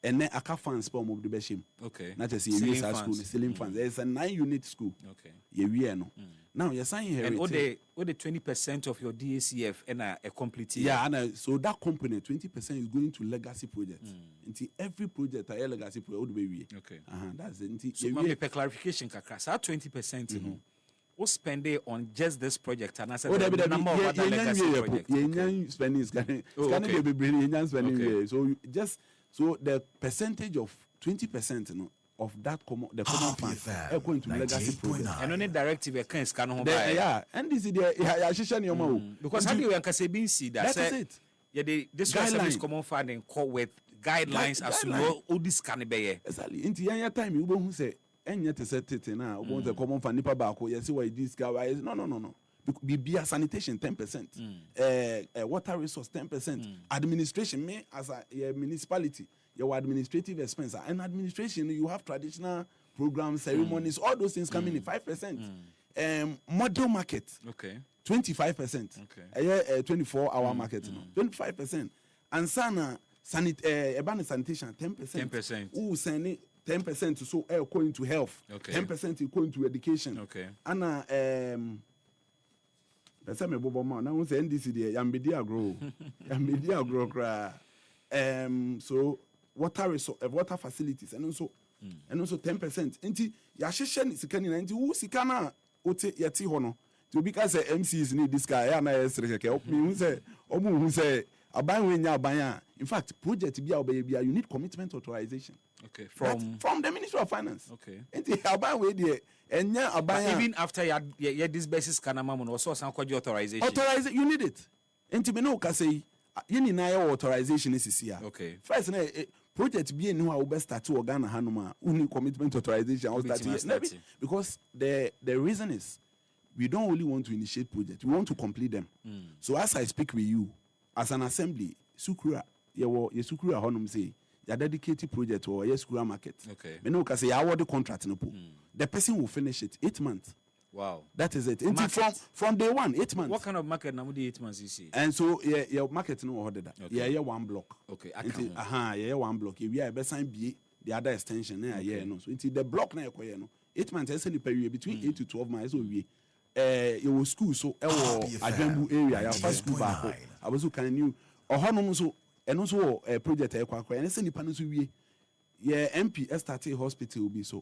and then aka funds for mo de be shim. Okay. Not just a school, ceiling funds. It's a 9-unit school. Okay. Yeah, no. Now you're saying here. And all the 20% of your DACF and a complete. Yeah, and so that component 20% is going to legacy projects. Until every project a legacy project would be. Okay. That's it. So maybe per clarification, kakra. So 20%, you know, we spend it on just this project, and I said the number of other legacy projects. Yeah, spending is going to be brilliant spending. So the percentage of 20%, you know, of that the common fund are going to legacy project. And only directive a can scan yeah, and this is the because how do you can see that? That's it. Yeah, this was common fund and call with guidelines as to know all this can be. Exactly. In the time you won't say and yet set it now. Want the common fund nipa back. You see why this guy is no. Be sanitation 10%, water resource 10%, administration me as a municipality. Your administrative expense and administration, you have traditional programs, ceremonies, all those things coming in 5%. Model market, 25%. Okay, 24-hour market, 25%. And sana sanitation 10%. Who send it 10% so going to health, 10% going to education. Okay, and that's me bobo man. Now we say NDC there. Yambedia grow cry. So water resource, water facilities, and also 10%. Inti yasheshen sikani na inti who sikana ote yati hono. To because MCs need this guy. Ya na esreke. Who say aban we nya aban. In fact, project be obey you need commitment authorization. Okay, from the Ministry of Finance. Okay, inti aban we there. And even after you this basis kanama also some authorization. Authorization, you need it. Inti me no ka say you need authorization is here. Okay. First, project be no how best start to Ghana Hanuma, only commitment authorization because the reason is we don't only want to initiate projects, we want to complete them. So as I speak with you, as an assembly, Sukura, ye Sukura Honum say your dedicated project or yes Sukura market. Okay. Me no ka say I award the contract no po. The person will finish it 8 months. Wow. That is it. From day one, 8 months. What kind of market now would 8 months you see? And so your market no order that. Okay. Yeah, one block. Okay. Yeah, one block. If you are sign B, the other extension, no. So into the block na no. 8 months is between 8 to 12 months. So we your school so Adwembu area, your first school back. I was can you or honum so and also a project and it's any panels we MP STT hospital will be so.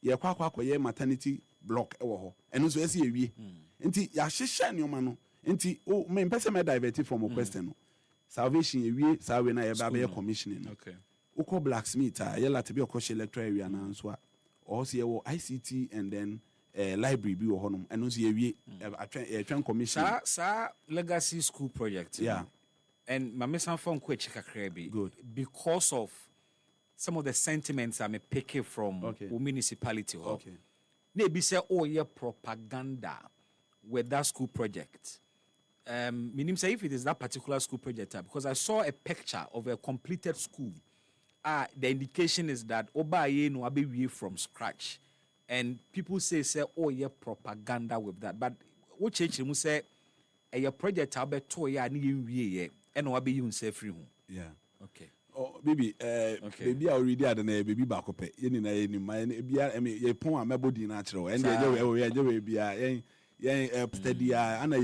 Yeah, maternity block and also see a we. Inti ya shisha ni omano. Inti me person me divert from a question. Salvation we salve na eba commissioning. Okay. Uko blacksmith ya lati be okoshi electoral area na nso or see ICT and then library bi honum and also we a commission. Sa legacy school project. Yeah. And my mission from Kwechika good because of some of the sentiments I'm picking from municipality. Okay. Maybe say, oh, yeah, propaganda with that school project. Meaning, say if it is that particular school project, because I saw a picture of a completed school. The indication is that Obaye no abe from scratch, and people say, oh, yeah, propaganda with that. But what change you say, a project abe to ya ni we and no abe you say free. Yeah. Okay. Oh, baby, baby, I already had a baby back up. You know, pon a mebody natural, and steady. And I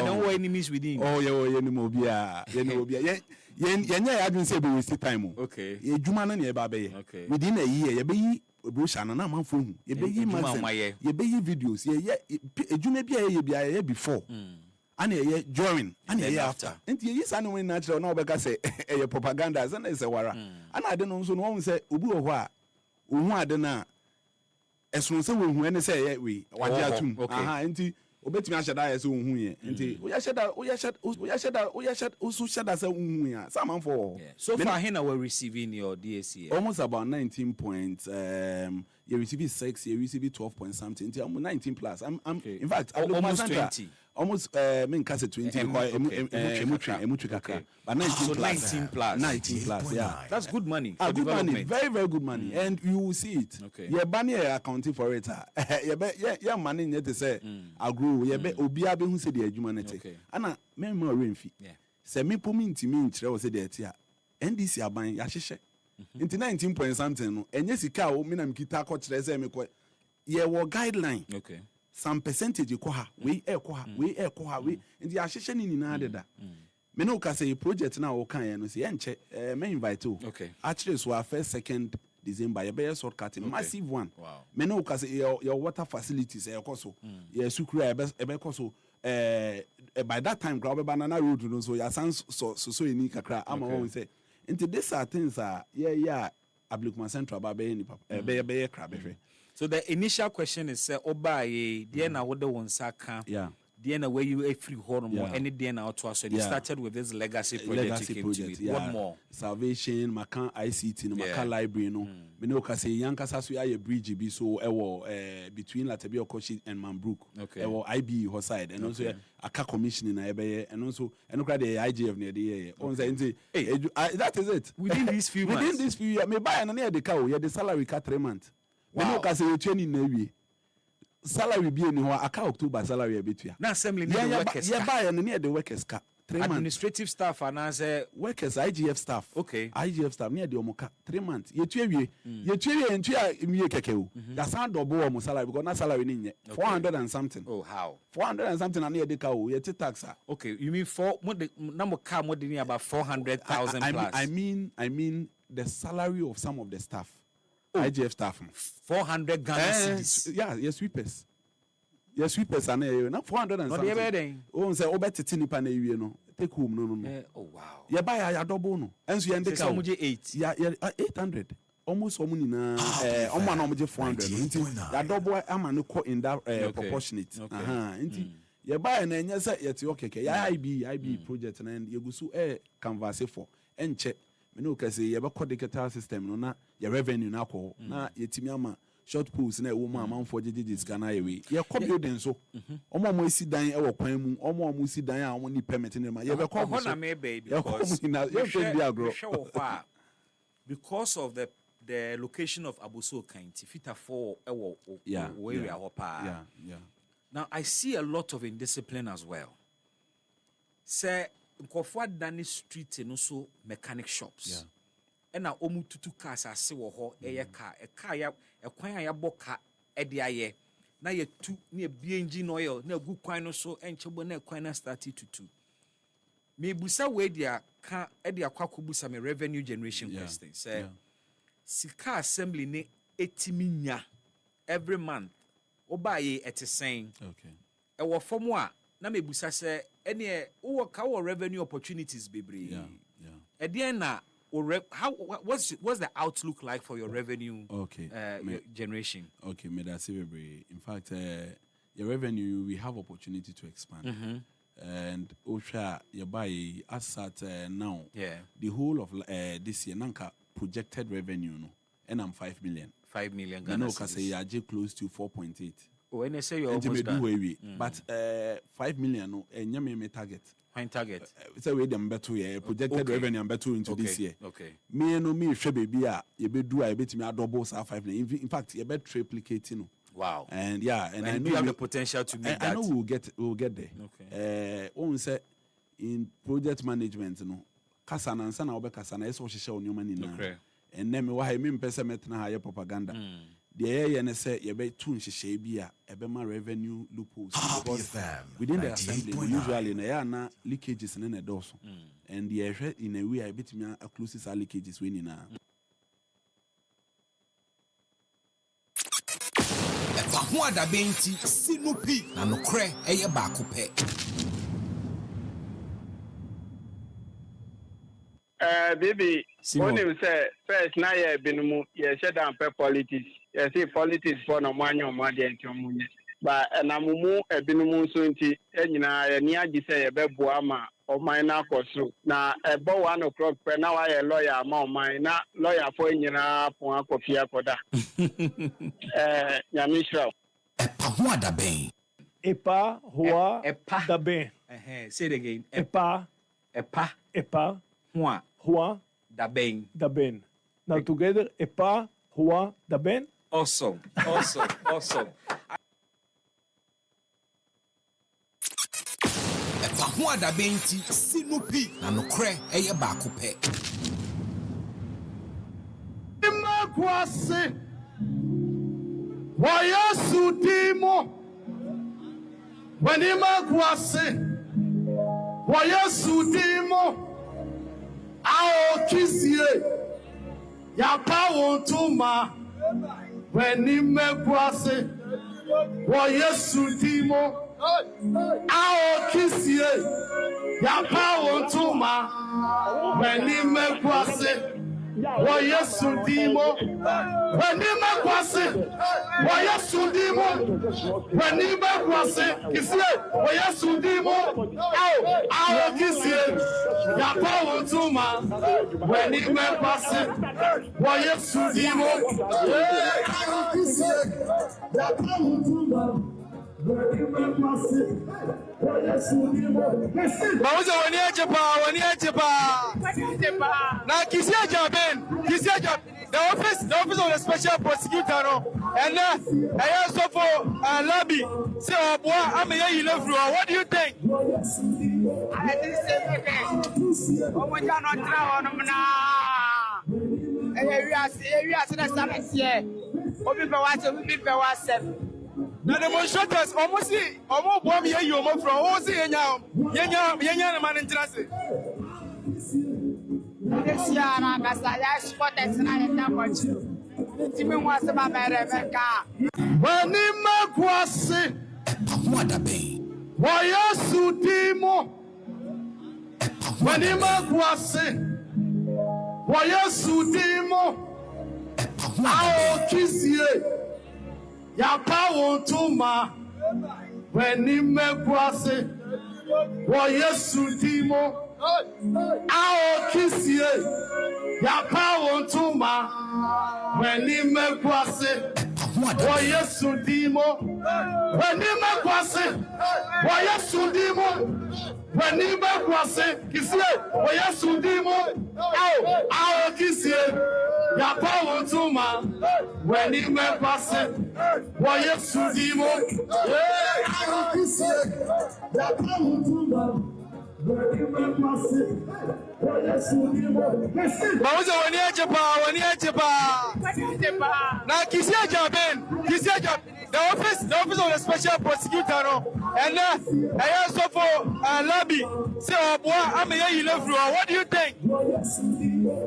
don't want enemies within. Oh, yeah, mobia, I didn't say we waste time. Okay, you man and your baby. Okay, within a year, you be bush and a man phone. You be videos. Yeah, you may be a year before. And a year during and a year after. And yes, I know natural no because a propaganda as an wara. And I don't know so no one say Ubu wa Uwadena as soon as when say we Wajatum. Auntie obet me shada as unhuye. Auntie we shada as someone for so far here we're receiving your DAC almost about 19 points. You receive 6, you receive 12 point something. I'm 19 plus. I'm in fact almost 20. Almost mean case 20 but 19 plus yeah, that's good money, good money, very very good money. And you will see it. Okay, yeah, bunny accounting for it. Yeah, money need to say I grew. Yeah, obia be who say the humanity and me more rain fee. Yeah, say me pominti me nkyerɛ wo say the tia NDC aban ya hyehyɛ into 19 point something no enye sika o me na mkita ko kire say me ko ye wo guideline Okay. some percentage ko ha we e ko ha we e ko ha we into ya hyehyɛ ni nyina deda me no ka say project na wo kan ye no say enche me invite o Okay. actually so our first second December, you better shortcut massive one. Wow. Me know because your water facilities, so your sukura, so by that time, grab a banana road, so your sons so unique. I'm always say, into this are things yeah, Ablikman Central, baby, any crab. So the initial question is, Obaye, dear na what the one saka. Yeah. DNA where you a free horn more any DNA out to us. So you Yeah. started with this legacy project. You came to it. Yeah. What more? Salvation, Macan ICT, no Yeah. Macan Library, no. Me know kasi Yankasa so a bridge be so between Latebia Okoshi and Manbrook. Okay. Ewo IB her side and also a car commission in Ebe and also and look at the IGF near the year. That is it. Within these few months. Within this few years, me buy and near the cow, yeah, the salary cut 3 months. Me know kasi you training Navy. Salary be any aka October salary a bit here. Now assembly need the workers. Yeah, buy and near the workers car. 3 months. Administrative staff and as Workers, IGF staff. Okay. IGF staff near the Omoka 3 months. You 2 years. You 2 years and 2 years kekeu. That's not double almost salary because not salary in yet. 400 and something. oh how? 400 and something and near the cow. You take tax. Okay, you mean for what the number car more than about 400,000 plus. I mean the salary of some of the staff. IGF staff. 400 Ghana cedis. Yeah, yes sweepers. Yes sweepers and not 400 and something. Oh, say over tinipa na ewie no. Take home no. Oh wow. You buy a double no. And so you Say some 8. Yeah, 800. Almost so many na almost no much 400. Nti ya double am no in that proportionate. Nti you buy na enya say yet okay. Ya IB project na you go so canvas for enche. Me no ka say you be call digital system no na your revenue na ko na yetimi ama short pools na ewo ma man for jejejes kana yewe ye ko building so omo isi dan e wo kwan mu omo isi dan a omo ni permit ne ma ye be ko na me baby because of the location of Abuso Kainti fita for ewo area hopa. Yeah. Now I see a lot of indiscipline as well. Say nkofo dan street no so mechanic shops. Yeah. Ena omu tutu cars ase wo ho eye car ya ekwan ya boka e de aye na ye tu na e bi engine oil na gu kwan no so enchebo na kwan na start tutu me busa we dia ka e de akwakobusa me revenue generation question say sika assembly ne etiminya every month obaye etesen Okay. e wo fom a na me busa say ene wo ka wo revenue opportunities bebre e de na what's the outlook like for your revenue your generation? Okay, in fact, your revenue, we have opportunity to expand. And Osha, you buy as at now, the whole of this year, Nanka projected revenue, no, and I'm 5 million. 5 million Ghana cedis. Say you close to 4.8. Oh, and they say you're almost done. But 5 million, no, and you target. Fine target. It's a way them better projected revenue and better into this year. Okay. Me no me share baby you be do I bet me a double 5 million. In fact, you bet triplicating. Wow. And yeah, and I know you have the potential to make that. I know we'll get there. Okay. On say in project management, kasa na nsa na obekasa na eso hihye onyo mani na. Okay. And then me wa ha me mpese metna ha ye propaganda. The ye ne say ye be tun hihye bi a ebe ma revenue loopholes because within the assembly usually na ya na leakages na doso. And the in a way I bet me a close leakages we ni na. Ho adabenti sinupi na nokre eye baako pe. Baby, when you say first na ye binumu ye shut down pe politics. Ye say politics for no manyo made enti omunye. Ba na mumu ebinumu so nti enyina ye ni agi say ye beboa ma oman na akoso. Na ebo 1 o'clock pe na wa ye lawyer ma oman na lawyer for enyina pon akofia akoda. Nyamishra. Ho adaben. Epa hoa Epa. daben. Say it again. Epa hoa Daben. daben. Now together epa hoa daben. Awesome. Ho adabenti sinupi na nokre eye baako pe. kwase wa Yesu dimo wenima kwase wa Yesu dimo ao kisie ya pawo tuma wenima kwase wa Yesu dimo ao kisie ya pawo tuma wenima kwase wa Yesu dimo wenima kwase wa Yesu dimo wenima kwase kisie wa Yesu dimo ao kisie ya pawo tuma wenima kwase wa Yesu dimo ao kisie ya pawo tuma wenima kwase wa Yesu dimo Mauza wani ajepa na kisia jaben the office of the special prosecutor no and I also for lobby say oboa am ye left what do you think I think say omo ja no tra ono na area na service here obi be wa 7 na demonstrators almost see omo boa me ye omo from o see yenya na man interest this year na kasaya sport na nda kwachi timi nwase ba mere meka wenima kwase Ahoadabe. wa Yesu dimo wenima kwase wa Yesu dimo ao kisie ya pawo tuma wenima kwase wa Yesu dimo ao kisie ya pawo tuma wenima kwase wa Yesu dimo wenima kwase wa Yesu dimo wenima kwase kisie wa Yesu dimo ao kisie ya pawo tuma wenima kwase wa Yesu dimo ao kisie ya pawo tuma wenima kwase wa Yesu dimo Mauza wani ajepa na kisia jaben the office of the special prosecutor no and I also for lobby say oboa am ye left what do you think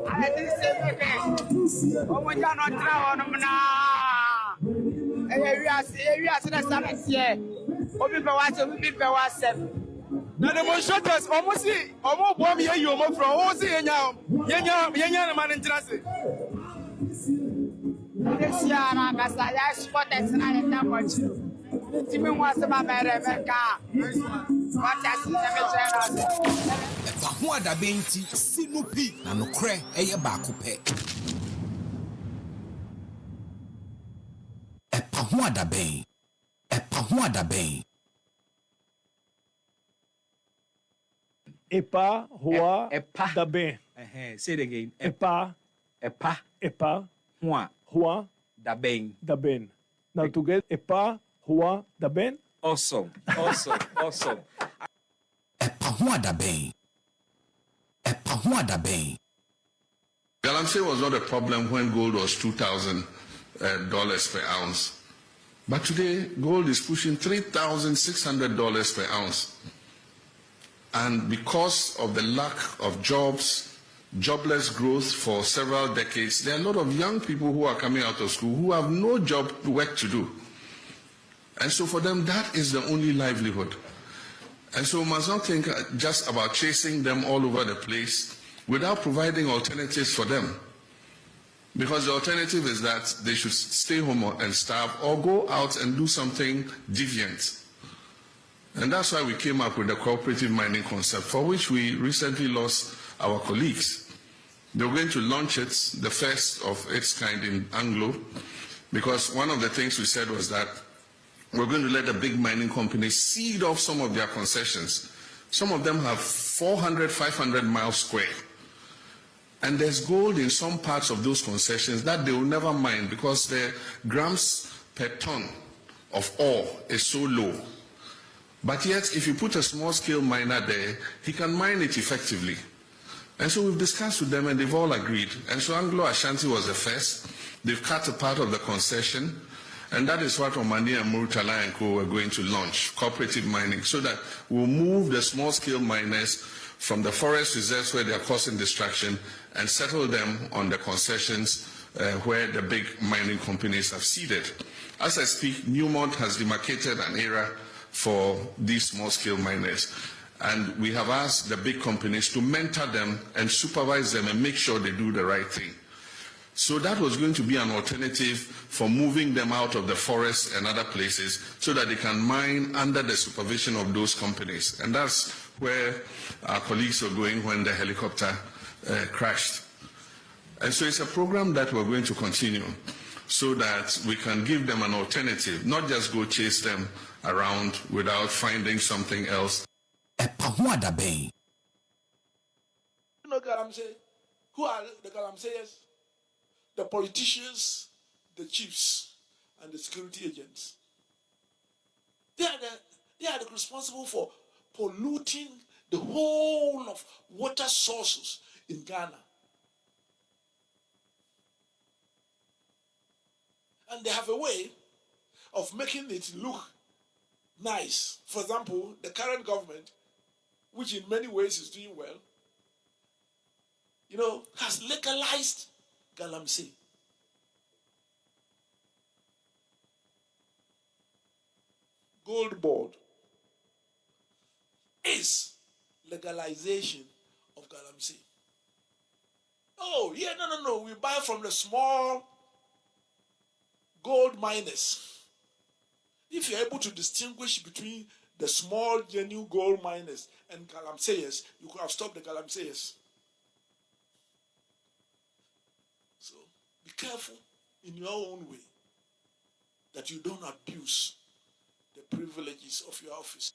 I think say omo ja no tra ono na area na service here obi be wa 7 na demonstrators almost see omo boa me ye omo from o see yenya na man interest this year na kasaya sport na nda kwachi timi nwase ba mere meka what has the message Ahoadabe nti sinupi na nokre eye baako pe. Ahoadabe. Epa Rua Epa. da Ben. Say it again. Epa Hua Rua da bem. da Ben. Now together Epa Rua da Ben. Awesome. Ahoadabe. Galamsey was not a problem when gold was $2,000 per ounce. But today, gold is pushing $3,600 per ounce. And because of the lack of jobs, jobless growth for several decades, there are a lot of young people who are coming out of school who have no job work to do. And so for them, that is the only livelihood. And so we must not think just about chasing them all over the place without providing alternatives for them. Because the alternative is that they should stay home and starve or go out and do something deviant. And that's why we came up with the cooperative mining concept, for which we recently lost our colleagues. They were going to launch it, the first of its kind in Anglo, because one of the things we said was that we're going to let the big mining companies seed off some of their concessions. Some of them have 400, 500 miles square. And there's gold in some parts of those concessions that they will never mine because the grams per ton of ore is so low. But yet, if you put a small-scale miner there, he can mine it effectively. And so we've discussed with them and they've all agreed. And so Anglo Ashanti was the first. They've cut a part of the concession, and that is what Omani and Murtala and Co. were going to launch, cooperative mining, so that we'll move the small-scale miners from the forest reserves where they are causing destruction and settle them on the concessions where the big mining companies have seeded. As I speak, Newmont has demarcated an area for these small-scale miners. And we have asked the big companies to mentor them and supervise them and make sure they do the right thing. So that was going to be an alternative for moving them out of the forest and other places so that they can mine under the supervision of those companies. And that's where our colleagues were going when the helicopter crashed. And so it's a program that we're going to continue so that we can give them an alternative, not just go chase them around without finding something else. You know, Galamsey, who are the Galamseyers? The politicians, the chiefs, and the security agents. They are responsible for polluting the whole of water sources in Ghana. And they have a way of making it look nice. For example, the current government, which in many ways is doing well, has legalized Galamsey. Gold Board is legalization of Galamsey. Oh, yeah, no. We buy from the small gold miners. If you're able to distinguish between the small, genuine gold miners and Galamseyers, you could have stopped the Galamseyers. So be careful in your own way that you don't abuse the privileges of your office.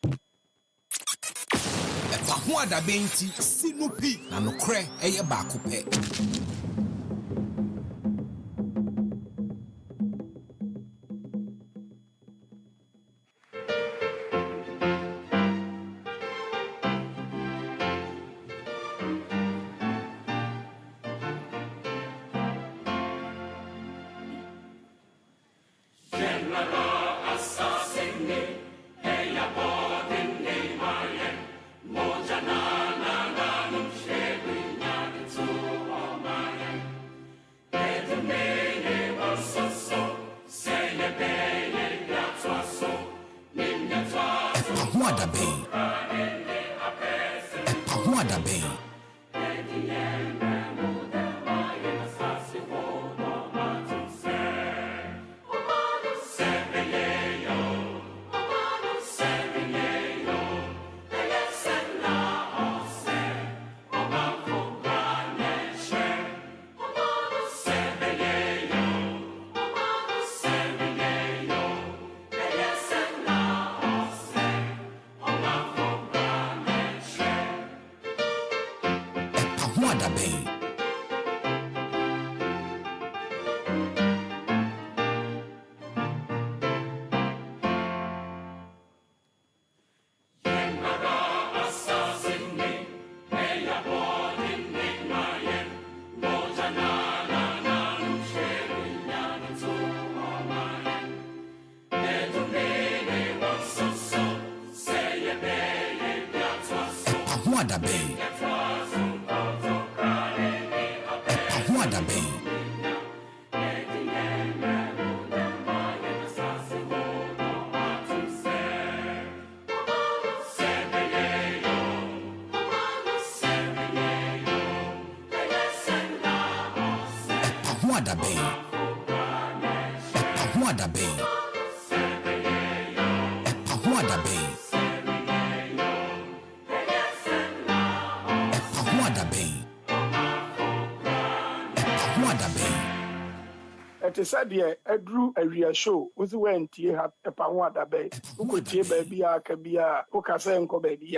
It said here, I drew a real show with when you have a pawada bay, who could see baby, Kabia, Okasenko baby.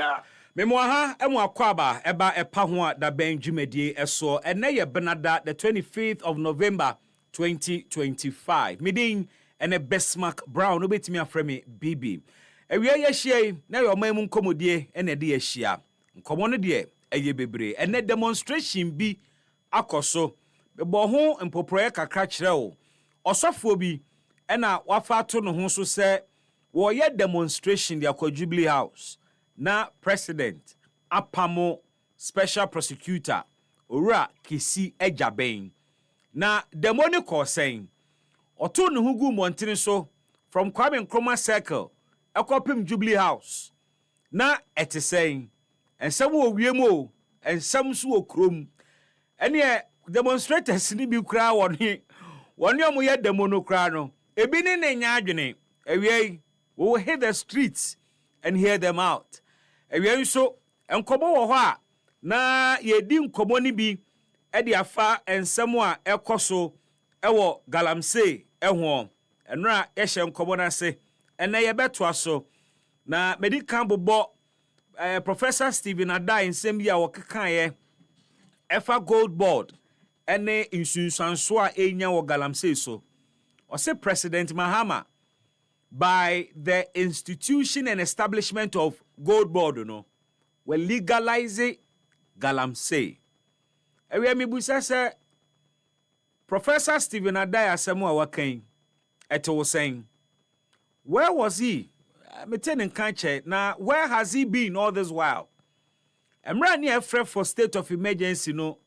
Memoaha emu akwaba eba epa ho da ben dwumadie eso ene ye benada the 25th of November 2025 midin ene Besmark Brown obetimi afreme BB ewie ye hie na yo mamu nkomodie ene de ye hia nkomo no de eye bebre ene demonstration bi akoso bebo ho empoproye kakra kyerɛ wo osofo bi ɛna wafa to no ho so sɛ wo ye demonstration dia kwa Jubilee House na president apamo special prosecutor owura Kaseɛbɔ ben na demoni ko saying oto no hu gu montene so from Kwame Nkrumah circle ekopim Jubilee House na ete saying ensem wo wiem o ensem so okrom ene demonstrators ni bi kra woni omo ye demono kra no ebi ni ne nya adwene ewie we will hit the streets and hear them out ewie so enkomo wo ho a na yedi nkomo ni bi e de afa ensem a ekoso ewo galamsey eho enra ye hye nkomo na se ene ye beto aso na medical bobo Professor Stephen Adai nsem bi a wokekan ye efa gold board ene insunsanso a enya wo galamsey so or say President Mahama by the institution and establishment of gold board will legalize galamsey ewe mi busa say Professor Stephen Adai asemu a wakan eto saying where was he meeting kanche na where has he been all this while emra ni efre for state of emergency no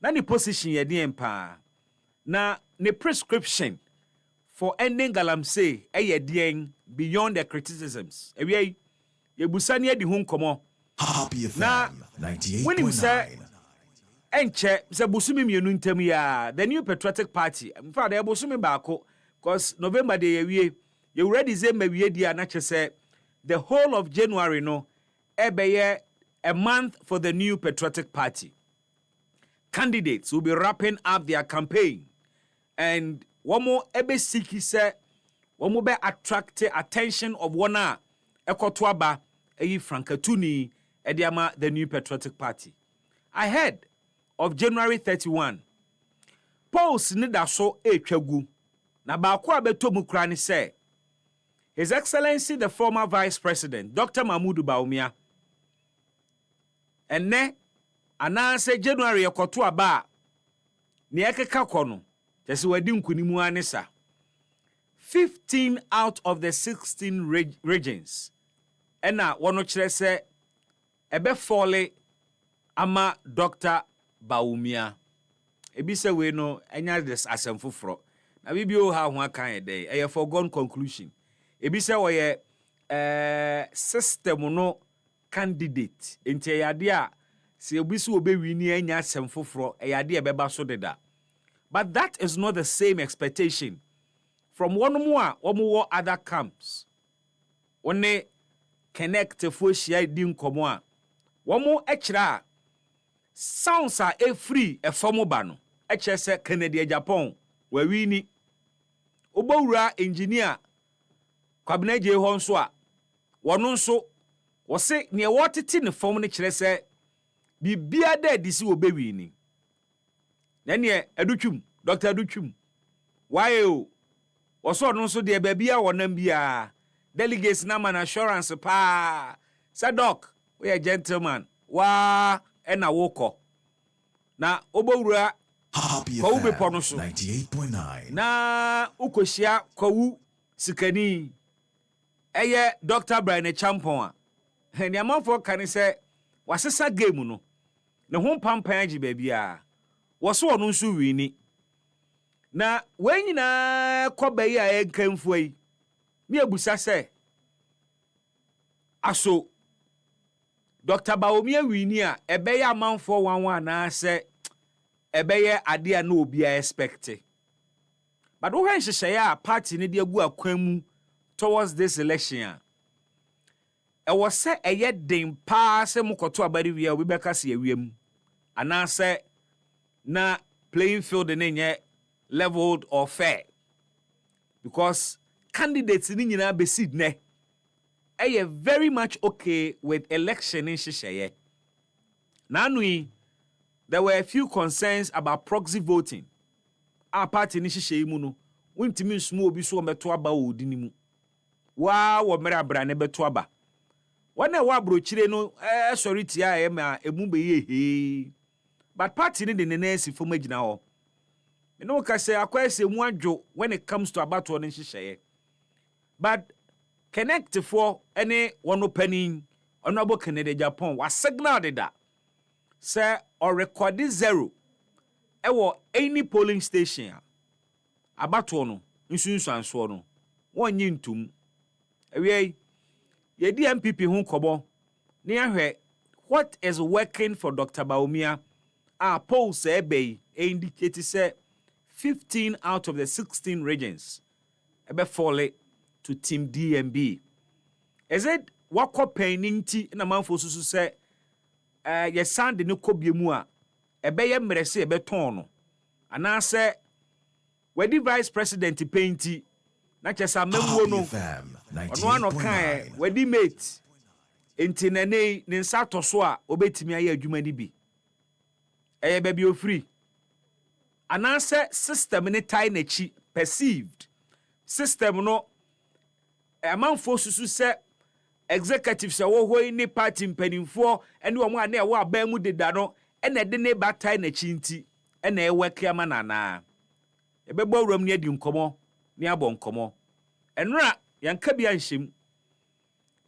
na ni position ye dey empa na ni prescription for ending galamsey eyedien beyond the criticisms ewie yebusa ni edi hu nkomo na 98.9 enche se busumi mienu ntem ya the new patriotic party in fact e busumi baako because November dey yewie you already say mawie dia na chese the whole of January no ebeye a month for the new patriotic party. Candidates will be wrapping up their campaign and one more ebe siki say one more be attract attention of one ekotwaba eyi frankatuni ediama the new patriotic party. I heard of January 31 polls ni da so etwagu na baako abeto mu kra ni say His Excellency the former Vice President Dr. Mahmoud Bawumia ene anase January ekoto aba ne ekeka kono tese wadi nkunimu anisa 15 out of the 16 regions ena wono kire se ebe fole ama Dr. Bawumia ebi se we no enya this asemfoforo na bibio ha ho akan e dey e foregone conclusion ebi se wo ye system no candidate enti yade a se obi so obewi ni anya asemfoforo yade e beba so deda. But that is not the same expectation from one more or other camps. One connect for share din komo a one more extra sounds are a free a formal bano HSS Canada Japan where we ni obowura engineer kwabena je ho nso a wono nso wo se ne wotete ne form ne kire se bibia da disi obewi ni na ne adutwum Dr. Adutwum why o wo so no nso de babia wonam bia delegates na man assurance pa say doc we a gentleman wa ena woko na obowura kwa ube pono so 98.9 na ukoshia kwawu sikani eye Dr. Brian Champon a ni amanfo kan se wasesa game no ne ho pampan agi babia wo so ono nso wini na wenyina koba yi a enkamfo yi mi abusa se aso Dr. Bawumia wini a ebeye amanfo wanwa na se ebeye ade a na obi a expect but wo hwen hyehyɛ a party ne de agu akwan mu towards this election e was say eye den pa se mukoto abari wi a obi beka se awiem ana se na playing field ne nye leveled or fair because candidates ni nyina be seed ne eye very much okay with election in hyehyɛ na anui there were a few concerns about proxy voting. Our party ni hyehyɛ mu no wontimi nsumo obi so ometo aba odini mu wa wo mera bra ne beto aba wana wa brochire no sorry tia e ma emu be ye he but party ni de ne nasi fo magina ho me no ka say akwa say mu adwo when it comes to abato no nhyehyeye. But connect for any one opening honorable Canada Japan was signal that say or record 0 ewo any polling station abato no nsunsuanso no wonyi ntum ewie ye di MPP hu kobo na yahwe what is working for Dr. Baumia poll say be indicate say 15 out of the 16 regions ebe fall to team DMB. Is it wako peninti na manfo susu say ye sande no kobiemu a ebe ye mrese ebe ton no ana say wedi vice president painti na chesa memwo no ono ano kan wedi mate enti nane ne nsa to so a obetimi aye adwuma ni bi eye be bi ofri ana say system ne tie na chi perceived system no amanfo susu say executive say wo hoi ni party mpanimfo ene wo a na e wo aba mu deda no ene de ne ba tie na chi nti ene e work ama nana ebebo awram ne adi nkomo ne abɔ nkomo enra yanka bia nhyem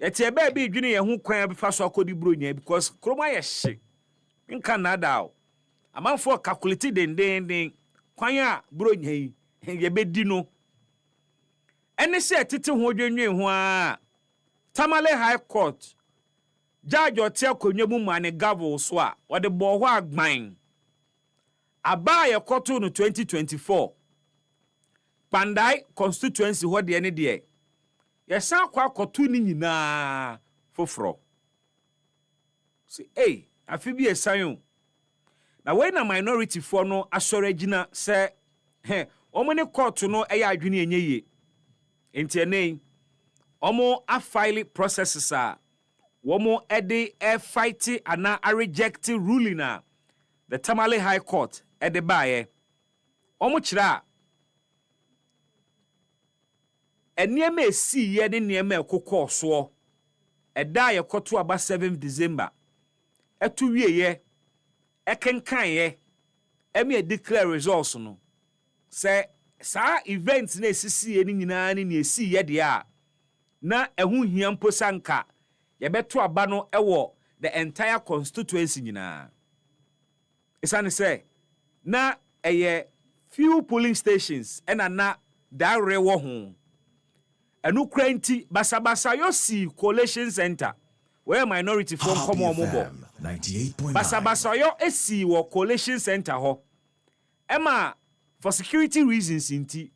yete ebe bi dwene ye ho kwan abefa so akodi bronya because kroma ye hye nka na da amanfo calculate den kwan a bronya yi ye bedi no ene se tete ho dwenwe ho a Tamale High Court judge ote akonwa mu mane gavel so a wode bo ho agban aba ye koto no 2024 Pandai constituency ho de ne de ye san kwa koto ni nyina foforo say afi bi esan na we na minority for no asore gina say omone court no eya adwene enye enti ene omo a file processes a womo ede fight ana a reject ruling a the Tamale High Court ede baaye omo kira eniema esi ye ne niema ekokọ so eda ye koto aba 7 December etu wieye ekenkan ye emi declare results no say sa events na esisi ye ni nyina ni esi ye de a na ehu hia mposanka ye beto aba no ewo the entire constituency nyina isane say na eye few polling stations na dare wo ho enu kranti basabasa yo si coalition center where minority from come on mobo 98.9 basabasa yo esi wo coalition center ho ema for security reasons inti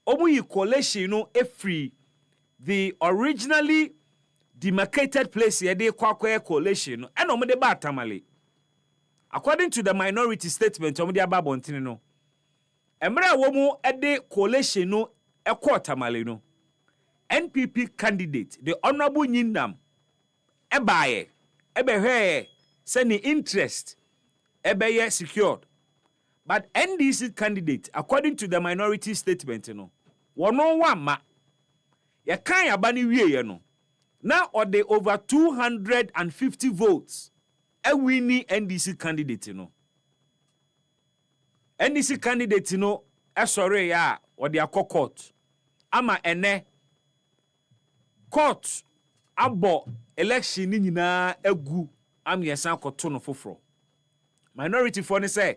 omu yi coalition no free the originally demarcated place ye de kwakwa coalition no eno mo de ba Tamale according to the minority statement omu de ababontene no emra wo mu ede coalition no ekọ Tamale no NPP candidate the honorable Nyindam ebaye ebehwe say ni interest ebeye secured but NDC candidate according to the minority statement no wono wama ye kan aba ni wieye no na ode over 250 votes wini NDC candidate no NDC candidate no esore ya ode akokot ama ene court abo election ni nyina egu am yesan koto no foforo minority for ne say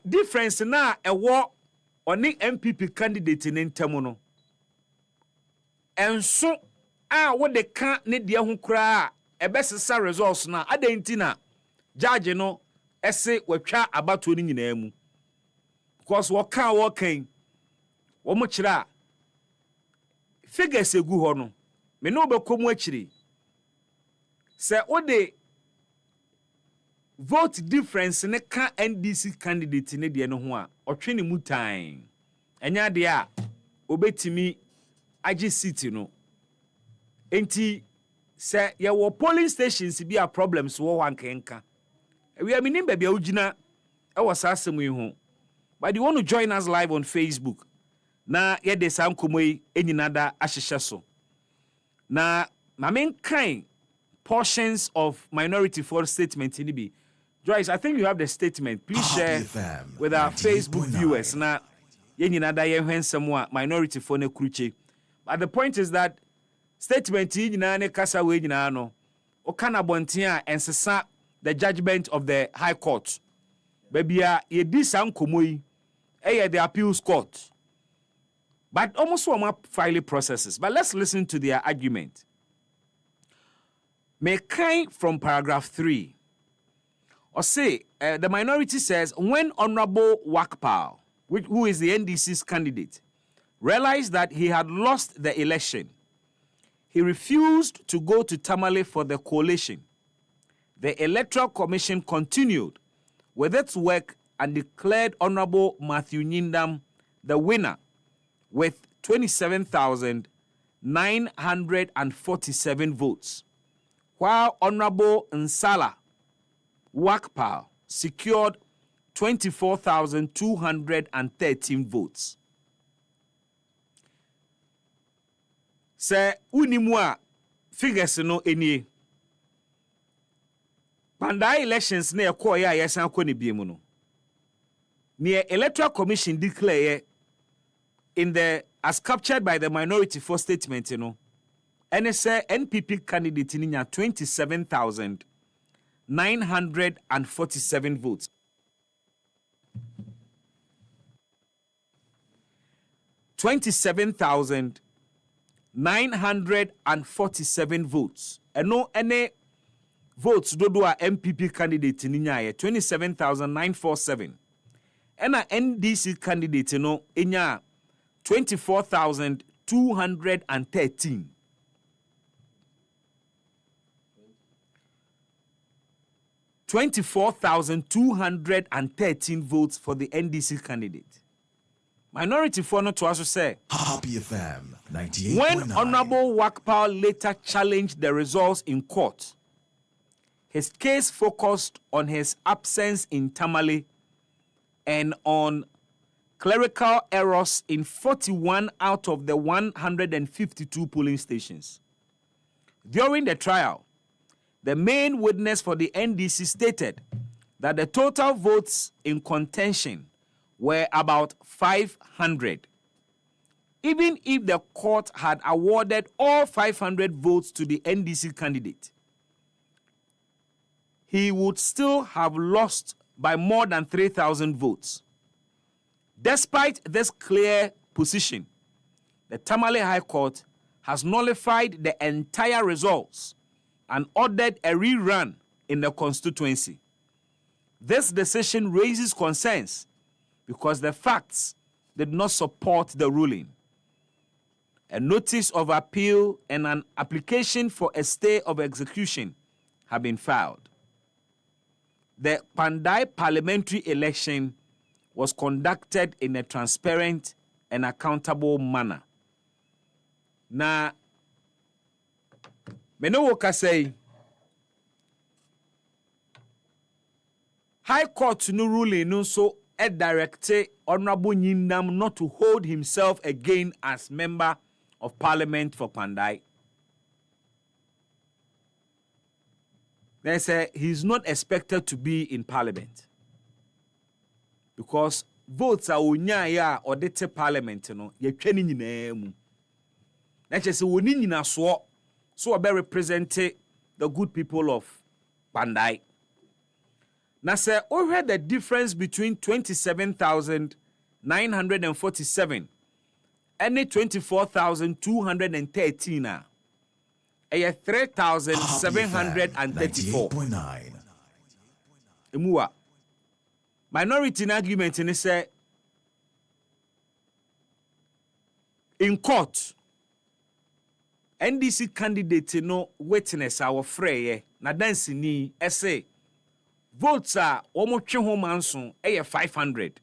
difference na ewo oni MPP candidate ne ntemu no enso a wo de ka ne de ho kura ebesesa results na adenti na judge no ese watwa abato ni nyina mu because wo kan wo mo kira figures egu ho no me no bekomu akiri se o de vote difference ne ka NDC candidate ne de no ho a otwe ne mutan enya de a obetimi agi city no enti se ye wo polling stations bi a problems wo wankenka we am nim bia ugina e wo sasem yi ho but you want to join us live on Facebook na ye de sam komoi enyinada ahyehye so na mamen kan portions of minority for statement ni bi Joyce, I think you have the statement. Please share with our Facebook viewers. Now, minority for ne kruche. But the point is that statement ne kasa we no okana bontia ensesa the judgment of the High Court. Baby, ye di san komoyi the appeals court. But almost one filing processes. But let's listen to their argument. Mekai from paragraph 3. Or say, the minority says, when Honorable Wakpal, who is the NDC's candidate, realized that he had lost the election, he refused to go to Tamale for the coalition. The Electoral Commission continued with its work and declared Honorable Matthew Nyindam the winner with 27,947 votes, while Honorable Nsala Wakpal secured 24,213 votes. Sir Unimua figures no eni. Pandai elections ne ekwo ya yesan kwo ne biemu no. Near Electoral Commission declare in the as captured by the minority for statement, and say NPP candidate in 27,947 votes. $27,947 votes. And no any votes do a MPP candidate in 27,947. And a NDC candidate in 24,213. $24,213 votes for the NDC candidate. Minority for not to also say. Happy FM 98.9. When Honorable Wakpal later challenged the results in court, his case focused on his absence in Tamale and on clerical errors in 41 out of the 152 polling stations. During the trial, the main witness for the NDC stated that the total votes in contention were about 500. Even if the court had awarded all 500 votes to the NDC candidate, he would still have lost by more than 3,000 votes. Despite this clear position, the Tamale High Court has nullified the entire results and ordered a rerun in the constituency. This decision raises concerns because the facts did not support the ruling. A notice of appeal and an application for a stay of execution have been filed. The Pandai parliamentary election was conducted in a transparent and accountable manner. Now, Menowoka say, High Court no ruling no so directed Honorable Nyindam not to hold himself again as member of Parliament for Pandai. They say he's not expected to be in Parliament because votes are unya or dete Parliament ye twani nyina mu. Na chese woni nyina so be represent the good people of Pandai. Now, sir, we heard the difference between 27,947 and 24,213. 3,734. Emua. Minority argument in say in court, NDC candidate no witness our frey na dance ni essay. Votes are almost 500.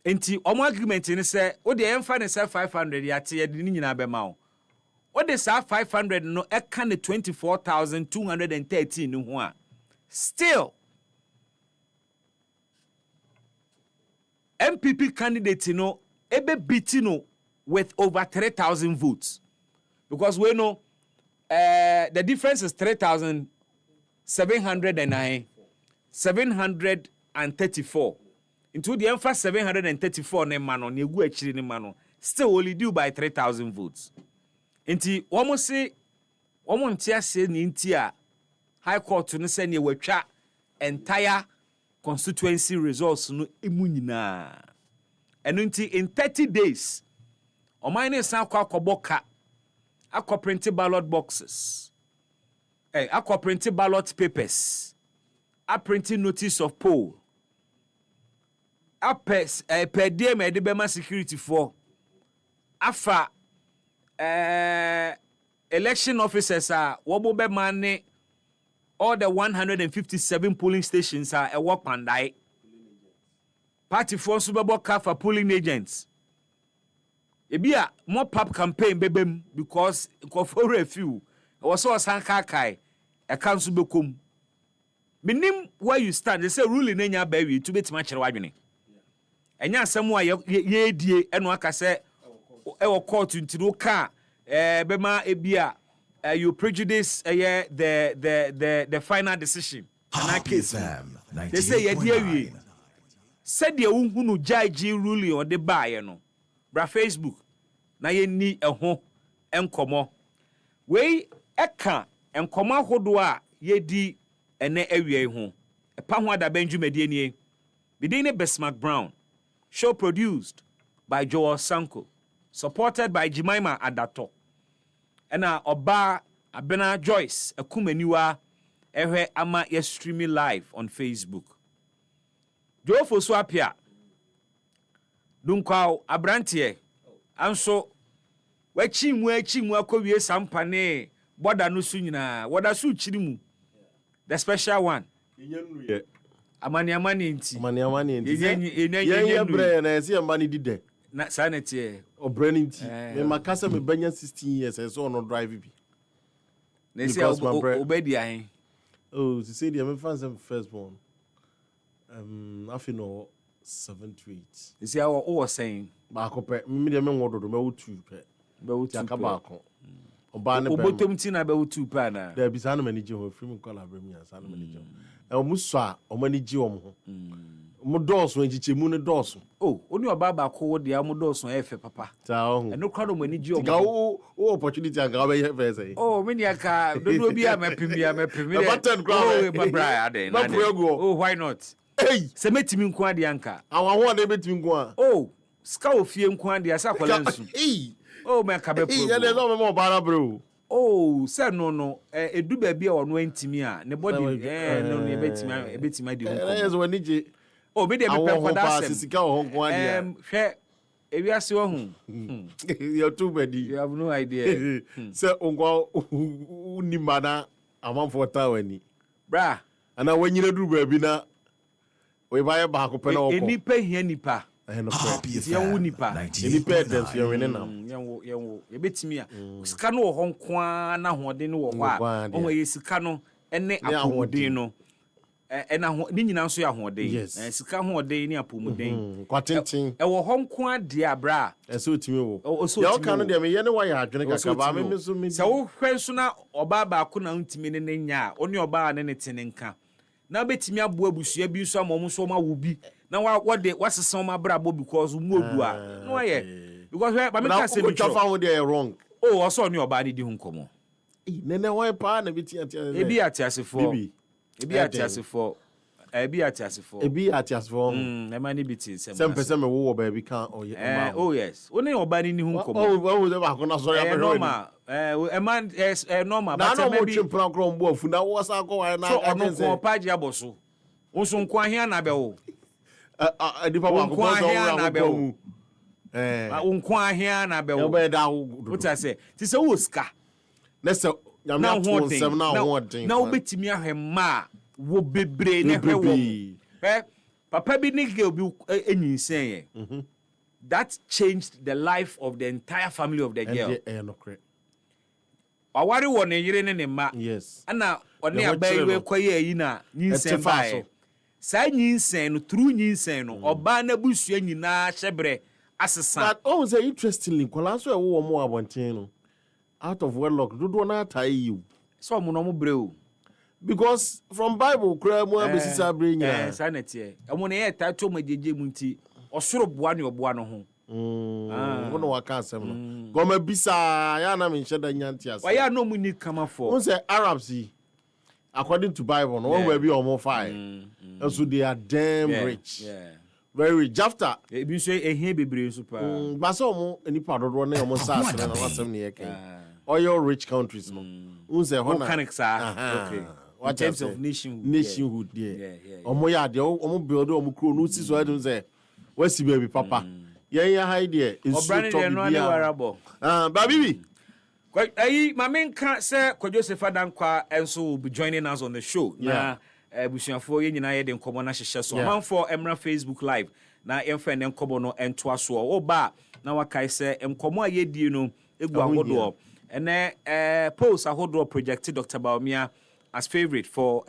Enti omo argument ni say o de emfa ne say 500 yate ye ni nyina be ma o. O de say 500 no e ka ne 24,213 ni ho a. Still MPP candidate no ebe beat no with over 3,000 votes. Because we know the difference is 3,000 709 734 into the emphasis 734 ne mano ne gu achiri ne mano still only due by 3,000 votes. Inti almost say almost say ni intia High Court no say ne watwa entire constituency results no emu nyina. And in 30 days omane san kwa koboka akọ print ballot boxes. Akọ print ballot papers. A printing notice of poll. A per diem e de bema security for. Afa election officers are wobo be man all the 157 polling stations are a work pandai. Party for subabo ka for polling agents. Ebia more pop campaign bebem because for a few was so sanka kai a council bekum. Minim where you stand, they say ruling enya baby to bet much wadwene. Enya samu ye die eno aka say e wo court ntiro ka bema ebia you prejudice the final decision in that case. They say ye die wi. Said ye unhunu judge ruling or the buy no. Bra Facebook na ye ni eho enkomo. We eka enkomo hodo a ye di ene awie ho. Epa ho ada Benjamin Medie Bidine Besmark Brown. Show produced by Joel Sanko. Supported by Jemima Adato. Ena Oba Abena Joyce Ekumeniwa ehwe ama ye streaming live on Facebook. Joe Fosu apia. Dunkwa abrantie. Anso wachimu akowie sampane boda no su nyina. Woda su chirimu. The special one. Amani nti. Ye bre na ese amani dide. Na sanete. Obrani nti. Me makasa me banya 16 years so no drive bi. Na se obedi ahen. Oh, to say the me fans first born. I feel no 7 to 8. You see how was saying ba ko pe me de me ngododo me wotu pe. Be wotu aka ba ko. Oba ne be. Obotom ti na be wotu pe na. Da bi sa na mani je ho free call abrami ya sa na mani je. E mu so a o mani je o mo. Mo dɔɔso nchichemu ne dɔɔso. Oh, oni oba ba ko wo dia mo dɔɔso efe papa. Ta o. Eno kwa do mani je o. Ga wo opportunity aga be fe say. Oh, me nia ka dodo bi a mepim. Oh, my brother. Oh, why not? Hey, se metimi nko ade anka. Awaho ade betimi nko a. Oh, ska ofie nko ade asa kwala nsu. Hey. Oh, me ka be pro. Hey, ya le no me mo bara bro. Oh, say no edu ba bia ono antimi a ne body no ebetimi ade nko. Yes, wani je. Oh, me dey me pe kwada sem. Sika ho nko ade. Hwe ewiase wo hu. You too bad. You have no idea. Say onko unimana amanfo ta wani. Bra, ana wanyina duru ba bi na we buy ba ko pe na okọ. Enipa hia nipa. Yan nipa. Enipa dem fi wene nam. Yan ebetimi a sika no wo ho nko a na hoden no wo ho a. Wo ye sika no ene apomuden no. Na ni nyina nso ya hoden. Sika hoden ni apomuden. Kwatenten. E wo ho nko a de abra. Ese otimi wo. Ya o kan no de me ye ne wa ya adwene kaka ba me so me. Se wo hwe so na oba ba ko na ntimi ne nya a. Oni oba ne ne tenenka. Na betimi abo abusua bi nso amom so ma wo bi na wode wasesa ma bra bo because mu odu a no ye because ba me ka se mi cho fa wo dey wrong. Oh, also ni oba ni di hu nkomo nene wan pa na beti atia ebi atiasefo ebi atiasefo ebi atiasefo e ma ni biti se mo pese me wo ba bi kan oh yes oni oba ni hu nkomo wo de ba ko na so ya be normal man normal but maybe na no mo twempra kro mbo afu na wo sa ko wa na agency so ono ko page aboso unso nko ahia na be wo adipa ba ko so na be wo nko ahia na be wo be da wo uta se ti se wo ska na se nyame to nsem na ho den na obetimi ahema wo bebre ne hwewo papa bi ni girl bi enyinsen ye that changed the life of the entire family of the girl awari wo ne yire ne ne ma yes ana one abayiwe kwaye yi na nyinsen bae sa nyinsen no true nyinsen no oba na busua nyina hyebre asesa but oh say interestingly kwala so e wo mo abonten no out of wedlock dodo na tai you so mo no mo bre o because from Bible kura mu abesisa bring ya sanete emo na ye tato majeje mu nti osoro boa ne oboa no ho wono waka asem no goma bisa ya na me nheda nyanti ase why no mu ni kama for won say Arabs according to Bible no one will be almost fire and so they are damn rich very rich Jafta ebi so ehie bebre so pa ba so mo enipa dodo na mo sa asem na wasem ne yake oil rich countries no won say hona okay in terms of nationhood there omo ya de omo build omo kro no si so I say wasi baby papa ya hide there is so top baby Mamenka say Joseph Adankwa enso will be joining us on the show. Na busuafo ye nyina ye de nkomo na hyehyɛ so. Man for Emra Facebook live. Na emfa ne nkomo no ento aso. Oba na wakai say nkomo a ye die no egu ahodo. Ene post ahodo project Dr. Baumia as favorite for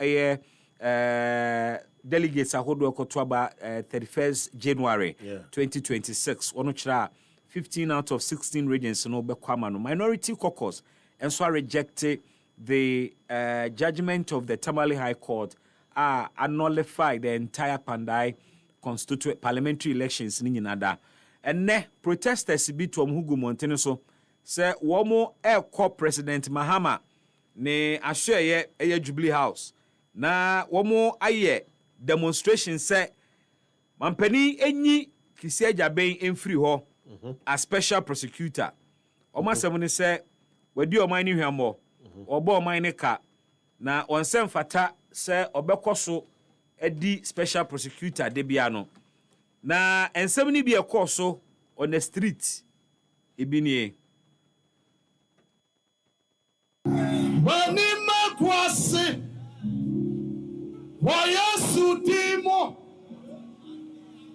delegates ahodo koto aba 31st January 2026. Ono kira 15 out of 16 regions no bekwama no minority caucus and so rejected the judgment of the Tamale High Court nullified the entire Pandai constituent parliamentary elections ni nyinada and ne protesters bi to omhugu montene so say womo President Mahama ne ahweye Jubilee House na womo aye demonstration say mampani enyi Kaseɛbɔ emfiri ho a special prosecutor. Oma semone say wadi oman ni hwambo. Obo oman ne ka na onsem fata say obekoso edi special prosecutor de bia no. Na ensem ni bi ekoso on the street ibinie. Wani makwase Wayasu dimo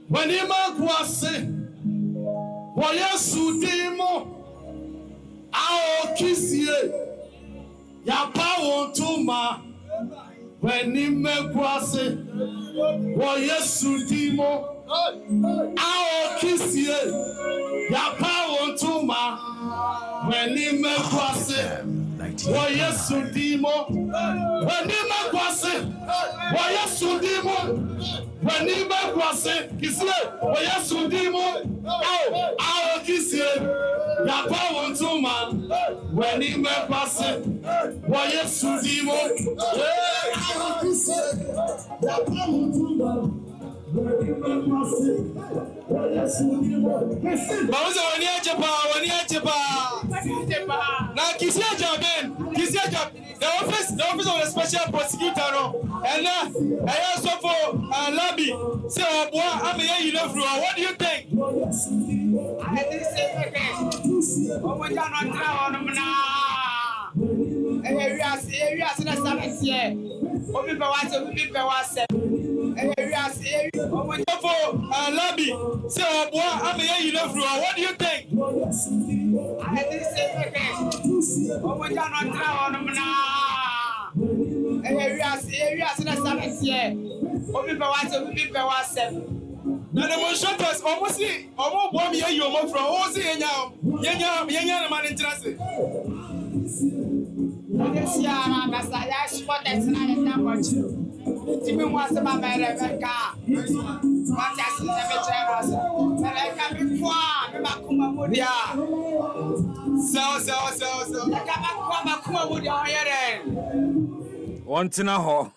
Wani makwase Wayasu dimo Ao kisie Ya pawo tuma Wani makwase Wayasu dimo Ao kisie Ya pawo tuma Wani makwase Wayasu dimo Wani makwase Wayasu dimo Wani makwase Kisie Wayasu dimo Ao kisie Ya pawo ntuma Wani makwase Wayasu dimo Ao kisie Ya pawo ntuma Bawuza wani achepa na Kaseɛbɔ the office of the special prosecutor no and so for Labi say what do you think? I think Labi say what do you think? Na demonstrators almost bomb here you from all see yenya man interest. This year Kaseɛbɔ sport is not in that much. Timi wants to buy a car. What has never changed. But I can be poor, me makuma mudia. So. I can makuma mudia here. One tina ho.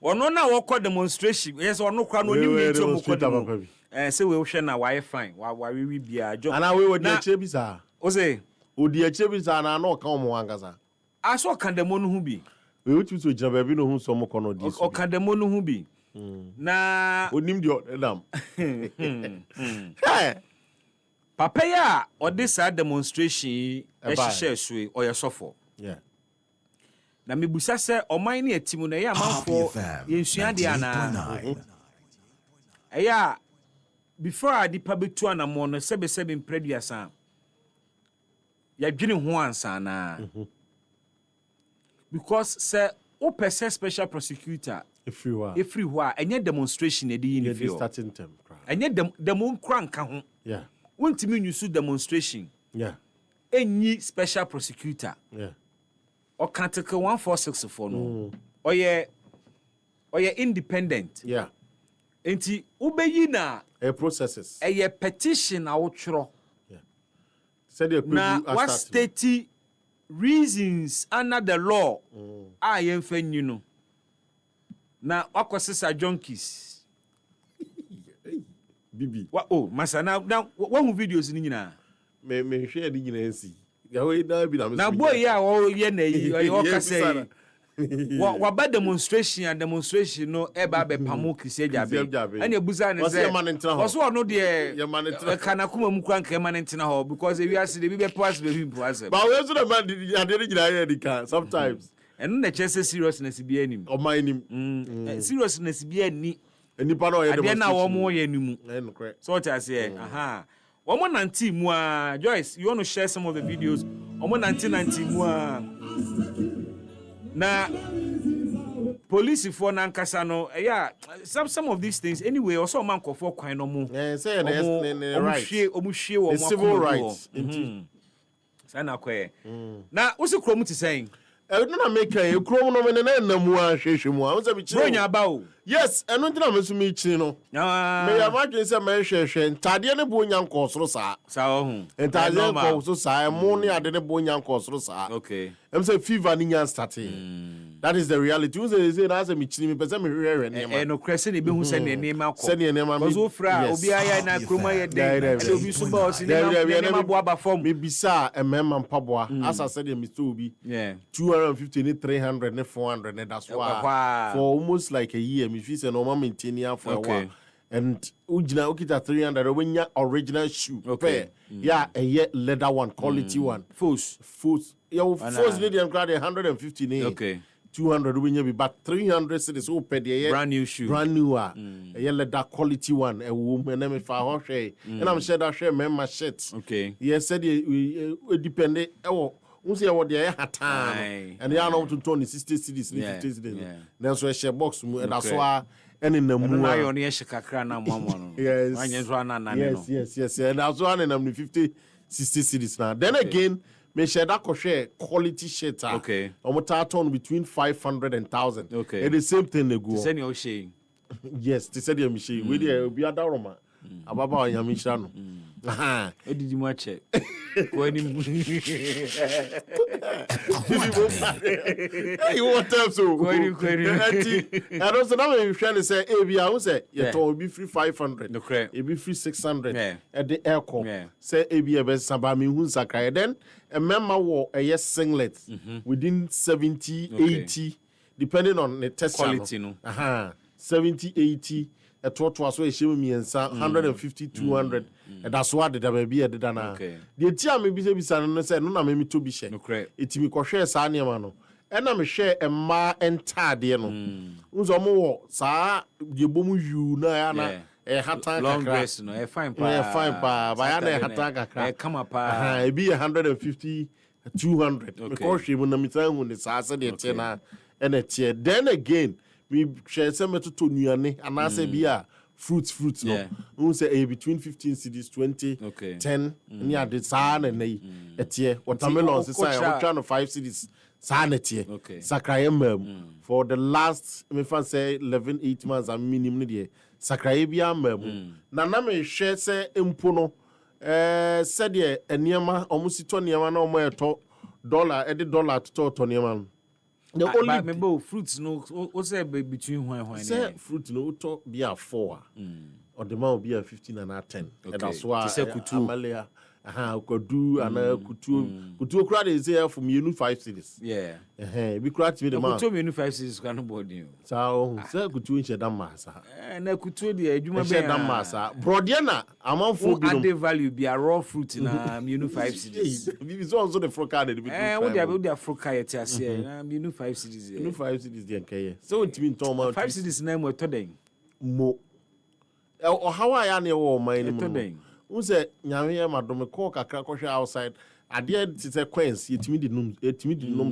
Ono na wo demonstration. Yes, ono kra no nim nti mo ko. Say we hwe na why fine. Wa we bia jo. Ana we wodi ache bi sa. O say odi ache bi sa na no ka omo wangasa. Aso kandemo no hu bi. We wutu so jina ba bi no hu so mo kono di so. O kandemo no hu bi. Na onim di odam. Papa ya odi sa demonstration e hye so o ye sofo. Yeah. Na mebusa se oman ne atimu na ya manfo yensua de ana. Eya before adipa betu anamo no sebe mpreduasa. Ya dwene ho ansa na. Because say o person special prosecutor if you are enye demonstration e di yin fi o starting term enye demo nkra nka ho yeah wontimi nyusu demonstration yeah enyi special prosecutor yeah o article 146 for no ɔyɛ independent. Yeah. Enti ubeyi na processes. Eye petition a wotro. Yeah. Said the na what state reasons under the law a yemfa nyi no. Na wakosesa junkies. Bibi. Masa na one videos ni nyina. Me share di nyina nsi. Gawe na bi na boy ya o ye na yi o ka say wa ba demonstration no e ba be pamo Kaseɛbɔ and ebuza ne say so no de kana kuma mu kran ka man ntena ho because we ase de bi be pass be bi pass but we so the man ade ni nyina ya di ka sometimes and na chese seriousness bi anim o man nim seriousness bi ani nipa no ye demonstration na wo mo ye nimu so what I say Omo 19 mua Joyce, you want to share some of the videos? Omo 1990 mua na police for nankasa no yeah some of these things anyway also man kofo kwan no mu say right civil rights sana kwe na usi kromu ti saying no na make e krom no me na mu a hwehwe mu a wo se bi bro nya ba o yes eno ntina me so me chi no me ya ma dwen se me hwehwe ntade ne bo nya nkosoro saa ho ntade nkosoro saa mo ne ade ne bo nya nkosoro saa okay em say fever ni nya starting that is the reality you say na say me chi me pese me hwehwe ne no krese ne be hu se ne nema ko se ne nema me so fra obi aya na kroma ye den obi so ba o se ne ma bo aba form me bisa emema mpaboa asa se de me so obi 250 ne 300 ne 400 ne that's why for almost like a year me feel say no ma maintain for a while and ujina okita 300 obenya original shoe pair yeah a leather one quality one fools your fools need them grade 150 ne okay 200 obenya be but 300 cities o pay the brand new shoe brand new a leather quality one a woman na me fa ho hwe and I'm sure that share member shirt okay yes said it depend unse ya wode ya hatan and ya no to 60 cities 50 cities then so share box mu and so any na mu na yo ne shikakra na mamo no yes so na yes and so na 50 60 cities now then again me share that share quality shirt okay omo ton between 500 and 1000 okay and the same thing they go say you shey yes they said you shey we dey obi adaroma ababa onyamisha no odidi mu ache ko ni you want them so ko ni and also now we trying say bia who say you to be free 500 e be free 600 at the aircom say bia be samba me hu sakra then a member wo a singlet within 70 80 depending on the test quality no 70 80 a total so e shemu miensa 150 200 and that's what the baby did na the tia me bi se no say no na me to bi she etimi ko hwe sa ne ma no e na me hwe emma entade no unzo mo wo sa de bomu yu na ya na e hatan long dress no e fine pa ba ya na e hatan kakra e kama pa e bi 150 200 because she na me san hu ne sa se de tie na and it then again we share some to nuane and I say bia fruits no we say between 15 cedis 20 10 near the san and etie watermelon say we try no 5 cedis san etie sakrayem for the last me fan say 11 8 months am minimum there sakrayebia mam na me share say empo no said ye eniema omusito niema na omo eto dollar to niema the only remember fruits no what say between when say fruit no to be a 4 or the man will be a 15 and 10 and that's why amalia kodu and kutu kura dey say from you 5 cities we kura to be the man kutu me 5 cities kan body so say kutu in sheda massa na kutu dey adwuma be sheda massa brother na amanfo bi no add value be a raw fruit na me 5 cities we so also the froka dey be we dey froka yet ase na me 5 cities me 5 cities dey nkeye so ntimi nton ma 5 cities na mo to den mo o hawa ya na wo man ni mo unse nyame madome call kakra ko hwe outside ade ti say coins yetimi di num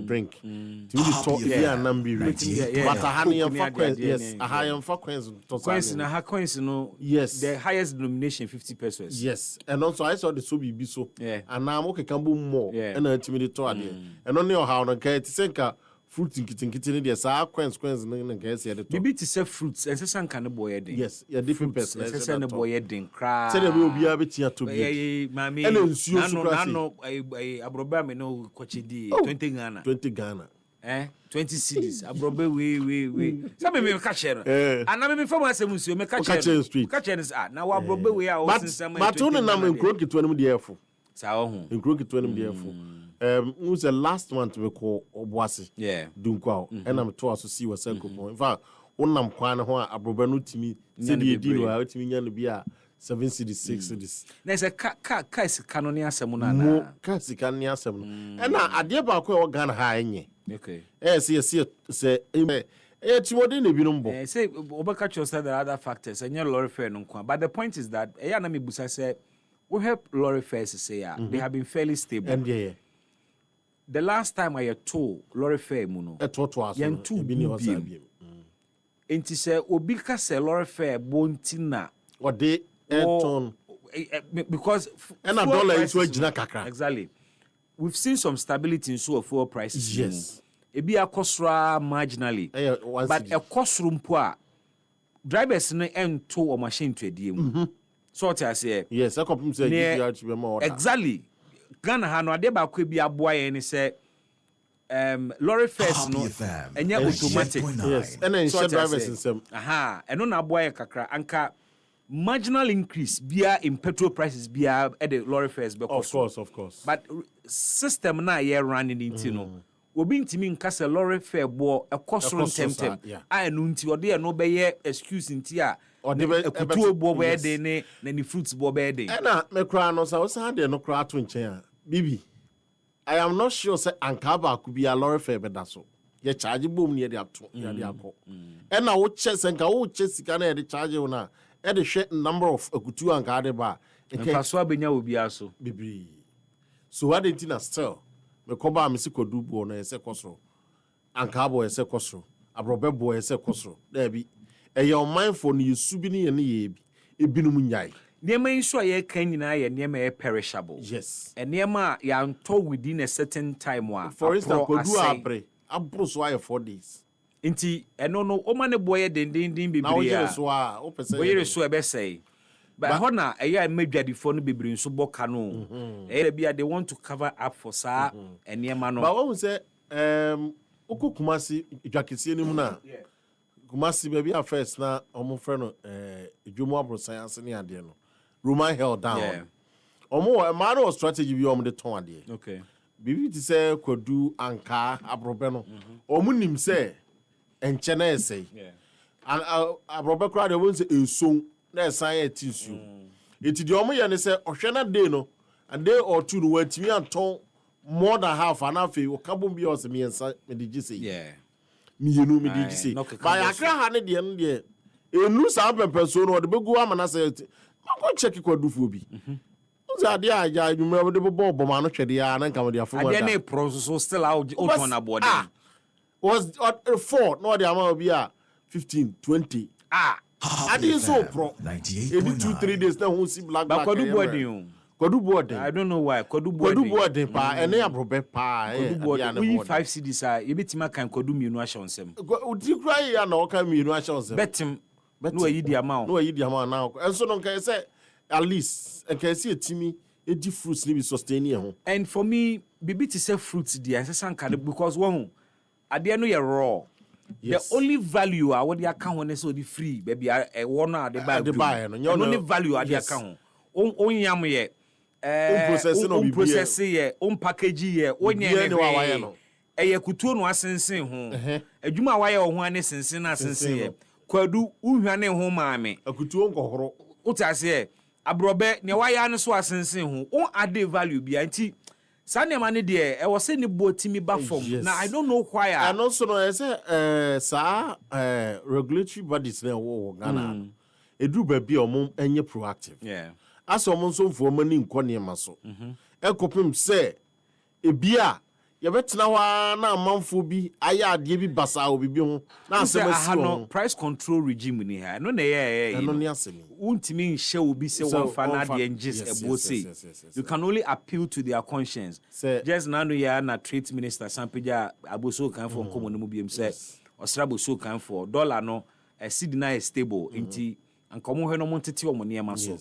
drink timi di talk here and am be ready but ahane fa coins yes ahane fa coins to coins na ha coins no yes the highest denomination 50 pesos yes and also I saw the so be so and now okay can bo more and timi di to ade and only how no kai ti senka fruit nkitin ne de saa consequence ne nka ese de to bibi to say fruits ensesa nka ne boy den yes ya different person ensesa ne boy den kra say de be obi a betia to bi mami ene nsuo so kra no abroba me no kochidi 20 Ghana 20 cities abrobe we sabe me ka share ana me fam asem nsuo me ka share na wa abrobe we a o sensem but no na me nkro kitwa ne mu de efo sa ho nkro kitwa ne mu de efo who's the last one to be called Obuasi Dunkwa and I'm to also see what in fact onam kwan ho abroba no timi se de di wa timi nya no bia 7 cities 6 cities na se ka sika no ne asem na mo ka sika ne asem no and na ade ba ko e Ghana ha enye okay se timodi na binom bo say obaka cho said there are other factors and your lorry fare no kwa but the point is that ya na me busa say we help lorry fares say they have been fairly stable and the last time I told lorry fare mu no yen two bi enti say obi ka say lorry fare bontina or they ton because and a dollar is wagina kakra exactly we've seen some stability in so fuel prices yes ebi akosra marginally but a kosro mpo a drivers no ento o machine to adie mu so what I say yes I come say GPR to be more exactly Ghana ha no ade ba kwa bi aboa yen ni say lorry fares no enye automatic yes and then share drivers in some eno na aboa yen kakra anka marginal increase bia in petrol prices bia at the lorry fares be of course but system na ye running into no obi ntimi nka se lorry fare bo ekosoro temtem anu nti ode e no be ye excuse nti a ekutu bo be de ne na ni fruits bo be de na me kra no sa wo sa de no kra to nchen a bibi I am not sure say anka ba ku bia lorry fare be da so ye charge bom ne de ato ye de akọ e na wo che se nka wo che sika na ye de charge wo na e de hwe number of ekutu anka de ba nka so abenya obi aso bibi so what did na still me koba me si kodu bo no ese kosoro anka bo ese kosoro abrobe bo ese kosoro da bi e ye mindful ni yusu bi ni ye bi ebinum nyai nema inso ye kan nyina ye nema ye perishable yes and nema ya nto within a certain time wa for instance kodu abre abro so aye 4 days nti eno no o ma ne boye dendendin bibiri na o yere so a o pese o yere so e be say but hona eya medwadifo no bibiri nso boka no bia they want to cover up for sa enema no but when we say oku kumasi idwakese ni mu na kumasi baby a first na omo frɛ no edwomu abro science ne ade no Roman held down omo ma no strategy bi omo de ton ade okay bibi ti say kwadu anka abrobe no omo nim say enche na esay abrobe kra de won say eson na science tissue eti de omo ye ne say ohwe na day no a day or two no watimi anton more than half an afi o kabom bi o se me ensa me de gise miyenu me de gise ba yakra ha ne de no de enu sa pempeso no de begu amana say mako check kwadufu bi uza ade aja adwuma de bobo boma no twede ya na nka de afo ade na process still out on aboard was 4 no de ama bi a 15 20 I didn't so pro 2-3 days now who see black kwadu boarding I don't know why kwadu boarding pa ene abrobe pa we 5 CDs are you betima kan kwadu mienu ahye onsem udi kra ya na oka mienu ahye onsem betim no ayi di amount now enso no kan say at least can see etimi edi fruits ni be sustain ho and for me bibi to say fruits dia say kan because one ade no ye raw. Yes. The only value I would account so the free baby I wanna the buy no only value I account on yam ye process ye on package ye on ye e kutuo no asensen ho adwuma wa ye ho ane sensen na sensen ye kwadu uhwane ho maame akutuo nkohoro utase abrobe ne wa ya ne so asensen ho on add value bia nti Sane mane de e was say ni botimi ba form na I don't know why and also no say regulatory bodies na wo Ghana edu ba bi omum enye proactive as omum so mfo mani nkɔ ne ma so ekopim say ebia yɛbɛtena hɔ na amanfo bi ayɛ adeɛ bi basa obi bi ho na asɛm asi no price control regime ni ha no na ɛno ne asɛm untimi nhyɛ obi sɛ wɔmfa na adeɛ ngis ɛbo sei you can only appeal to their conscience just now no ya na trade minister Sampagya aboso kan for nkomo no mu biem sɛ ɔsra aboso kan for dollar no seed na is stable nti anka mo hwe no mo ntete omo niema so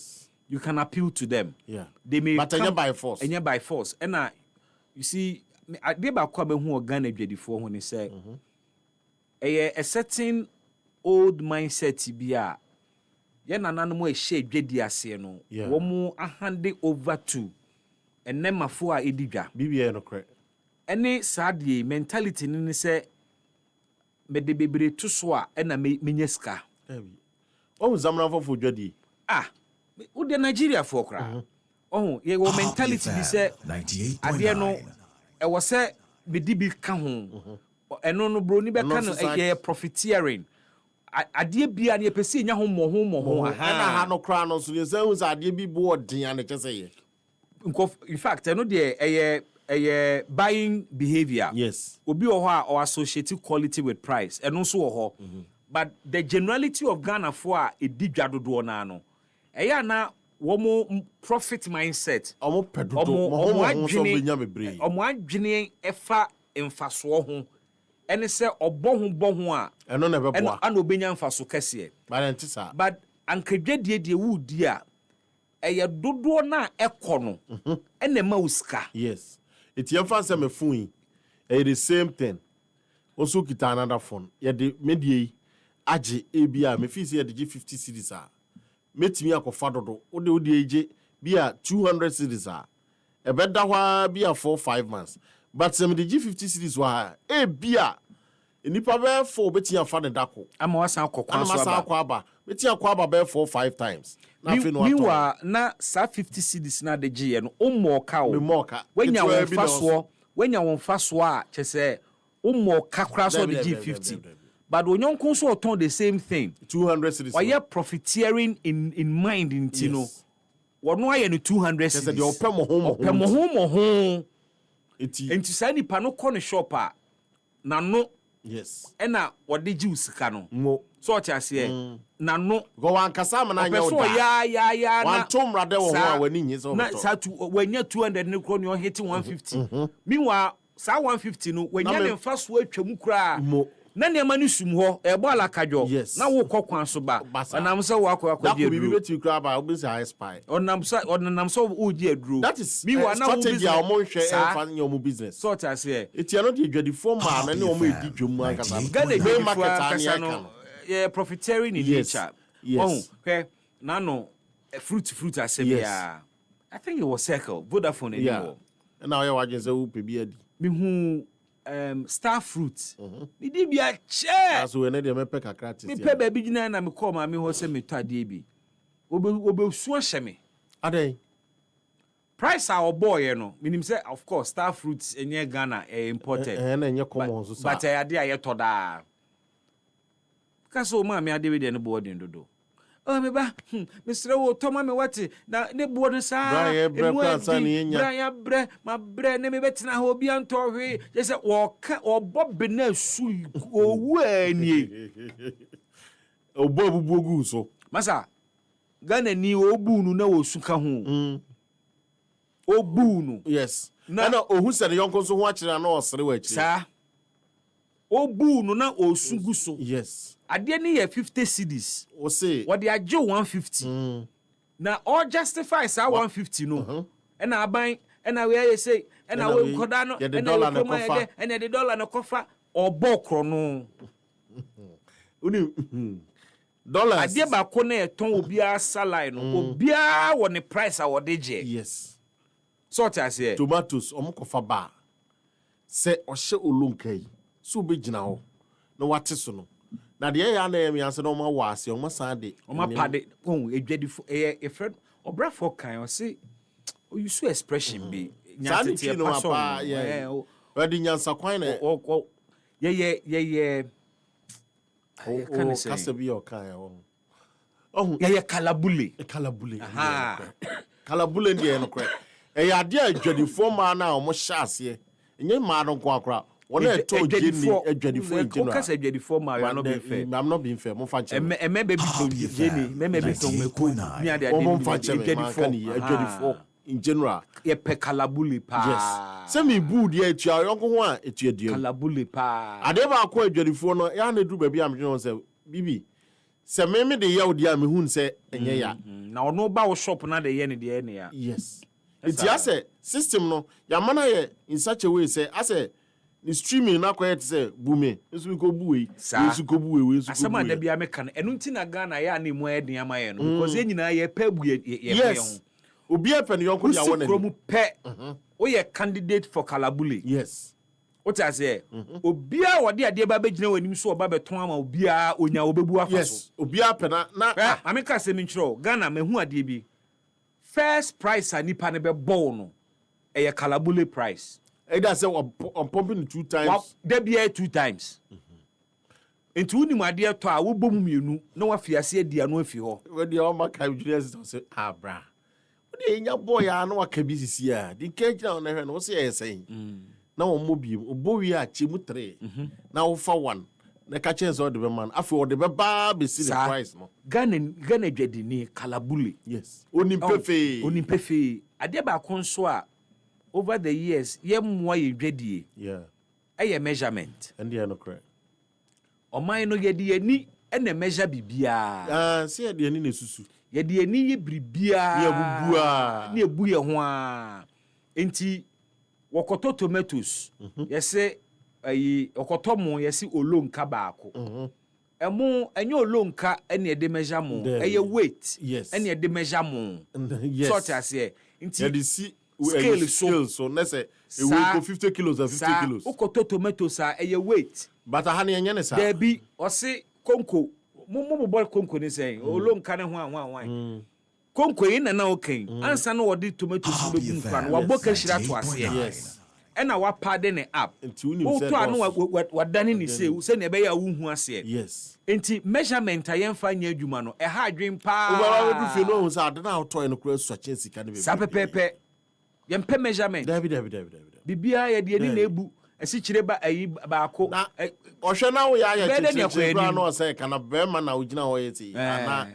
you can appeal to them they may but by force and you see ade ba kwa be hu organ adwadifo ho ne say a certain old mindset bi a ye nananom a hye adwadi ase no wo mu ahande over to enemafo a edidwa bibia no kre ene sadie mentality ni say me de bebre to so a na menye ska oh zamna fo dwadi wo de Nigeria fo kra ye wo mentality bi say ade no e wo say me di bi ka ho eno no bro ni be ka no ye profiteering ade bia na pese nya ho mo na ha no kra no so ye say hu say ade bi bo odin ane kese ye in fact eno de buying behavior obi wo ho a or associate quality with price eno so wo ho but the generality of Ghana for a edidwa dodo na no na womo profit mindset omo pedodo mo so benya bebre omo adwene efa emfaso ho ene se obɔ ho a eno na beboa ana obenya mfaso kese but ankadwadie die wudi a dodo na ekɔ no ene ma usika yes it yemfa se me fun the same thing also kita another phone ye de medie age ebia me fi se ye de 50 cedis a metimi akofa dodo wo de eje bia 200 cedis a ebeda hwa bia 4-5 months but some de 50 cedis wa bia enipa be 4 beti afa ne dako ama wasan akokwa so aba beti akwa be 4-5 times na fi no ato miwa na sa 50 cedis na de je no ummo ka o wenya won faso a chese ummo ka kra so de G50 but onyonkun so oton the same thing 200 cedis why you profiteering in mind intino wono aye no 200 cedis de opɛ mo enti sa nipa no kɔ no shop a na no ena wode ji usika no so o tiase na no go wan kasa ma na nya o da ya wan tom rade wo ho a wani nyi so na sa tu wanya 200 ne kro ne o hit 150 meanwhile sa 150 no wanya ne mfa so atwam kura na ne ma ne sum ho e bo ala kadwo na wo kokwan so ba onam se wo akwa die bibi beti kura ba obi say spy onam so wo die aduro that is strategy a mo hwe e fa nyo business sort as here eti no de adwadifo ma na ne o mo edi dwom akasa Ghana market an yeah profiteering in nature okay na no fruit asebia I think it was Circle Vodafone anymore na o wajen say wo pe bi adi me hu star fruit me di bia che aso we na de me pe kakra tete me pe ba bi gina na me call ma me ho se me tade bi obe su ahye me adai price our boy no minim say of course star fruits enye Ghana imported na enye common so but ade aye to da kaso ma me ade we de no boarding dodo me ba Mr. wo toma me wate na ne boarding sa ya bre ma bre ne me betina ha obi anto hwe je se wo ka obobe na su owu ani obo bubuogu so masa Ghana ni obunu na wo suka ho obunu yes na ohun se de yonko so ho akire na osere wa akire sa obunu na osugu so yes ade ni ye 50 cedis o say what they aje 150 na all justify sa 150 no na aban na we say na we koda no na dollar na kofa na the dollar na kofa obokro no uni dollars ade ba ko na eton obi a salary no obi a wo ne price a wo de je yes sort as here tomatoes omokofa ba se ohye olonkai so be gina ho na wate so no na de ya na yemi anse no ma wa ase o ma san de o ma pade edwadifo e friend obrafo kan o say o use expression be nyatete no apa we di nyansa kwan na ye kan say Kaseɛbɔ o kan o ye kalabule kalabule ndi no kre e ya de adwadifo ma na o mo hya ase enye ma no kwa akra wona to Jenny adwadifo in general because adwadifo ma you are not being fair. I'm not being fair mo fa nche me baby to Jenny me be to me ko me ade mo fa nche adwadifo in general ye pe kalabuli pa yes se me bu dia etua yonko ho a etua dia kalabuli pa ade ba ko adwadifo no ya na du ba bi am dwon se bibi se me de ye odi a me hun se enye ya na ono ba wo shop na de ye ne de ne ya yes it ya say system no ya mana ye in such a way say ase ni streaming na kwet say bume nso ko buwe nso ko buwe we nso ko asama da bia me kan enu nti na Ghana ya na emu eden ama ye no because enyina ye pa bu ye yes obi apen yonko dia wona ni pe o ye candidate for kalabule yes what I say obi a wode ade ba begina wanim so oba beton ama obi a onya obebu afa so yes obi apen na ameka se me nchiro Ghana mehu ade bi first price a nipa ne be ball no e kalabule price either say I'm pumping 2 times there be 2 times enti unim ade to a wo bom mienu na wa fiase adi anu afi ho we dey all my kind Julius say bra we dey nya boy a na wa ka bi sisi a di cage na na hwe no say yesen na wo mo bi obowi a chemu 3 na wo fa 1 na ka chance all the man afi all the ba be see the price no Ghana dwadi ni kalabule yes onim pefe ade ba konso a over the years ye mwa ye dwadie yeah eye measurement and they are no correct oman no ye de ani ene measure bibia say de ani na susu ye de ani ye bribia ye bubua na ebu ye ho a enti wokoto tomatoes ye se ayi wokoto mo ye se olonka baako emo enye olonka ene de measure mo eye weight ene de measure mo sort ase enti ye de si scale so na say e weigh 50 kilos and 50 kilos wokoto tomatoes a eye weight but ha na enye ne sa there be o se konko mo boy konko ni say olonka ne ho anwan konko yin na okan ansa na wodi tomatoes be bun kwa no waboka hira to ase yes ena wa pade ne app o to anu wadane ni se na be ya wo hu ase yes enti measurement ayenfa nya adwuma no e ha adwen pa o ba du fi no hu sa ade na to no kura so chen sika ne be sa pepepe yempe measurement David bibia ye de ni na ebu esi kire ba ayi baako na ohwe na wo ya kire no say kana be ma na ugina ho yeti ana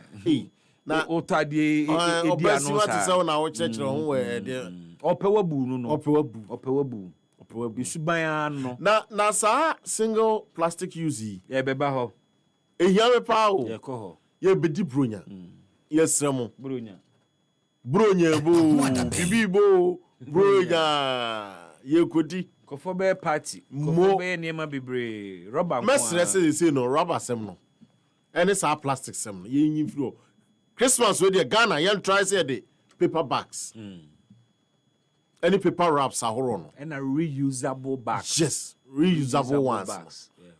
na otade edi anu sa say na wo kire ho we de opewa bu no opewa bu suban ano na sa single plastic use ye beba ho ehia me pa o ye ko ho ye bedi bronya ye sremo bronya bo bibi bo bronya ye kodi kofo be party kofo be niema bebre rubber kwa mesre say no rubber sem no any sa plastic sem no ye nyin firo Christmas we dey Ghana ye try say the paper bags any paper wraps ahoro no and a reusable bags yes reusable ones yeah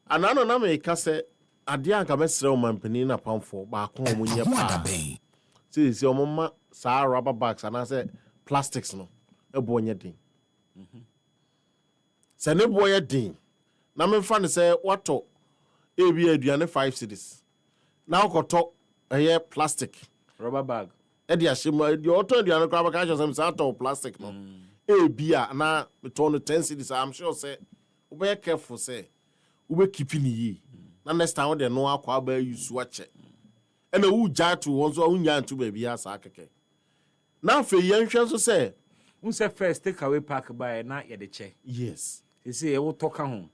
and I na me ka say ade anka mesre o mampani na pamfo ba ko mo nye pa see o mama sa rubber bags and I say plastics no e bo nye din se ne bo ye din na me fa ne say wato e bi aduane 5 cedis na okoto eye plastic rubber bag e dia shima di auto aduane kwa ba ka just say ato plastic no e bia na me turn 10 cedis I'm sure say we be careful say we be keeping yi na next time we no akwa ba use wache e na wu ja to won so unya ntu ba bia sa akeke na fe yen hwe so say unse first take away pack by na ye de che yes you say we talk home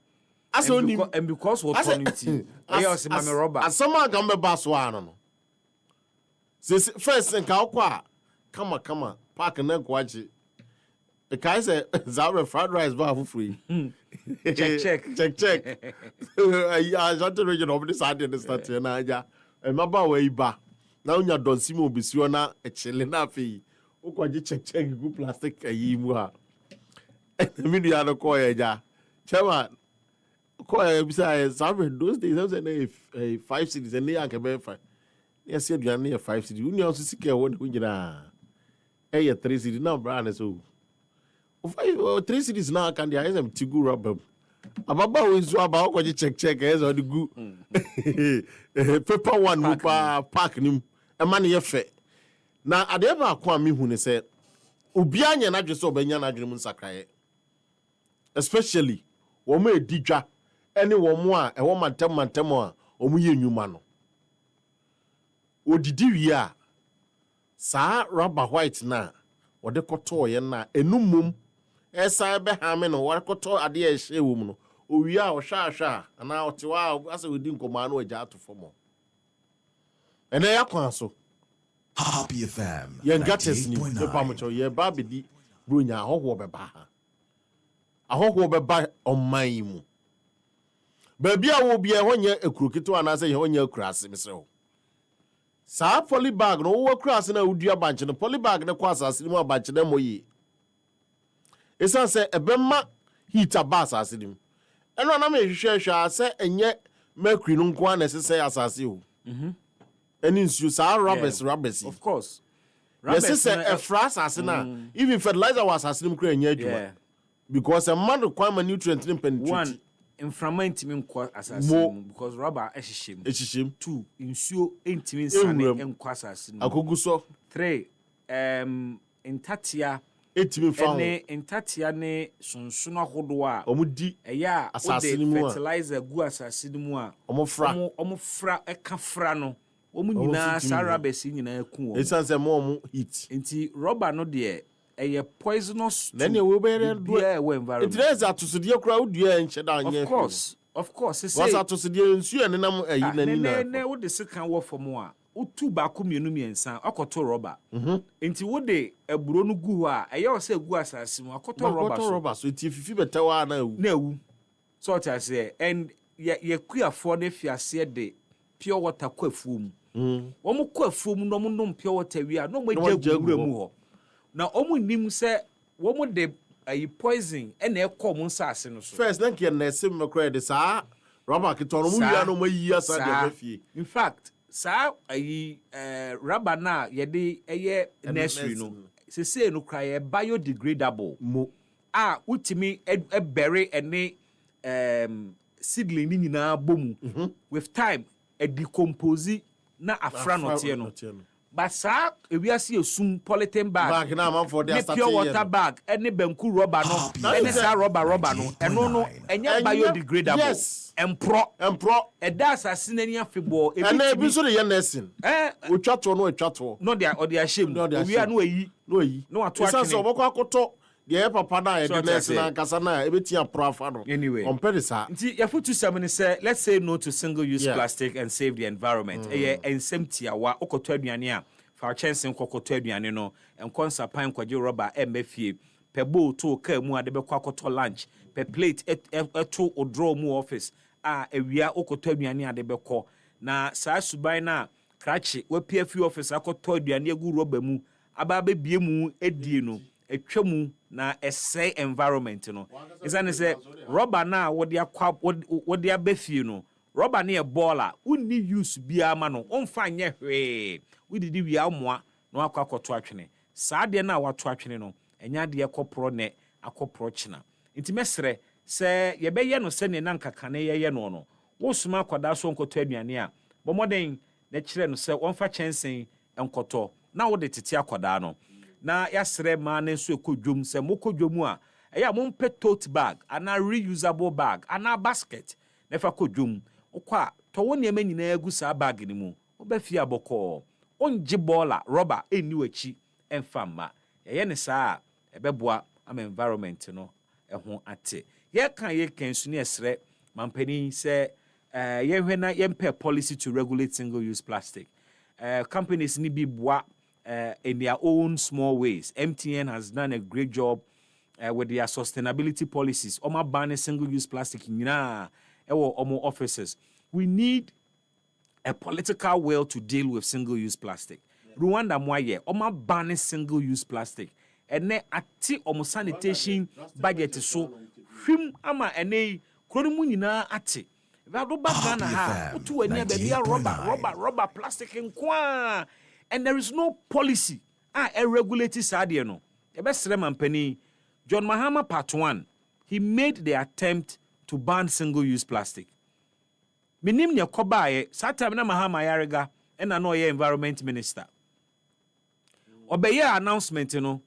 as only and because we turn it e us mama rubber asama ga me ba so ano no say first nka akwa kama pack na kwaji e kai say zawe fried rice ba fu free check I just region of this idea this start na aja e maba we iba na unya donsimo obisio na echele na afi ukwaji check go plastic ayi mu ha mi dia no ko ya ja chema ko ya bisa zawe those days I say 5 cities and they anke be 5 yes you na 5 cities unya so sike won nyina e 3 cities na brand so 3 cities na kan dia is tigu rubber ababa we zo aba okwaji check e zo gu paper one mu pa pack nim e ma ne ye fe na ade ba ko a mi hu ne se obi anya na dwese obanya na dwene mu nsakraye especially wɔn a edi dwa ɛne wɔn a ɛwɔ mantam a wɔn yɛ nnwuma no odidi wie a saa rubber white na wɔde kɔtɔɔ yɛn na enum mum ɛsan bɛhame no wɔkɔtɔ adeɛ ɛhyɛ wɔ mu no owie a ɔhwɛ anaa ɔte hɔ a asɛ odi nkɔmɔ ano agya ato fam ɛnɛ yɛ kwan so Happy FM. yɛn gates ni pepa mo kyɛw yɛ ba bedi bronya ahɔhoɔ bɛba ha ahɔhoɔ bɛba ɔman yi mu baabi a wo bia hɔ nyɛ ekuro ketewa anaasɛ hɔ nyɛ ekuro ase mesrɛ wo saa poly bag no wo kura ase na wodua banche no poly bag ne kɔ asase mu abanche na mo yi esan sɛ ɛbɛma heater ba asase nim ɛno na me hwehwɛ sɛ ɛnyɛ mercury no nko ana ɛsɛ asase o ɛne nsuo saa rubbers of course yɛsɛ sɛ ɛfra asase na even fertilizer wɔ asase nim kura ɛnyɛ adwuma because ɛma no kwan ma nutrient ne penetrate one inframa ntimi nkɔ asase mu because rubber ɛhyehyɛ mu 2 nsuo ntimi nsane nkɔ asase mu akogu so 3 ntatia etimi fa ho ntatia ne sonsono ahodoɔ a ɔmudi ɛyɛ a asase mu fertilizer gu asase mu a ɔmo fra ɛka fra no ɔmo nyinaa saa rubbers nyinaa ku wɔ esan sɛ mo heat nti rubber no deɛ ɛyɛ poisonous to nene we be environment it is atosodie kura wodua enche da anya of course say was atosodie nsu ene nam ayi nani na wo de sika wo fom a otu ba ko mienu miensa akoto rubber nti wo de aburo no gu ho a ɛyɛ o say gu asase mu akoto rubber so ti fifi betawa na ewu so what I say and ye kuafo ne fiase de pure water ko afuo mu wo mo ko afuo mu no mo nom pure water wi a no mo agya mu ho na omu nim se wo mu de poison e na ekọ mu nsase no so first thank you na sim makra de sa rubber kiton mu wia no mayi asa de afie in fact sa rubber na ye de eye nursery no se no kra ye biodegradable mo a utimi e bury ene seedling ni nyina bomu with time e decompose na afra no tie no but sa ewiase esum polythene bag na man for their pure water bag any banku rubber no any sa rubber no eno no enya biodegradable yes empro e da asase nani afebo ebi so de ye nursing otwato no dia or dia shame we are no ayi no ato atwene so oboko akoto de papa na e de nursing na kasa na ebeti apro afa no anyway compare sa nti yafutu samene say let's say no to single use plastic and save the environment ensempty awa okoto aduane a fa chensen kokoto aduane no enkonsa pan kwaje rubber emafie pe bowl to ka mu ade be kwakoto lunch pe plate eto odro mu office a ewia okoto aduane ade be ko na saa suban na krachi wapia fi office akoto aduane agu rubber mu aba be bie mu edie no etwa mu na essay environment no isane say rubber na wode abafie no rubber na e baller unni use bia ma no onfa nye hwe wididi wi amoa na akwakoto atwene saa de na wato atwene no enya de ekopro ne akopro china nti mesre se ye beye no se ne nankaka ne ye no no wo suma kwada so nkoto aduane a bomoden na kire no se wonfa chensen enkoto na wo de tete akwada no na yasre ma ne so ekodwom se mokodwom a eya mompe tote bag ana reusable bag ana basket na fa kodwom okwa to wo ne nyina agu sa bag ni mu obafia boko onje bola rubber eni wachi enfama ye ne saa ebeboa am environment no eho ate ye kan su ne esre mampani se ye hwena ye mpe policy to regulate single use plastic companies ni bi boa in their own small ways. MTN has done a great job with their sustainability policies. Oma ban single-use plastic in omo offices. We need a political will to deal with single-use plastic. Rwanda moye oma ban single-use plastic. Ene ati omo sanitation budget so hwim ama ene kroni mu nyina ati. Vado bagana ha otu ene be rubber plastic nkwa. And there is no policy regulating sadie no. Ebesre mampani John Mahama part 1. He made the attempt to ban single-use plastic. Minim nya kobaye satam na Mahama yarega ena no ye environment minister. Obeye announcement no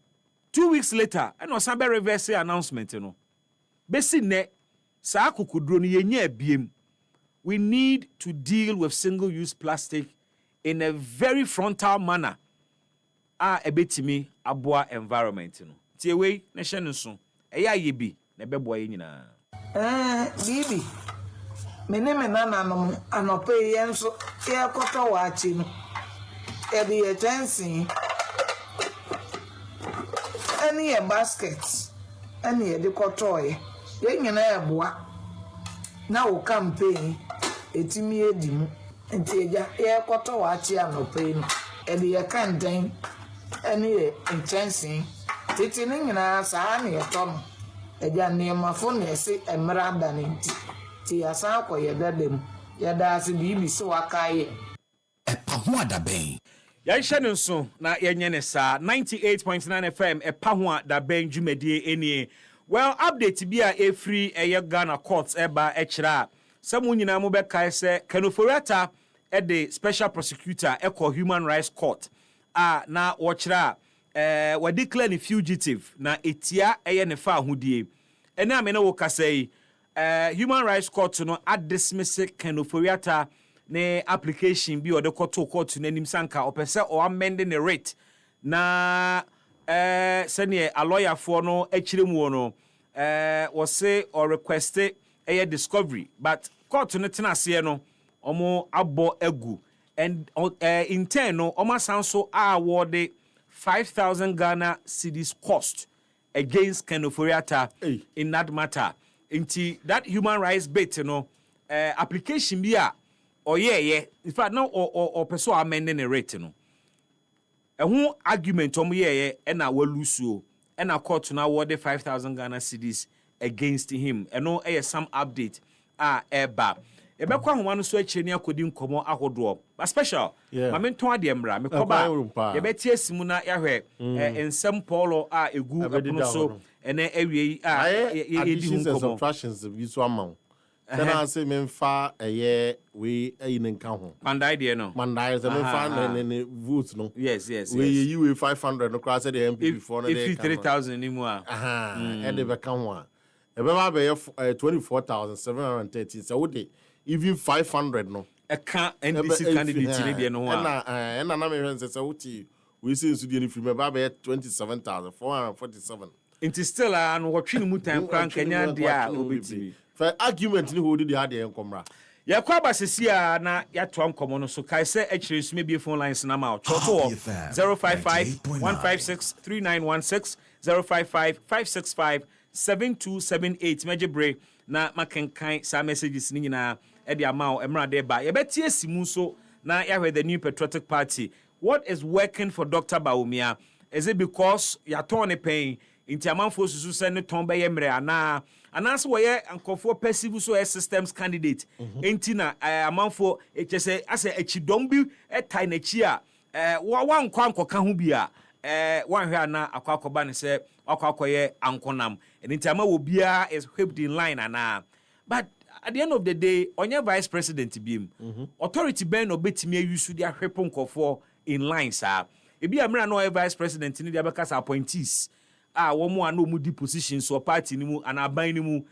2 weeks later ena osambe reverse announcement no. besi ne saa kokudro no yenye abiem. We need to deal with single-use plastic in a very frontal manner. Ebetimi aboa environment no. Tie we na hye no so. Eya yebi na beboa ye nyina. Bibi. Mene nananom anope yenso e koto wachi no. E bi e tensin. Any a baskets. Any de koto ye. Ye nyina eboa. Na wo campaign etimi edimu. Nti eja e koto wachi anope no. E bi e kanten. Any intention. Titi ni nyina saa ne yeto no. Eja nemafo na ese emra daninti. Ti asan ko yedadem. Yeda ase bibi so wakaye. Epa ho adaben. Ya hye no so na yenye ne saa 98.9 FM epa ho adaben dwumadie enie. Well, update bi a efri eye Ghana courts eba ekira. Samu nyina mo be kai se Kanoforiata e the special prosecutor eko Human Rights Court. Na wochira we declare fugitive na etia eye ne fa ahodie. Ene amene wo kasai Human Rights Court no dismiss Kanoforiata ne application bi o de court na nim sanka opese o amend ne rate na senior a lawyer for no echiremu no was say or request a discovery but court no tenase no omo abo egu and in turn no omo sanso award 5,000 Ghana cedis cost against Kanoforiata in that matter. Into that human rights bit, application be or in fact no or person amending the rate a whole argument and I will lose you and I court now award 5,000 Ghana cedis against him and no some update eba ebekwa ho wano so akire ni akodi nkomo ahodo ba special ma menton ade mra me koba ye beti asimu na yahwe ensem polo egu ebuno so ene awie ye di nkomo subtractions bi so amount kana say memfa eye we ayin nka ho mandai de no mandai say memfa ne vote no yes we yi we 500 no cross the MP before no dey 3,000 ni mu a e de be ka ho a e be ba be 24,713 so we dey even 500 no a can NDC candidate ni de no a na me hwen say wuti we say so dey ni free me ba be 27,447 it is still an watching mu time crank Kenya dia obetimi for argument ni hold the hard enkomra ya kwa basisia na ya to ankomo no so kai say actually so maybe phone lines na ma choto 055-156-3916 055-565-7278 mejebre na makenkan sa messages ni nyina e dia ma o emra de ba ye betie simu so na ya the new patriotic party. What is working for Dr. Bawumia? Is it because ya turn pain inti amanfo susu se ne ton be ye mre ana anase wo ye ankofo passive so systems candidate enti na amanfo echese ase echidom bi etai na chi a wa nkwa ankoka ho bi a wan hwe ana akwakoba ne se akwakoye ankonam enti ama wo bia is whipped in line ana but at the end of the day onye vice president biem authority ben no betimi ayusu dia hwepo nkofo in line sa ebi amra no vice president ni dia bekasa appointees womu ano mu di positions so party ni mu ana ban ni mu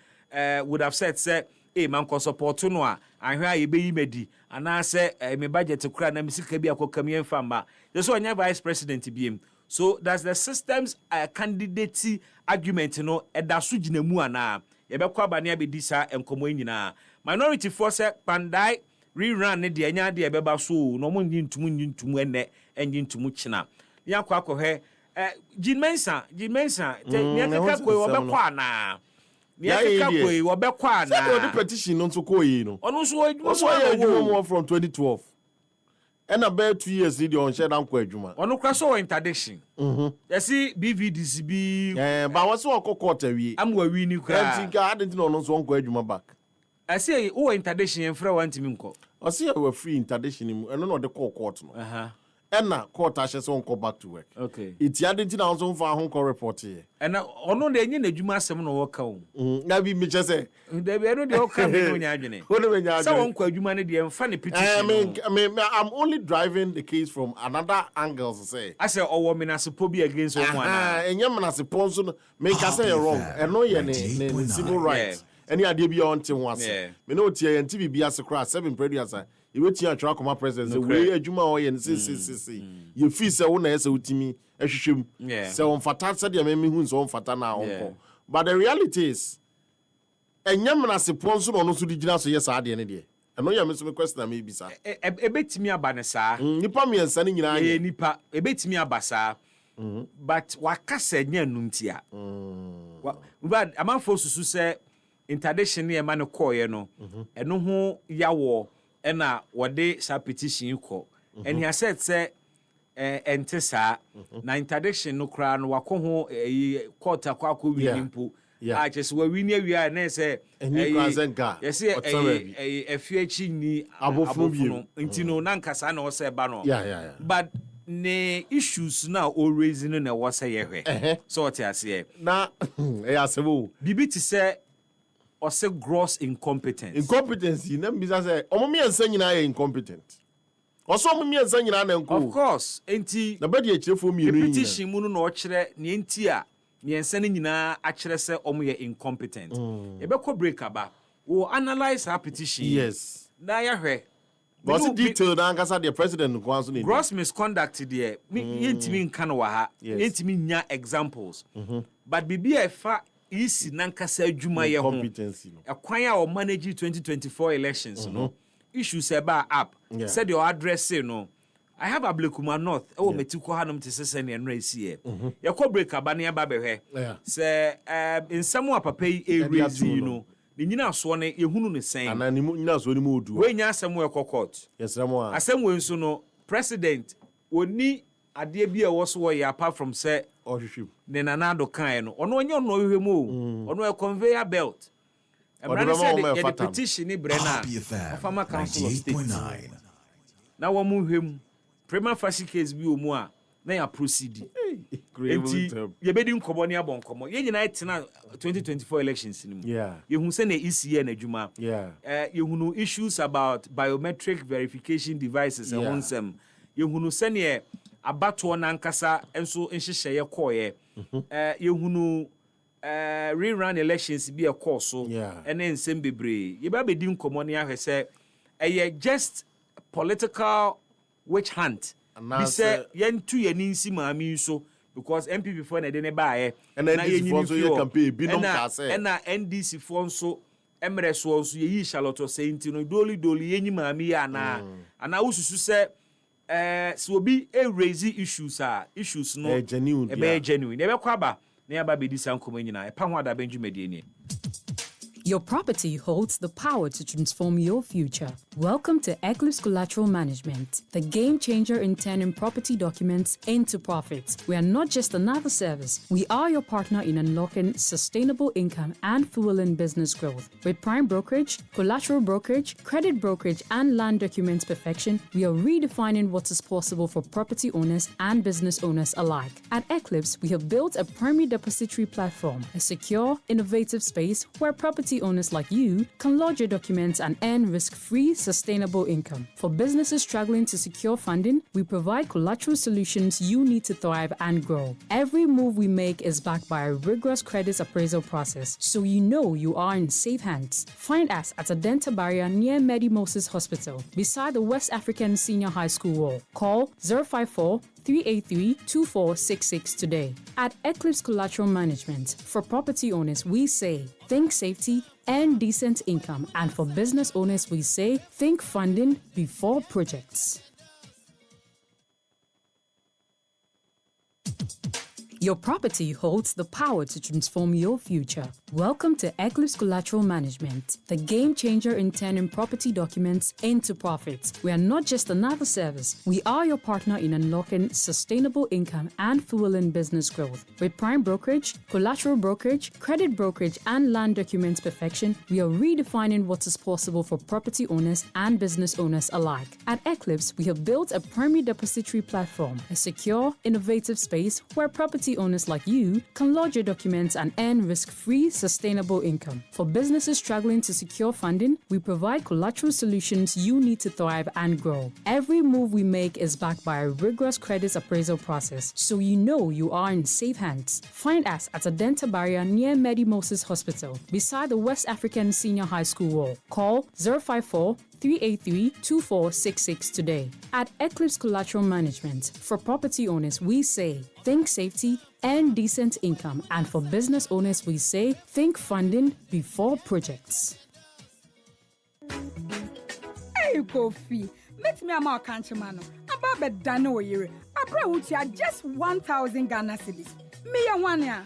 would have said say man ko support no a ahwe a yebeyi medi ana say me budget kura na misika bi akokam yemfa mba so onye vice president biem so that's the system's candidate argument no edaso gina mu ana yebekwa bane abedi sa enkomo nyina minority force pandai rerun ne de anya de ebeba so no mo nyintumu enne enyintumu china yakwa akohe Jinmensa te niakaka koi obekwa na niakaka koi obekwa na say the petition no so koyi no onu so adwuma from 2012 and about 2 years need on share down kwa adwuma onu kra so interdiction yesi BVDC bi ba waso okokota wi amwa wi ni kra tinka adenti no no so kwa adwuma back I say o interdiction en fra wantimi nko o say we free interdiction mu eno no de court no Enna court ashes won't go back to work. Okay. It's added also for home call report here. And ono de enye na adwuma asem no work on. Na bi me say. There be no de o ka me no nya adwene. Say won kwa adwuma ne de mfa ne petition. I'm only driving the case from another angle to say. I say owo menasepo bi against one. Enye menasepo so make I say wrong. And no ye ne civil rights. Any idea be on tin once. Me no tie NTV bi ase kra 7 previous. You wait here try come president say we adwuma o ye see you feel say wo na ese utimi ehwehwem say on fata say de me hu so on fata na onko but the reality is enyam na seponso no so di gina so yes ade ne de eno ya me so me question me bisa ebetimi aba ne saa nipa me ensa ne nyina anye nipa ebetimi aba saa but wakasa nya nuntia but amanfo susu say interdiction ne ma ne koye no eno ho yawo ena wode sa petition ko and he has said ente sa na interdiction no kra no wako ho court akwa winimpo a chese we wini awia na say yes afiachi ni abofu no ntino na nkasa na o say ba no but ne issues na o raising no na wo say yehwe so what you say na asebo bibi ti say or say gross incompetence. Incompetence, you never say, Omomi and Sanyina incompetent. Also, Omomi and Sanyina and of course, enti the body for me. The petition munu no chere ni entia ni ensani nyina achere say omo incompetent. Ebeko break aba. We analyze her petition. Yes. Na ya hwe. Was it detailed ankasa the president kwanso ni. Gross misconduct there. Yentimi nka no wa ha. Yentimi nya examples. But bibi efa isi nankasa adwuma ye ho akwan a o manage 2024 elections no issues eba up said your address no I have a Blekuma North e metiko hanom te sese ne enra isi ye ko break abane aba behwe say in some papa e raise you know ni nyina so ne yehunu ne sen ana ni nyina so ni mu odu we nya asem we kokot asem we nso no president oni ade bi e wo so wo apart from say ne nanado kan no ono onye no hwehwe mu ono e conveyor belt emra say the petition ni brena farmer council of state na wo mu hwem prima facie case bi omu a na ya proceed enti ye bedi nkomo ne abon komo ye nyina etena 2024 elections ni mu ye hu se na ECA na adwuma ye hu issues about biometric verification devices and onsem ye hu se ne abato na nkasa enso nhyehyɛ ye koye yehunu rerun elections bi e course so ene nsem bebre ye ba bedi nkomo ne ahwese just political witch hunt bi se yentu ye ninsi maami so because MPP for na de ne baaye na ye so ye campaign bi no ka se na NDC for nso emre so ye yi Charlotte Senti no doli ye nyi maami ya ana ususu se so obi raise issues no genuine e be kwaba na aba be di sankomo nyina e pa ho ada benjumedie ni. Your property holds the power to transform your future. Welcome to Eclipse Collateral Management, the game changer in turning property documents into profits. We are not just another service. We are your partner in unlocking sustainable income and fueling business growth. With prime brokerage, collateral brokerage, credit brokerage, and land documents perfection, we are redefining what is possible for property owners and business owners alike. At Eclipse, we have built a primary depository platform, a secure, innovative space where property owners like you can lodge your documents and earn risk-free, sustainable income. For businesses struggling to secure funding, we provide collateral solutions you need to thrive and grow. Every move we make is backed by a rigorous credit appraisal process, so you know you are in safe hands. Find us at Adenta Barrier near Medi Moses Hospital, beside the West African Senior High School wall. Call 054 383-2466 today. At Eclipse Collateral Management, for property owners, we say, think safety and decent income. And for business owners, we say, think funding before projects. Your property holds the power to transform your future. Welcome to Eclipse Collateral Management, the game changer in turning property documents into profits. We are not just another service. We are your partner in unlocking sustainable income and fueling business growth. With prime brokerage, collateral brokerage, credit brokerage, and land documents perfection, we are redefining what is possible for property owners and business owners alike. At Eclipse, we have built a primary depository platform, a secure, innovative space where property owners like you can lodge your documents and earn risk-free, sustainable income. For businesses struggling to secure funding, we provide collateral solutions you need to thrive and grow. Every move we make is backed by a rigorous credit appraisal process, so you know you are in safe hands. Find us at Adenta Barrier near Medi Moses Hospital, beside the West African Senior High School wall. Call 054-383-2466 today. At Eclipse Collateral Management, for property owners, we say, think safety and decent income. And for business owners, we say, think funding before projects. Hey, Kofi. Let me amount canchemano. About the Dano year. Abra utia just 1,000 Ghana cedis. Me ya wania.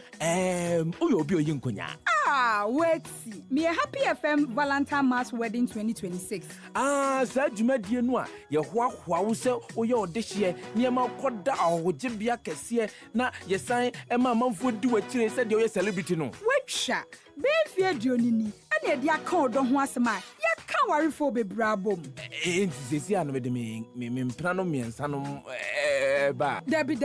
Oyo bio yinkonya. Wait see. Me a Happy FM Valentine Mass Wedding 2026. Sa dwumadie no a ye hoahoa wo se oye odehye niema koda ahogye kese na ye san ema manfo di wakire se de oye celebrity no. Wetwa. Be fie duonini. Ane de aka odo ho asema. Ya ka warifo bebrabom. Sisi anu de me mpra no miensa no ba. Debi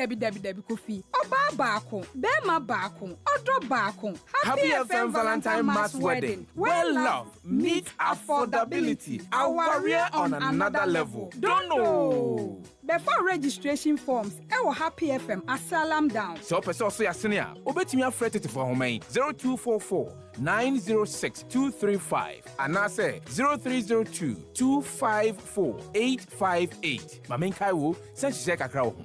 Kofi. Oba baako, bema baako, odo baako. Happy FM Valentine Mass Wedding. Well love meet affordability. A warrior on another level. Don't know. Before registration forms, our Happy FM asalam down. So person so yasenia. Obetimi afre tete for homan 0244 906 235 and I say 0302 254 858. Mamen kai wo sense se kakra wo.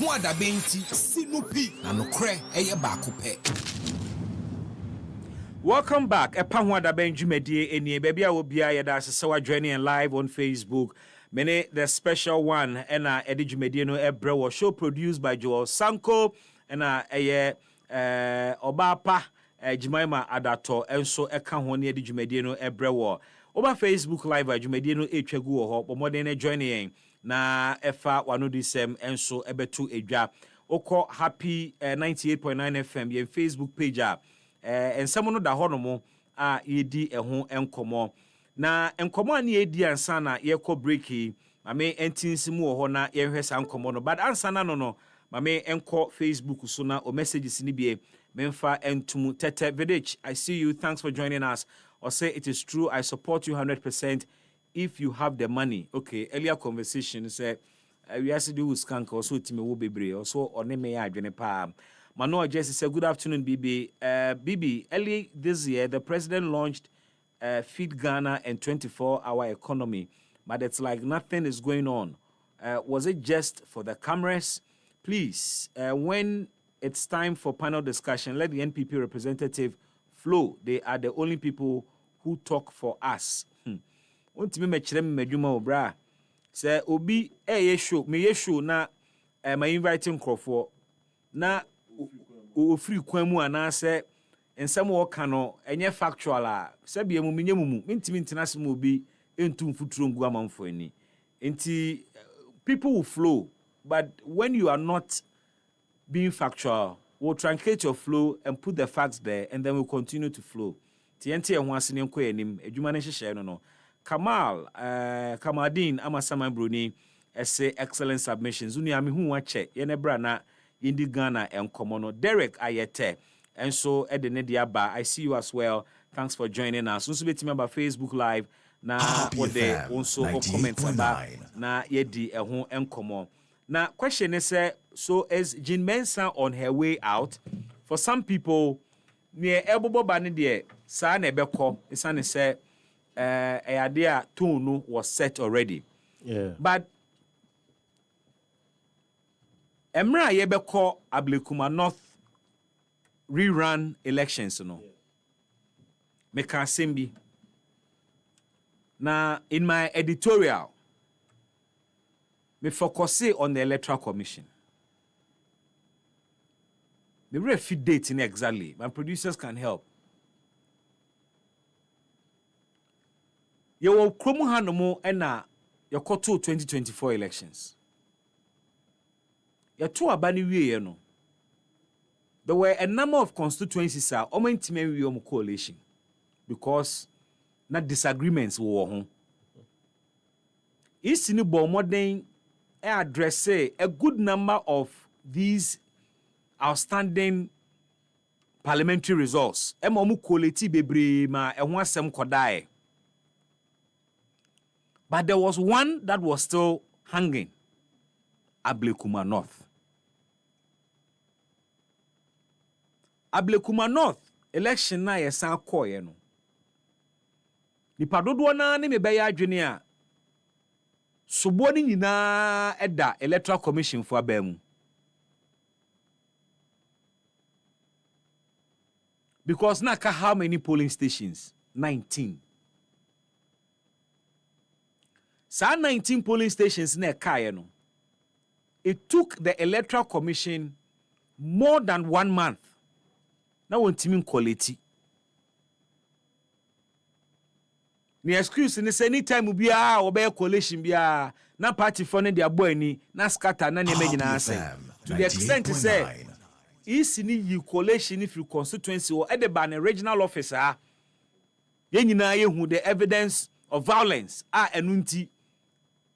Ho adabenti sinupi na nokre eye baako pe. Welcome back. Epa ho adaben dwumadie enie baby a obia yeda asesewa joining live on Facebook. Many the special one and edi dwumadie no ebrewo show produced by Joel Sanko and eye Obapa Jimaima Adato enso eka ho ne edi dwumadie no ebrewo. Oba Facebook live dwumadie no etwagu wo ho bomode joining na efa wanodisem enso ebetu edwa okọ Happy 98.9 FM ye Facebook page a ensem no da hono mo a yedi eho enkomo na enkomo ani edi ansa na yekọ breaki mame entinsimu wo ho na yehwesa enkomo no but ansa na no mame enko Facebook so na o messages ni bie memfa entumu Tete Village. I see you, thanks for joining us. Or say it is true, I support you 100% if you have the money. Okay, earlier conversation said we have to do with skank also to me will be brave also or name me adwene pa. Mano Jesse said good afternoon, Bibi. Bibi, early this year the president launched Feed Ghana and 24-hour economy, but it's like nothing is going on. Was it just for the cameras? Please, when it's time for panel discussion, let the NPP representative flow. They are the only people who talk for us. Untimi mechirem medwuma obra. Say obi show me show na my inviting crofo na ofri kwan mu ana say ensem wo ka no enye factual a se bia mu menyemu mentimi ntenase mu obi entum futuro ngu amanfo ani. Enti people will flow, but when you are not being factual, we'll truncate your flow and put the facts there, and then we'll continue to flow. TNT and once in Yankoyanim, a Jumanisha no. Kamaldeen Amasama Bruni, essay excellent submissions. Uniami who watch it, Yenebrana, Indi Ghana and Komono. Derek Ayete, and so Edenedia Ba. I see you as well. Thanks for joining us. Also, be member Facebook Live. Na what they also comments about na yedi ehun enkomo. Now, question is, so is Jean Mensah on her way out? For some people, near Ebobo Banidie, San Ebeko, the son is said, a idea tone was set already. Yeah. But Emra Yebeko Ablekuma North rerun elections, no. Meka Simbi. Now, in my editorial, me focus on the Electoral Commission. The refi date in exactly. My producers can help. You will kromu hanomo ena your koto 2024 elections. Ya two abani wiye no. There were a number of constituencies are omentime wiye coalition because na disagreements wo ho. Isi ni bo modern address a good number of these outstanding parliamentary results. Ema mu koleti bebre ma ehun asem kodae. But there was one that was still hanging. Ablekuma North. Ablekuma North election na yesan koye no. Nipa dodo na ne mebɛyɛ adwene a sobo ni nyina eda Electoral Commission for abamu. Because naka how many polling stations? 19. Sa 19 polling stations na kaya no. It took the Electoral Commission more than 1 month. Na wontimi quality. Ni excuse ni say anytime bia obey coalition bia na party for ne dia boy ni na scatter na ne nyina ase. To the extent say isi ni yi coalition if you constituency or edeba na regional officer ye nyina ye hu the evidence of violence enunti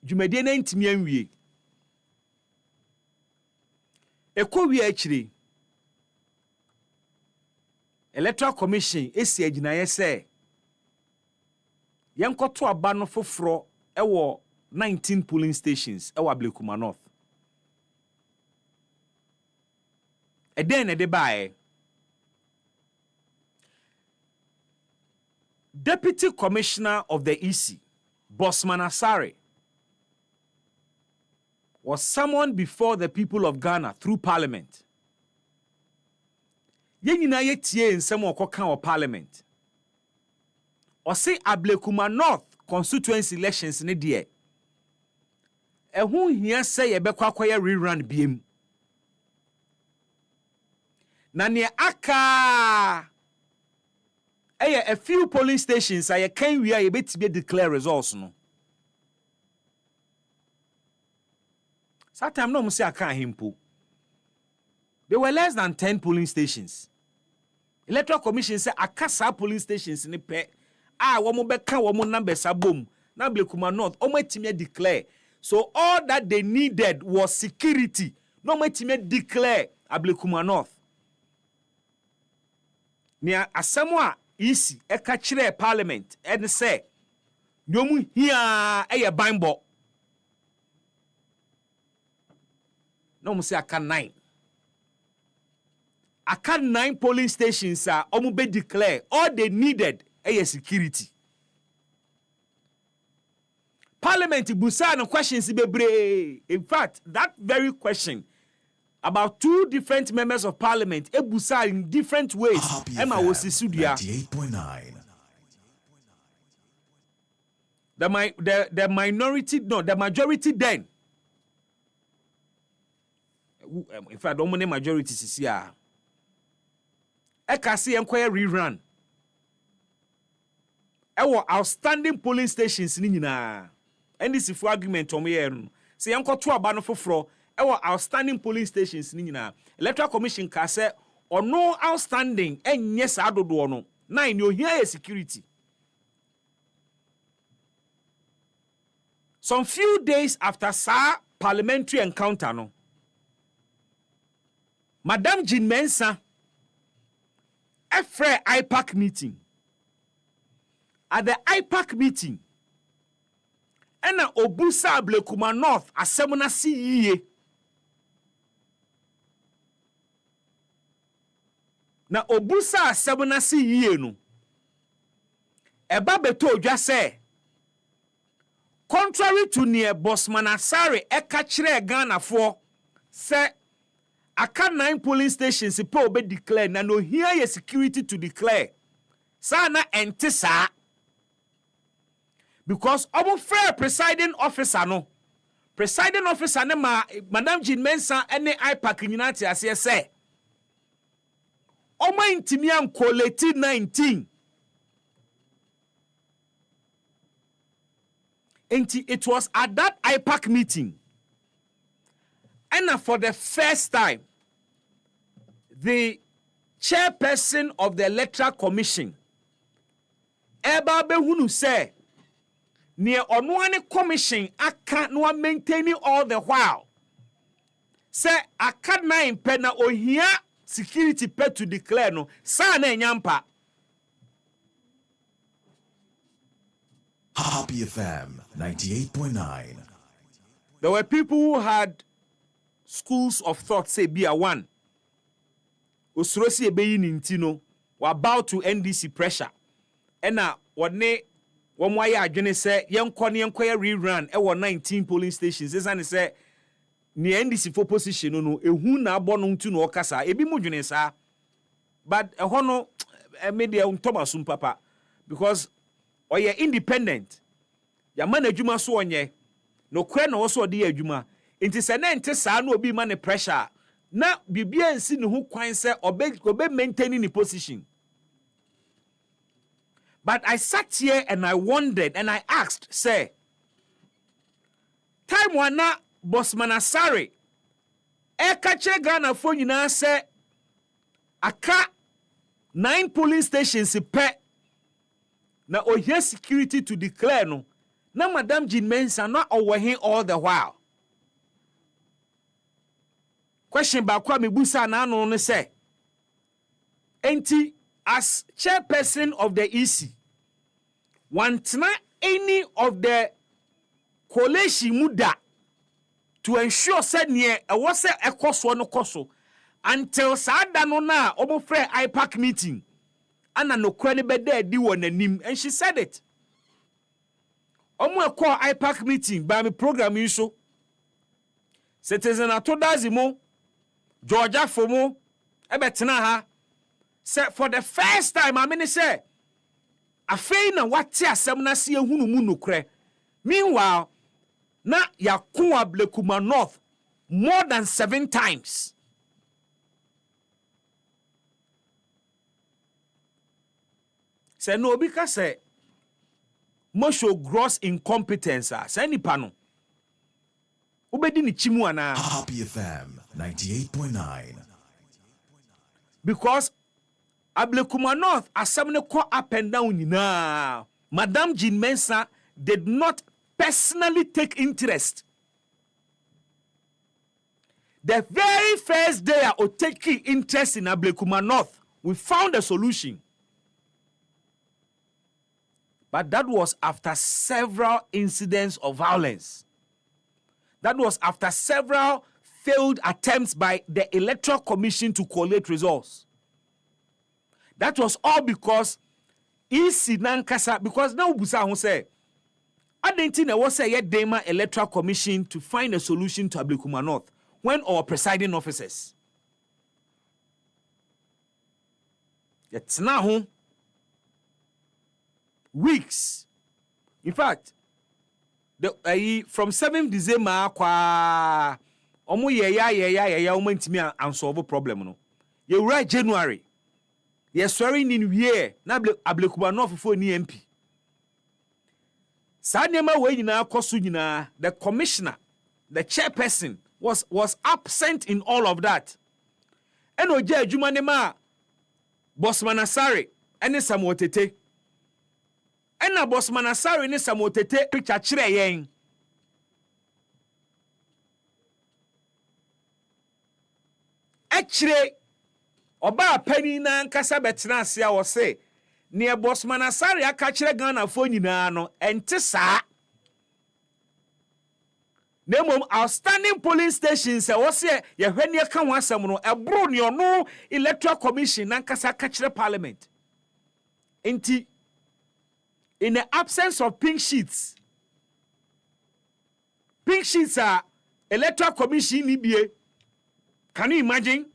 dwumade na ntimi anwie ekowi akire Electoral Commission esi aginaye say yenkoto aba no foforo ewo 19 polling stations ewo Ablekuma North. Eden ede bae Deputy Commissioner of the EC, Bosman Asare, was summoned before the people of Ghana through Parliament. Yenina yetie nsem okoka o Parliament. Ose Ablekuma North constituency elections ne de. Ehun hia se ye bekwa akoye rerun biem. Na ne aka a few polling stations I can we are able to declare results no. Sometimes no say I can't himpo. There were less than 10 polling stations. Electoral Commission say akasa polling stations ni pe womo beka womo numbers abom na Ablekuma North omo declare. So all that they needed was security. No omo declare Ablekuma North. Nia asamwa isi eka kire Parliament and say nyomu hia eye banbo. No mo say aka 9. Aka 9 polling stations are omo be declare all they needed eye security. Parliament busa no questions bebre. In fact, that very question about 2 different members of Parliament ebusa in different ways. Emma was Sudia. 98.9. The majority then. In fact, don't majority is here. Ekasi enquire rerun. Ewo outstanding polling stations ni nyina. And this is for argument on here. Say enko to aba no foforo. Ewo outstanding polling stations ni nyina. Electoral Commission ka say ono outstanding enye sa dodo no. 9 yo here security. Some few days after sa parliamentary encounter no. Madam Jean Mensah a fair IPAC meeting. At the IPAC meeting, ena obusa Ablekuma North asemuna siye. Na obusa asemuna siye no. Eba beto odwa say, contrary to near Bosman Asare eka kire Ghana for say aka 9 polling stations pe obe declare na no here ye security to declare. Sa na ente sa. because omo fair presiding officer no ma Madam Jean Mensah ene IPAC nyina te ase say omo intimi am collect 19 and it was at that IPAC meeting and for the first time the chairperson of the Electoral Commission eba behunu say near onwane commission aka no maintaining all the while say aka 9 pena ohia security pay to declare no sa na enyampa. Happy FM 98.9. There were people who had schools of thought say be a one osrosi ebeyi nintino were about to NDC pressure ena wone womwaye adwene say yenko ne yenko rerun e 19 polling stations esane say ne NDC for position no ehu na abo no ntu no okasa ebi mudwene sa but eho no media untomasum papa because oye independent ya man adwuma so onye no kwe na wo so de adwuma inti se na ente sa na obi ma ne pressure na bibia nsi ne ho kwan se obe maintaining the position. But I sat here and I wondered and I asked, say, time wana Bosman Asare, kache Ghana for nyina say, aka 9 polling stations pe na ohia security to declare no, na Madam Jean Mensah na over here all the while. Question ba kwa me busa na no ne say, enti as chairperson of the EC, wantna any of the coalition muda to ensure said near a was a cost one coso until Sada no na omo free IPAC meeting. Anna no credible there di one nim and she said it. Omo call IPAC meeting by me program you so. Citizen Atodazimo, Georgia Fomo, ebetena ha. Say for the first time, I mean, say, afei na wate asem na se ehunu mu nokre. Meanwhile, na yakua Blekuma North more than 7 times. Say no because say most show gross incompetence. Say nipa no. Ubedi ni chimu ana. Happy FM 98.9. Because Ablekuma North asamne ko up and down nyina. Madam Jean Mensah did not personally take interest. The very first day of taking interest in Ablekuma North, we found a solution. But that was after several incidents of violence. That was after several failed attempts by the Electoral Commission to collate results. That was all because EC Nankasa, because now Busa who say, I didn't think there was a yet Dema Electoral Commission to find a solution to Ablekuma North when our presiding officers. It's now weeks. In fact, from 7th December, omo ye ntimi unsolve problem no. You right January. Yes, swearing in year na Ablekuma North for ni MP. Sadema we nyina koso nyina, the commissioner, the chairperson was absent in all of that. And oje adwuma ne ma Bosman Asare ene Samotete. Ena Bosman Asare ne Samotete picture kire yen. Actually Oba pani na nkasa betena ase a wo se ne Bosman Asare aka kire Ghana fo nyina no ente saa. Nemom outstanding polling stations wo se ye hwani aka ho asem no ebro ne ono Electoral Commission na nkasa aka kire parliament. Enti in the absence of pink sheets are Electoral Commission ni bie. Can you imagine?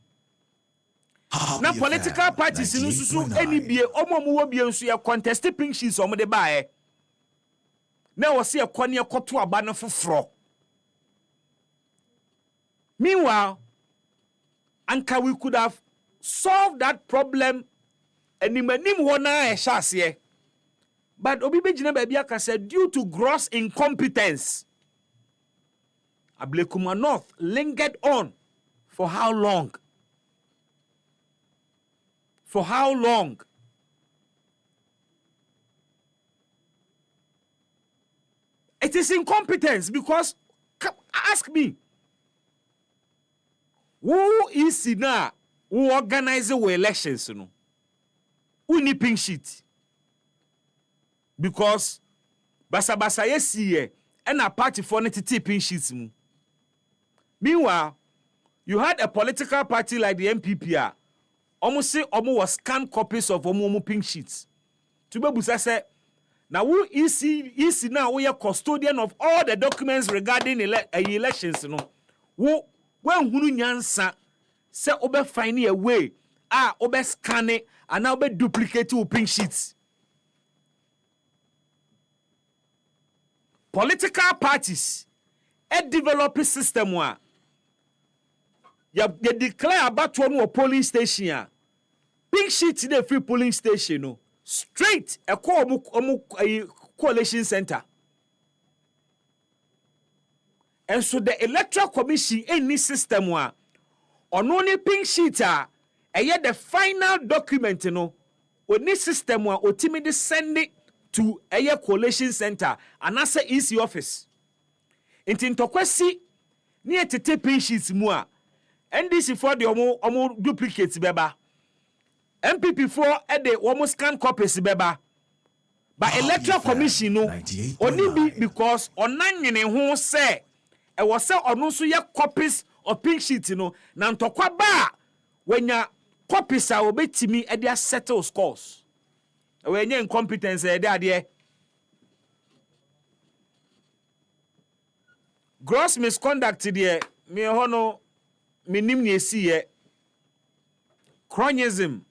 Na political parties in susu any bie omo mu wo bie nso ye contest pink sheets omo de bae. na wose ekone ekoto aba no foforo. Meanwhile, anka we could have solved that problem animanim wona e hyase. But obi begina baby aka said due to gross incompetence, Ablekuma North lingered on for how long? For how long? It is incompetence because, ask me, who is now who organize the elections? Who need pink sheet? Because basa yes and a party for the pink sheets. Meanwhile, you had a political party like the MPP, almost say almost was scanned copies of pink sheets. To be say, now who is now we are custodian of all the documents regarding elections. Who when hunu nyansa say obe find a way obe scan it and now obe duplicate pink sheets. Political parties develop a system where you declare about one polling station. Pink sheet in the free polling station, straight a coalition center. And so the electoral commission any system where on only pink sheet the final document on this system where ultimately send it to a coalition center and answer EC office. Intin tokwesi near tete pink sheets mua. NDC for the omo duplicates beba. MPP for the omo scan copies beba. But electoral commission no only be because onanyene who say e was say ono so ye copies of pink sheet no na ntokwa ba when ya copies a obetimi e dia settle scores. When you incompetence there. Gross misconduct there, me hono minim ne si ye. Cronyism.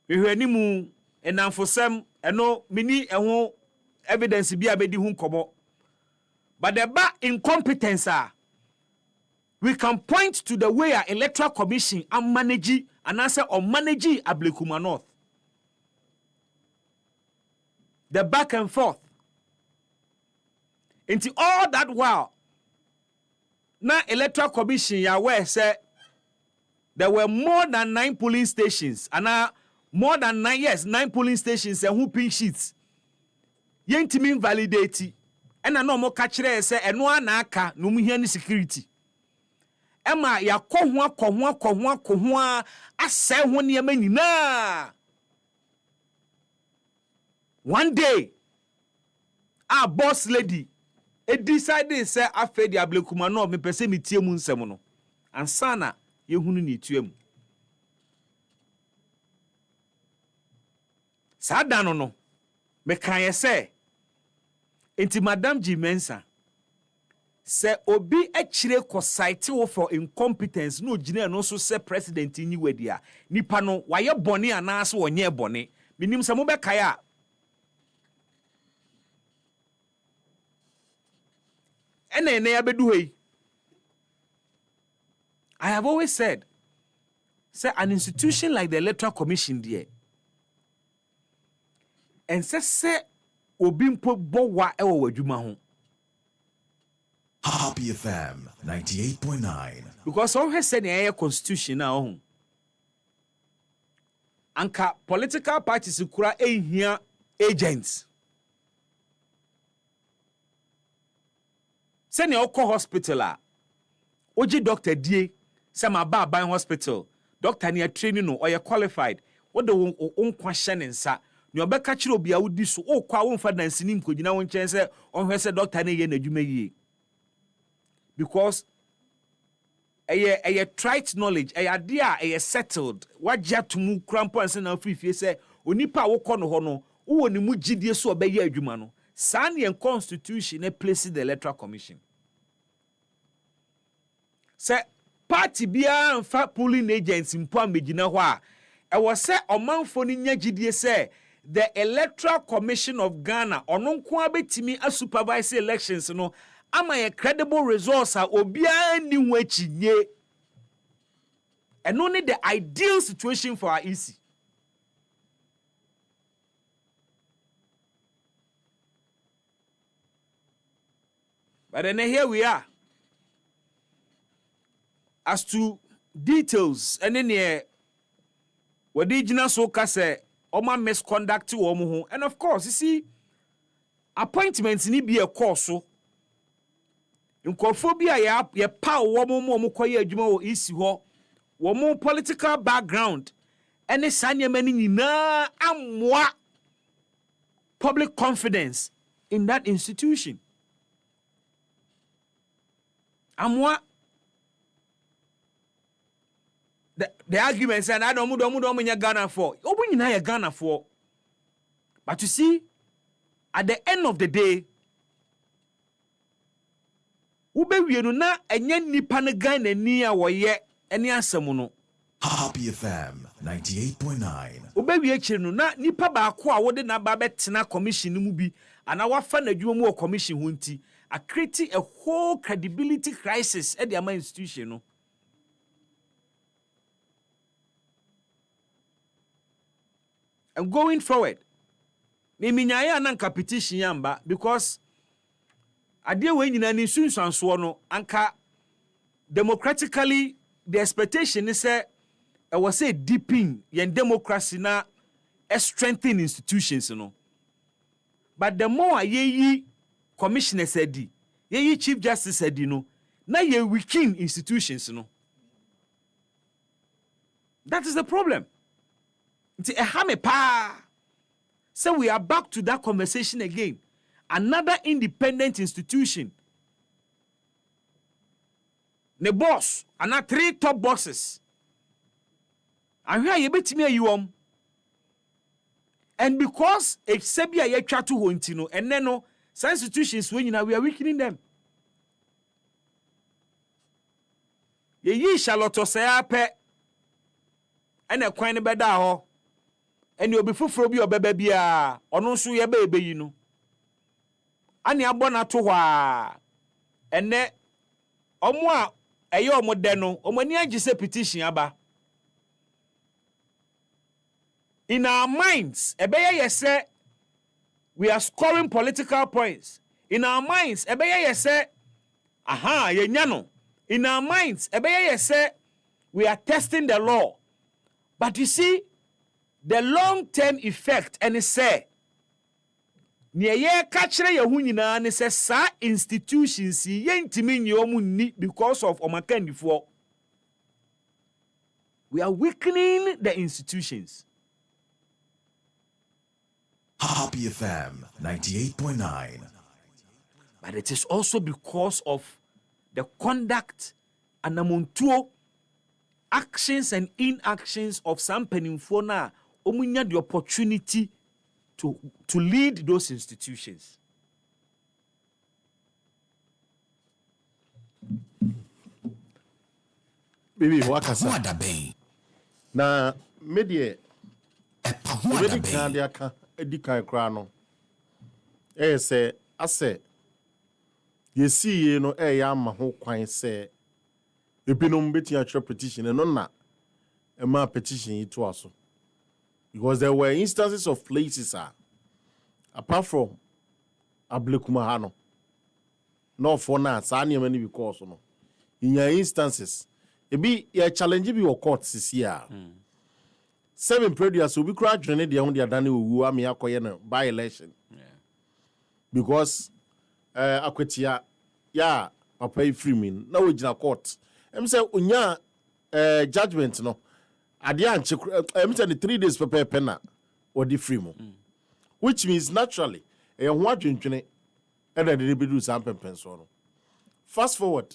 We hwanimu enamfosem eno mini eho evidence bi abedi hu nkomo. But the ba incompetence we can point to the way our electoral commission and manage and answer or manage Ablekuma North. The back and forth. Into all that while, now electoral commission Yahweh said there were more than 9 polling stations, and now more than 9 polling stations and who pink sheets. Yentimi validate, and I know more catch say and one aka no muhiani security. Emma ya kohwa ase ho ne nyina. One day, our boss lady, decided say after the Ablekuma North me pese me tie mu nsem no. Ansana ye hunu ni tuam. Sada no me kan ye say enti Madam G Mensa say obi akire ko site wo for incompetence no gina no so say president ni wadia nipa no waye bone anaase wonye bone minim say mo be kaya. I have always said, say an institution like the Electoral Commission there, and say obimpo bowa ewo wadwuma ho. Happy FM 98.9. Because all has said the constitution now. Anka political parties kura ehia agents. Send your hospital oji doctor die say ma ba ban hospital doctor near training no or you qualified what the own question nsa ne obeka kire obi a wodi so o kwa wonfa dansini mkogina won chen say on hwese doctor na ye na adwuma yie because a trite knowledge a idea a settled what jatumu crampo and na free say onipa wo kɔ no ho no wo ni mu gidie so obeye adwuma no Sanian constitution e place the electoral commission. Say party bia and polling agents in Pam Megina Wa. I was say a man for Ninya Gidie say the Electoral Commission of Ghana ono nko abetimi a supervise elections no ama ye credible results a obia ni ho achinye. And only the ideal situation for our EC. But then here we are. As to details, and then here, what the original soka say, Oma misconduct to Omuhu. And of course, you see, appointments need be a course. So, in Kophobia, ya power woman koye jumo isi ho, woman political background, and the sanya many na amwa public confidence in that institution. Amwa the argument saying I don't Ghana for. Open in Ghana for. But you see, at the end of the day, ube wienu na enye nipa ne Ghana ni a woye eni asemu no. Happy FM 98.9. Ube wie chenu na nipa baako a wode na ba betena commission mu bi ana wafa na dwuma mu commission ho nti a create a whole credibility crisis at the ama institution no. And going forward, miminyaya ananka petition yamba because adie we nyina ni sunsanso no anka democratically the expectation is say I was say deepen yen democracy na strengthen institutions no. But the more ye commissioner said ye chief justice said no na ye weaken institutions no. That is the problem. So we are back to that conversation again. Another independent institution. The boss, and 3 top bosses. And here you bet me you and because it's Sebia ye try to hontino, and then no some institutions when we are weakening them. Ye Charlotte say ape and a quine beda ho. And you'll be full your baby bia or no so your baby, you know. And you're born at and then omwa ayo modeno omania jise petition aba. In our minds, ebeye yese we are scoring political points. In our minds, ebeye yese aha ye nyano. In our minds, ebeye yese we are testing the law. But you see, the long-term effect, and it say, near ye catchere ye hunina, and it says, sa institutions, ye intimi yomu ni because of omakendi for. We are weakening the institutions. Happy FM 98.9. But it is also because of the conduct and the montuo actions and inactions of some penifona. Omunya the opportunity to lead those institutions. Baby, wakasa. Na media aka edikan kra no. Say ase yesi no ya ma ho kwan se ebinom beti a petition no na e ma petition yi to aso. Because there were instances of places apart from Ablekumahano, no for now, Sanya many because no. In your instances, it be a challenge be your courts this year. 7 previous will be crowd journey the only Adani who are me by election. Because Aquatia, ya, papa free me, no original court. I'm say unya judgment no. I'm saying 3 days per penna or the free mo. Which means naturally, a watching and I didn't do some pensono. Fast forward,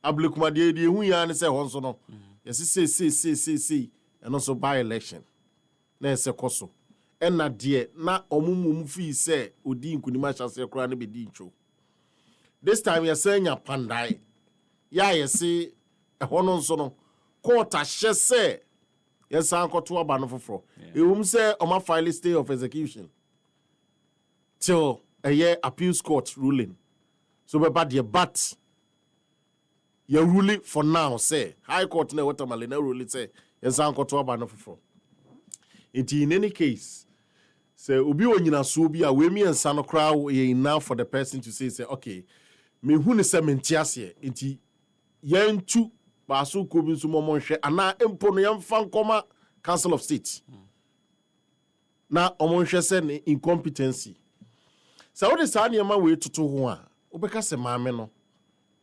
Ablukuma de Huyan say Honsono. Yes, say, and also by election. There's a coso. And not dear, not Omumu fee say, Udin Kunimasha say, Crane be dincho. This time you're saying your pandai. Ya, you say, a Hononsono, quarter, she say. Yes, Uncle to a banner for. You say, on my file stay of execution till a year appeals court ruling. So, but your ruling for now, say, High Court, no, what Malina ruling say, yes, Uncle to a banner for. In any case, say, Ubi when you so be a women and son of crowd enough for the person to say, okay, me who is a mentias here, yen two basu kubin sumo monche, and now impono yam fan coma Council of State. Now, omonche said incompetency. So, what is any man way to one? Ubeka se mameno.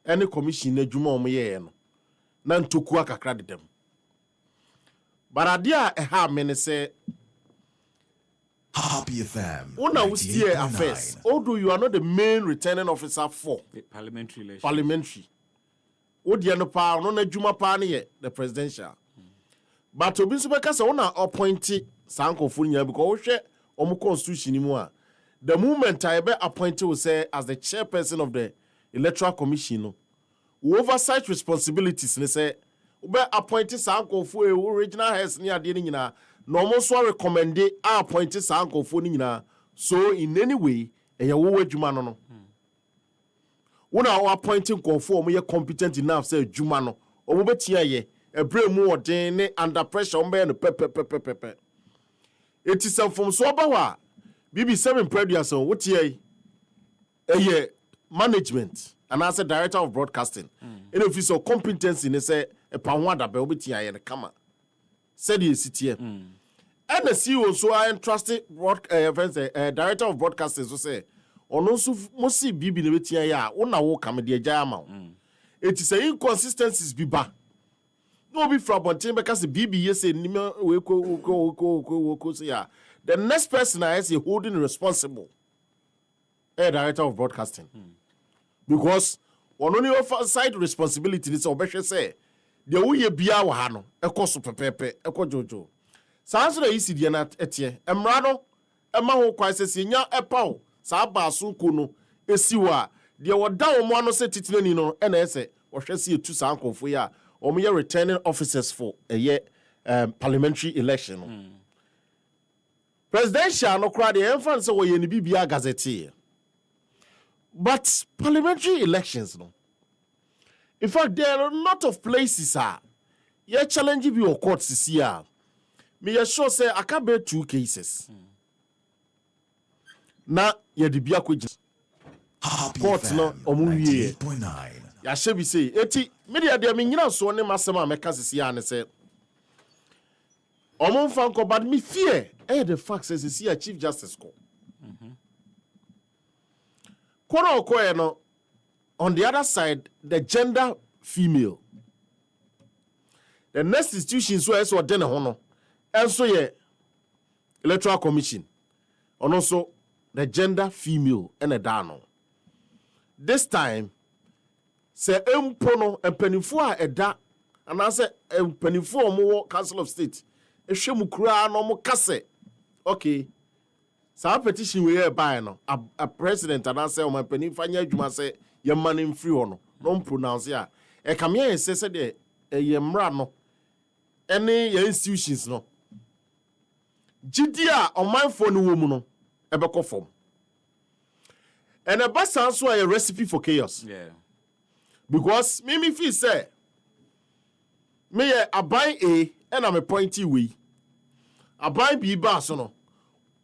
Any commission ne juma omoye no. Nan toku akakra de dem. But adia ha mene say Happy FM. Una who steer affairs. Although you are not the main returning officer for parliamentary election. Parliamentary. Odi no pa no na juma pa ne the presidential. But obi so beka say una appoint sankofo nya because wo hwe omo constitution ni mu a the moment I be appointed will say as the chairperson of the electoral commission no oversight responsibilities ne say be appointed sankofo original heads ni ade ni nyina no mo so recommend appointed sankofo ni nyina so in any way e wo adwuma no no wona appointing konfo omo ye competent enough say adwuma no omo betia ye ebre mu odin ne under pressure omo be no pepepepepe it is from so ba BB7 producer what ye management and as a director of broadcasting in office of competency ne say e pa ho adabe obeti aye ne kama said the city and the CEO so I entrusted director of broadcasting so say ono so mo si BB ne beti aye a wona wo kam de agya ama it is a inconsistencies bi ba no be from bonten because BB yes ni we ko say ya the next person I see holding responsible director of broadcasting because on only oversight responsibility is obeshe say the we bia wa ha no ekoso pepepe ekojojo sanso na isi die na etie emra no ema ho kwaise nya epaw sa baaso ko no esiwa de woda wo mo ano se titinani no na ese wo hwese etu sa ankonfo ya o mo ye returning officers for a year parliamentary election presidential no crowd the influence so we ni bibia gazette but parliamentary elections no in fact there are a lot of places you challenge you court this year me sure say I can bear 2 cases na ye de bia kwegi court no omuwie 98.9 ya shebi say eti media de me nyina so ne masema meka this year ne say Omon fanko but me fear the fact says is here Chief Justice ko. Kono okoye no on the other side the gender female. The next institution so eso de ne ho no enso ye electoral commission. And also the gender female ene da no. This time se empo no empanifo a eda anase empanifo omo Council of State ehwemu kura no mo kase okay sa petition we here by no a president and say o man pani fanya adwuma say ye man free ho no pronounce ya e kam ye say de ye mra no any ye institutions no gidia o man for no wo mu no e be kofom and a basan so a recipe for chaos because me feel say me ye aban a and I'm a pointy we. A buy be bass no.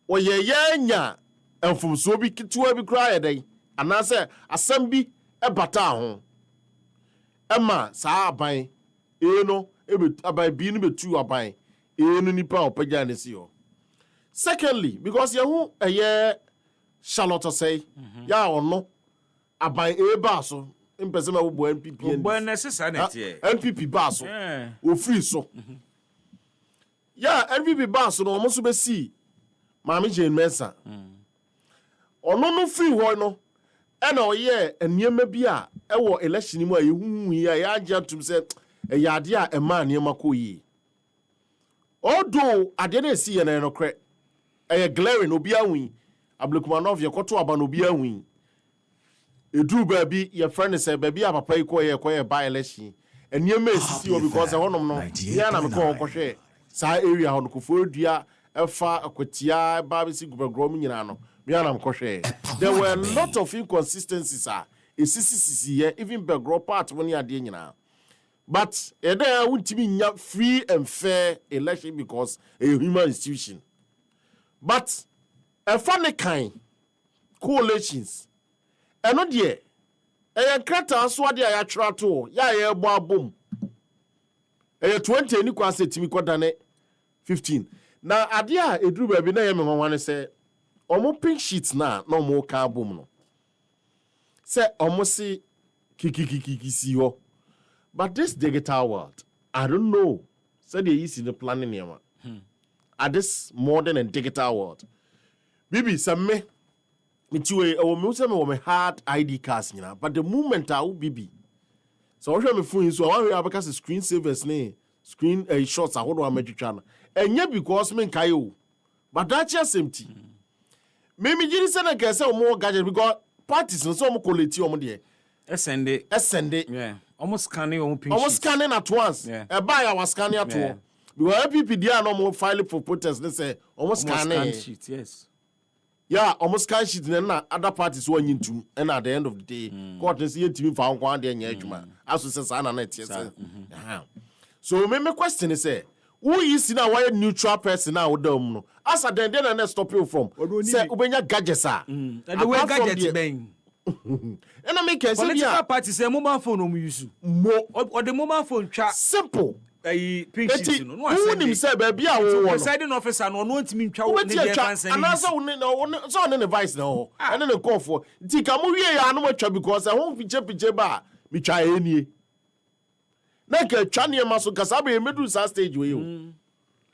Or ye nya and from so be to be cry a day. And I say, a sambi a baton. Emma, sa buy, no, a by being be two a buy, any power paganisio. Secondly, because you a year Charlotte say, ya or no, a buy a basso. In person of NPP NPP basso or free so. Yeah, NPP basso no almost be see Mammy Jane Mesa. Or no free one no. And oh yeah, and near maybe a election where you ya to say a yadia a man near Makoyi. Although I didn't see an enocrat a glaring obia wing, a blockman of your coto about obia wing. You do baby, your friend say baby, I'm a pay quay by election. And you may see because I want to know. Yeah, I'm a call. sa area ho no kofo dua efa akwatia babisi gubagrom nyina no me anam kohwe there were a lot of inconsistencies esisi here even begro part woni ade nyina but there wontimi nya free and fair election because a human institution but a funny kind coalitions eno de krata so ade ya twra to ya ebo abom 20 ni kwase timi kodane 15 na ade a eduru ba bi na ye me honwane se omo pink sheet na omo ka abom no se omo si kikikiki si ho but this digital world I don't know say they use in the planning here at this modern and digital world bibi samme mitiwe o me say me hard ID cards nyina but the moment I will bibi so what me phone so I will because screen savers ne screen shots ahodo amadwitwa na enye because me nkai o but that just empty me giri say na kese o mo gadget because parties no so mo collect o mo de send yeah almost scanning at once buy our scanning at all because PPD no mo file for protest they say almost scanning sheet yes yeah almost scan sheet na other parties won into and at the end of the day court say yetimi fa nkwa de nya adwuma aso say sa na na tie say so me question is say who is now why neutral person now dom no as at then na stop you from say ubenya gadgets and the way gadgets bang and I make a political party say mobile phone no use or the mobile phone chat simple pink sheet no who nim say baby a wo presiding officer no ntimi ntwa wo ne dey fancy and so on the vice no and then call for ti ka mo wie ya no matwa because I won picture ba mi twa enie na ka twa ne ma so Kaseɛbɔ medu sa stage we o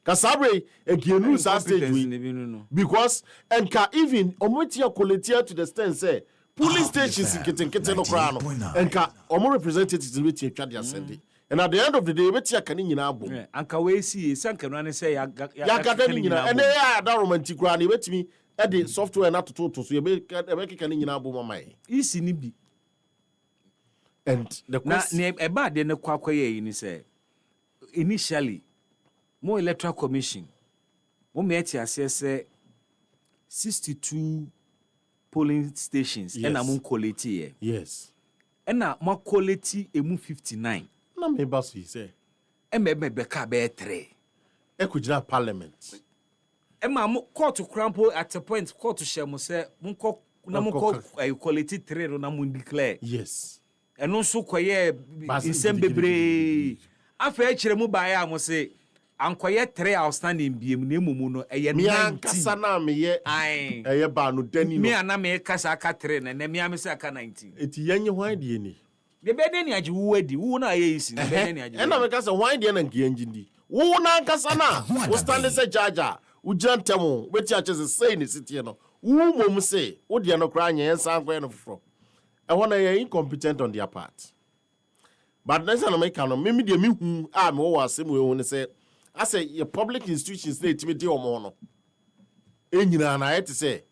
Kaseɛbɔ egienu sa stage we because and ka even omotia collector to the stand say police stations kitten no kra no and ka omo representatives we twa dia send and at the end of the day we tia kan nyina abom anka we see sanka no ne say ya gada nyina and ya da romantic kra na betimi e de software na toto so ye be kan nyina abom mai isi ni bi and the question na eba de ne kwakoye ni say initially mo electoral commission mo me ati ase 62 polling stations and among quality yes and na mo quality emu 59 na me baso yi say be ka be 3 e kujira parliament e ma mo court crampo at a point court share mo say mo quality 3 na mo declare yes and no so koye insem bebre afa e kire mo ba ya mo say ankoye 3 outstanding biem na emumu no eye 19 mi ankasa na me ye eye ba no dani no mi ana me kasa aka 3 na mi amese aka 19 eti yenye hwan die ni de be de ni agi wo adi wo na ye isi de be ni agi na me kasa hwan die na ngiye ngindi wo na ankasa na wo stand say jaja wo jantemo beti a chese say ni sitie no wo mom say wo die no kra anya ensan kwen no foforo e wona ye incompetent on their part but next na me kan no me de me hu me wo asem we hu ne say I say your public institutions they timid omo no enyina na yet say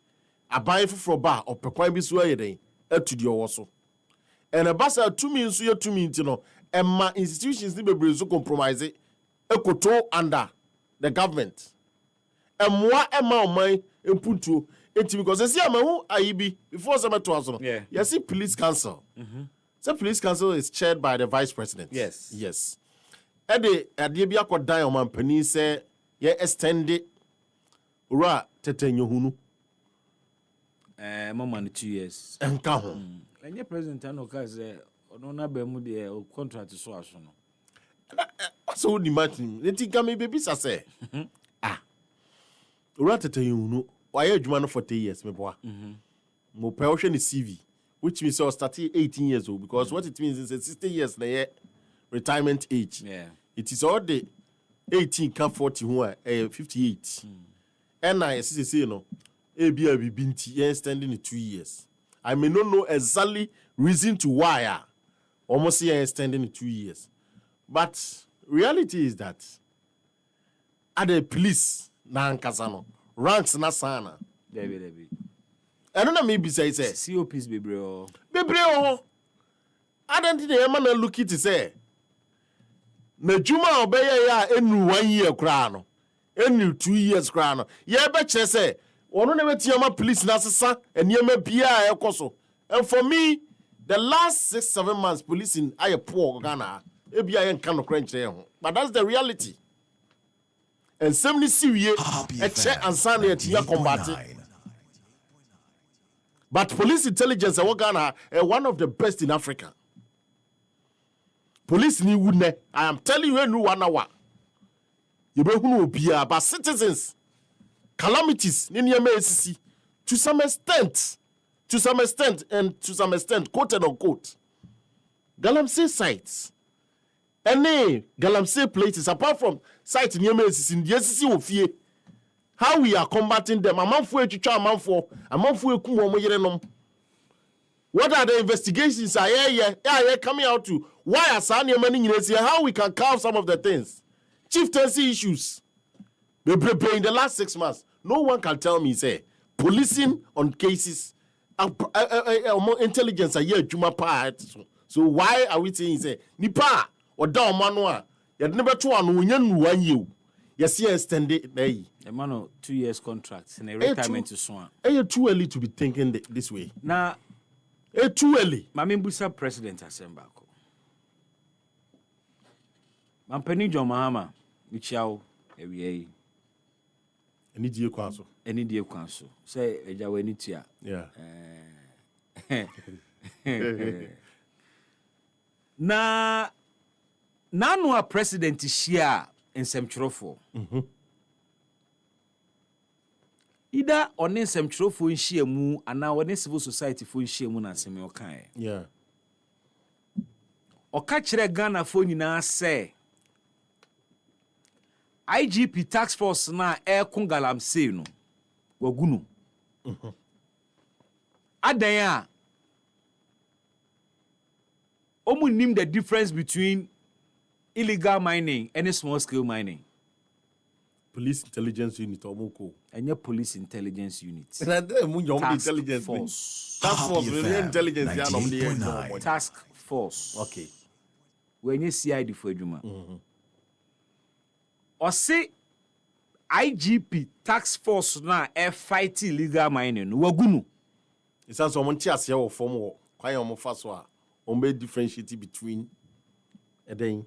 aban foforo ba opekwan bi so ayeden atudi owo so and abasa tumi nso ye tumi ntino emma institutions ni bebre so compromise ekoto under the government emwa emma oman empuntuo enti because say amahu ayibi before some to aso no you see police council so police council is chaired by the vice president yes ede ade bi akodan o mampani se ye extend ura tetenyo hunu mama no 2 years enka ho enye president anoka se ono na ba mu de contract so aso no so di matin enti ga me bebi sa se ura tetenyo hunu waye adwuma no 40 years me boa mo pe wo hwe ni CV which means so started 18 years old because what it means is 60 years na ye retirement age. It is all the 18 can 40 who 58. And I say no, ABI binti extending in 2 years. I may not know exactly reason to why almost extending in 2 years. But reality is that at the police na nkasano ranks na sana. Debi. I don't know maybe say COPs bebre I don't think the man look it say na juma obeye ya enu 1 year kra no enu 2 years kra no ye be kire say ono na betiama police na sesa eniema bia ekoso. And for me, the last 6-7 months policing aye poor Ghana ebia yen kan no crunch ho. But that's the reality. And semni siwie e che ansa na etia combat. But police intelligence Ghana one of the best in Africa. Police ni wune. I am telling you no 1 hour. You be hunu obia but citizens calamities ni niema esisi to some extent and to some extent quote and unquote Galamsey sites any Galamsey places apart from site niema esisi ndi esisi ofie. How we are combating them? Amanfo etwitwa amanfo ekum omo yerenom. What are the investigations are here coming out to? Why are some money in here? How we can calm some of the things? Chieftaincy issues. In the last 6 months, no one can tell me say policing on cases, intelligence are here juma pa. So why are we saying say nipa or down manwa? You never to anu 1 year. Yes, extended day. The man of 2 years contract and a retirement to swan. Are too early to be thinking this way? Now, too early. Mami Busa President Asembako. Mampeni John Mahama, Michao, Ewie. Any dear council. Any dear council. Say, Ejawenitia. Yeah. Na Nanua President is here in Semtrofo. Either on Semtrofo in Shiemu and now on civil society for Shiemu na Semiokai. Yeah. Or catch the Ghana phone in say IGP tax force na air kungalam say no wagunu. Adaya omu nim the difference between illegal mining and small scale mining. Police intelligence unit omoko. And your police intelligence unit. Task force. Task force. Intelligence. Task force. Okay. When you CID for Juma. Or say IGP task force na fight illegal mining. Wagunu. It's as someone tears here or form or quite almost fast one. Differentiate between a day.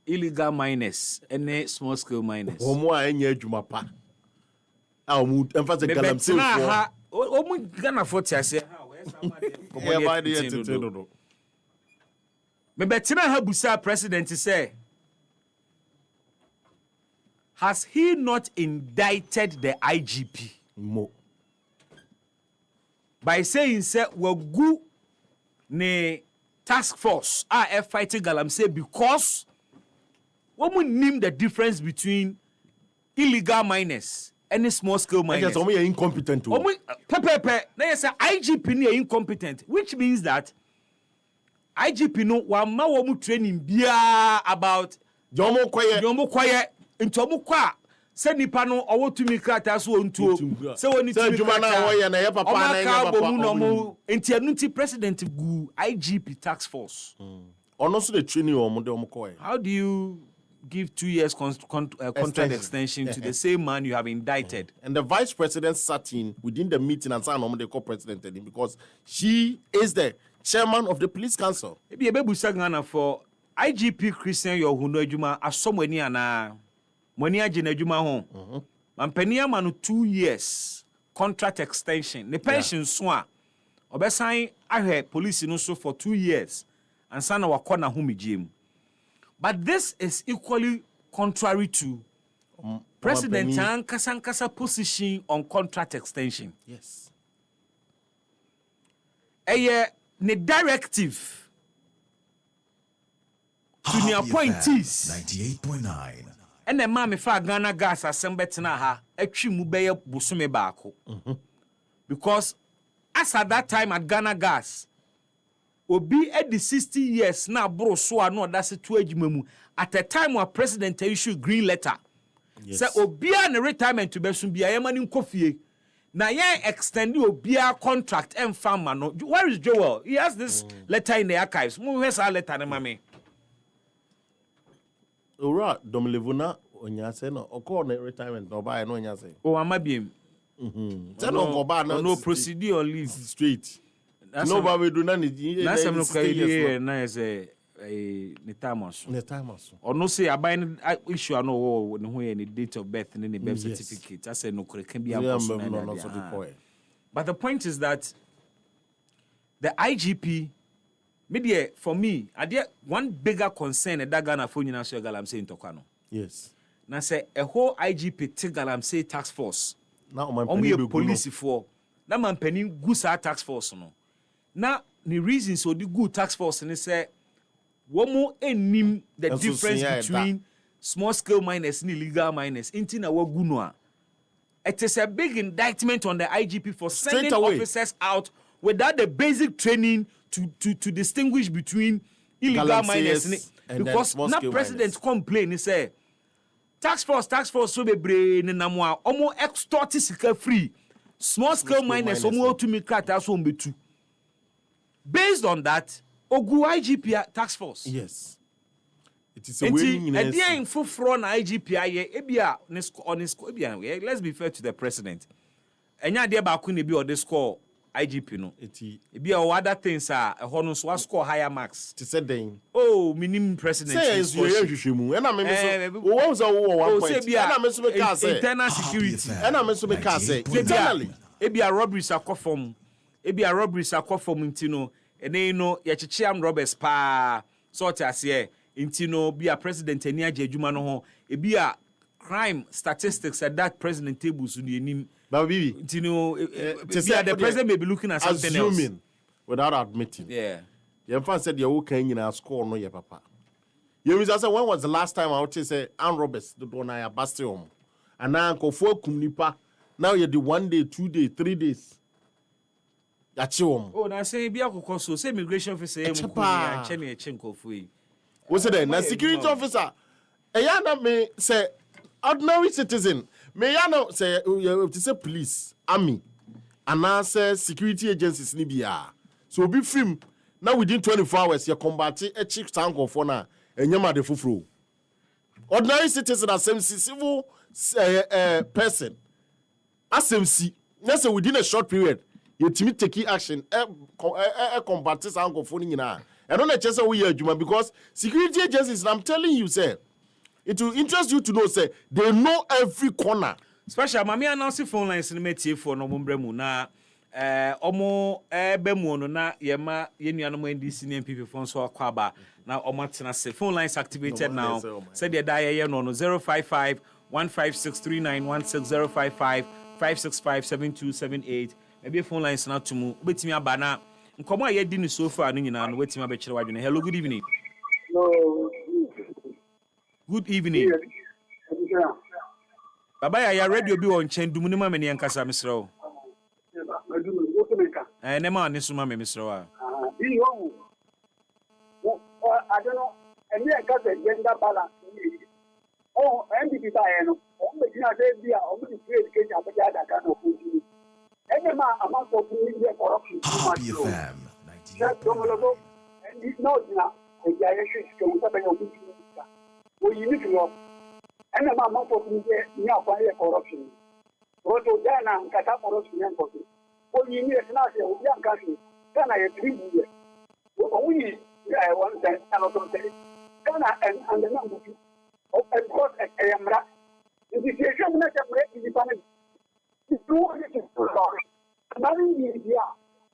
Illegal miners and small scale miners. Omo enye adwuma pa. Omo emphasize galamsey for. Omo Ghana for say ha where somebody. Me betina ha busa president say has he not indicted the IGP? Mo. By saying say wagu ne task force are fighting galamsey because what name the difference between illegal miners and small scale miners? Yes, are incompetent. Now you say IGP is incompetent, which means that IGP no one training bia about Jomo Kwaye into Mukwa. Send nipa no owo tumi krata so ontuo se woni tumi krata wo ye na ye papa na ye papa enti anunti president gu IGP tax force ono so the training omo de omo koy. How do you give 2 years contract extension to the same man you have indicted? And the vice president sat in within the meeting and said no, they call president because she is the chairman of the police council. Maybe ebebusa Ghana for IGP Christian Yohuno adwuma asomani ana money agina adwuma ho. Mampani ama no 2 years contract extension. The pension so a obesan ahwe police no so for 2 years and sana wakona humijim. But this is equally contrary to President Ankasa position on contract extension. Yes. The directive to the appointees 98.9 and the mama fa Ghana gas assembetina ha etwi mu beye busume baako. Because as at that time at Ghana gas obi at the 60 years na bro so ano that's to adwuma mu at a time where president issue green letter. Yes. Say obia na retirement to besun bia yemani nkofie na yen extend obia contract and farmer no. Where is Joel? He has this letter in the archives. Mu where's our letter na mame? Ora Domlevuna onyase no okọ na retirement no buy no onyase. Oh, amabiem. Say no go ba no procedure on leave straight. No ba we do na ni. Na sem no kai na say ne time aso. Ono say aban issue no wo ne ho ye ne date of birth ne birth certificate. I say no kore kan bia no. But the point is that the IGP media for me, I did one bigger concern that Ghana for nyina so galam say intokwa no. Yes. Na say a whole IGP take galam say task force. Na man police for. Na man penin gusa task force no. Na the reason so the good task force ni say womo enim the difference between small scale miners and illegal miners. Inti na wagu no a. It is a big indictment on the IGP for sending officers out without the basic training to distinguish between illegal miners and because now president complain he say tax force so be brain na mo a omo extort sika free small scale miners omo to me krata so mbetu. Based on that ogu IGP tax force. Yes. It is a winning. And there in full front IGP aye ebia on his ebia let's be fair to the president. Enya dey ba ku ne bi on the score IGP no. Ebia o other things are a no so score higher marks. To say den. Oh, minimum president. Say is you hwehwemu. And me so wo won so wo 1 point. And me so be ka say internal security. And me so be ka say internally. Ebia robberies akofom. Ebia robberies akofom ntino. Ene no ye chechiam robbers pa sort as here. Inti no be a president any aje adwuma no ho e be a crime statistics at that president table so ni enim but bibi inti no the president may be looking at something assuming else without admitting yeah fan said you can nyina score no ye papa you mean say when was the last time I would say Ann Roberts the don I bastion and now nkofo akum nipa now you the 1 day 2 day 3 days oh na say be akokọ so say immigration officer e mu ko ya chene e chenkofo yi. What's it? Na security officer. Eyana me say ordinary citizen. Me yana say to say police, army, and now say security agencies ni bia. So be film now within 24 hours you combat a chief tank of na enyama de fufuro. Ordinary citizen as civil person. SMC. Na say within a short period you timi take action combat tank of nyina. I don't know just how we are because security agencies, I'm telling you, sir, it will interest you to know, sir, they know every corner. Special, mami announce phone lines in the for no mumbremu na omo bemu no na yema yenu anomo NDC NPP phone so akwaba na omo tena se phone lines activated now. Said the die no 055 1563916 055 565 7278. Maybe phone lines na tumu betimi aba na nkomo aye di ni so far no nyina no wetima be kire wadwene. Hello, good evening. No. Good evening. Baba ya radio bi won chen dum ni ma me ne nkasa mesrew. Ne ma ne so ma me mesrew a. I don't know. And yeah, got the gender balance. Oh, MPP no. O me gina say bia o me create case abaja da kan of food. And ma amount of corruption. Happy FM 98. And it's not now. The guy should go to the office. We need to know. And the amount of corruption. What to Ghana and Qatar corruption. What you need is not a young country. Ghana is 3 years. We one time, another day. Ghana and the number of course, I am right. The situation is independent. It's true.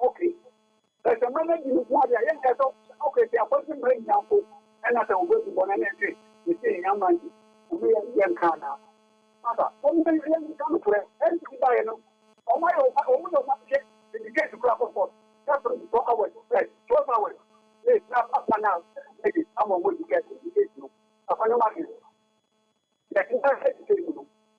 Okay. There's a man in the water, okay, they are person right now, and I don't go to one entry. You say, young man, we are young Kana. Mother, only young come for it, and to buy no. Oh, my own, the gate to grab a pot. That's 4 hours, 12 hours. Let's not up and out. Maybe someone will get the gate. I find a market.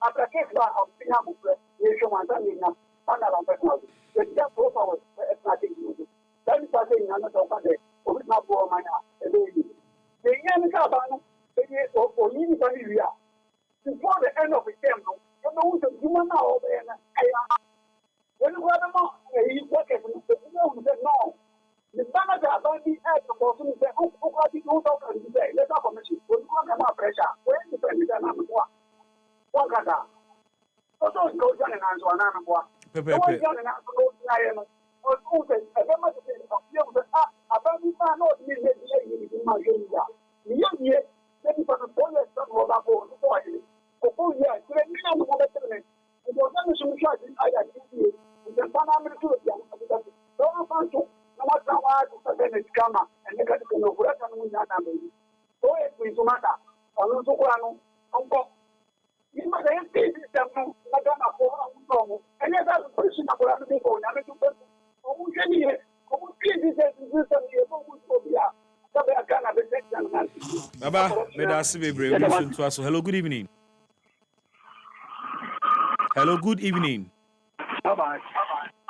After case bar of Singapore, you show one time enough. The just 4 hours, nothing to do. That is why they are not over there. Or it's not for my baby. The young Cabana, or anybody here. Before the end of the term, you know who's a human now over there. When you got them out, he worked at no. The manager about the air of the person said, oh, I think who's out and say, let's have a machine. When you want to have pressure, Baba, hello, good evening. Hello, good evening.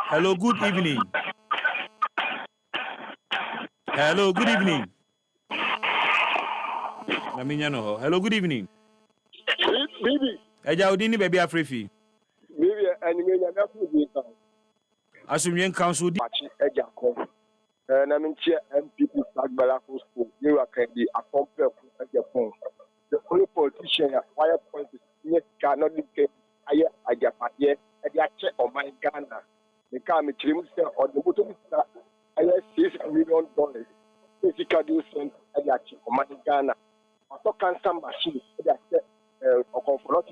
Hello, good evening. Hello, good evening. Hello, good evening. Bibi. Eja odini baby afrefi. Bibi anime nya na fu bi kan. Asumyen council di. Eja ko. Na minche MPP Sagbala School. You are can be a compare for eja pon. The only politician wire point is cannot dictate aye ajapade e dia che o man Ghana. The car me trim say or the bottom aye $6 million. Basically do send e dia che o man Ghana. So cancer machine e dia che o confront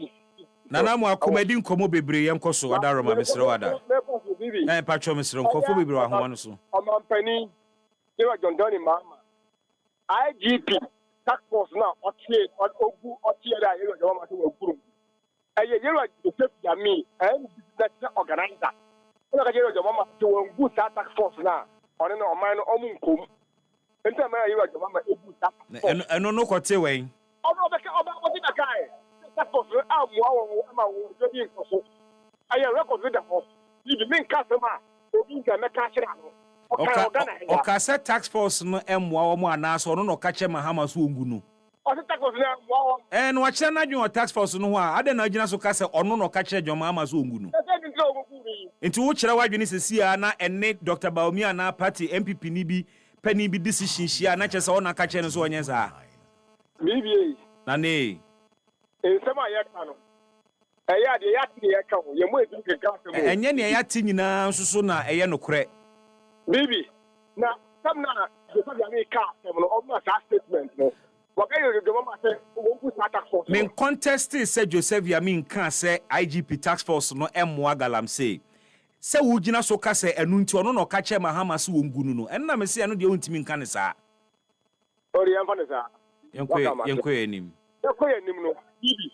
Nana mo akomadi nkomo bebre yenko so adaro ma mesre wada. Na patcho mesre nkofo bebre wa ho no so. Omampani Ewa John Donny Mama IGP task force now ogu otiera Ewa John Mama to oguru. Ewa Joseph Yami and business organizer. Ewa Ewa John Mama to oguru task force now. Ono no man omu nkom. Enta ma Ewa John Mama eguru task force. Eno no kote wen. Ono be ka oba odi na kai. Task force amu ama wo so bi nkoso. Aye record with the force. You mean customer obi ga meka kira no. Okasa tax force no emwa wo mu anaso no kache mahama so ngunu. Osi tax force no emwa. No ache na dwon tax force no ho a ade na agina so kase ono no kache dwon mahama so ngunu. Nti wo kire wadwene sesi a na enne Dr. Baomi ana party MPP ni bi pani bi decision shia na chese ona kache no so onye sa. Bibi na ne. Nsema yeka no. Eya de yati yeka ho ye mo edu keka se mo. Enye ne yati nyina nso so na eye no kore. Bibi, na some na Joseph Yami car no almost a statement no. Wakayo the mama say we go tax force. Men contest say Joseph Yami kan say IGP tax force no emwa galamsey. Say wo gina so ka say enu nti ono no ka che mahama so wongunu no. En na me say enu de ontimi nka ne sa. Ori yamfa ne sa. Yenko enim. Yenko enim no. Bibi.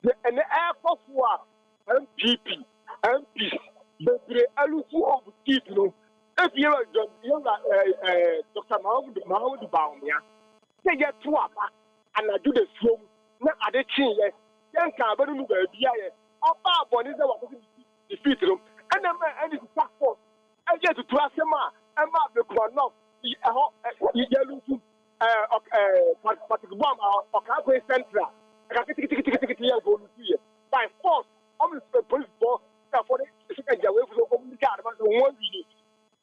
The ene airforce wa MPP, MP, the alufu of teeth no. If you are Dr. Mahmoud Baumia, they get two up and I do the film, not at the chin, yes. Then Cabernet, Opa Bonisa was defeated them, and the man and his task force. And yet to trust him, and not the Kronov, yellow to Bomb or Calgary Central. I can take it by force. I'm the police force for the second away from the car about the 1 minute.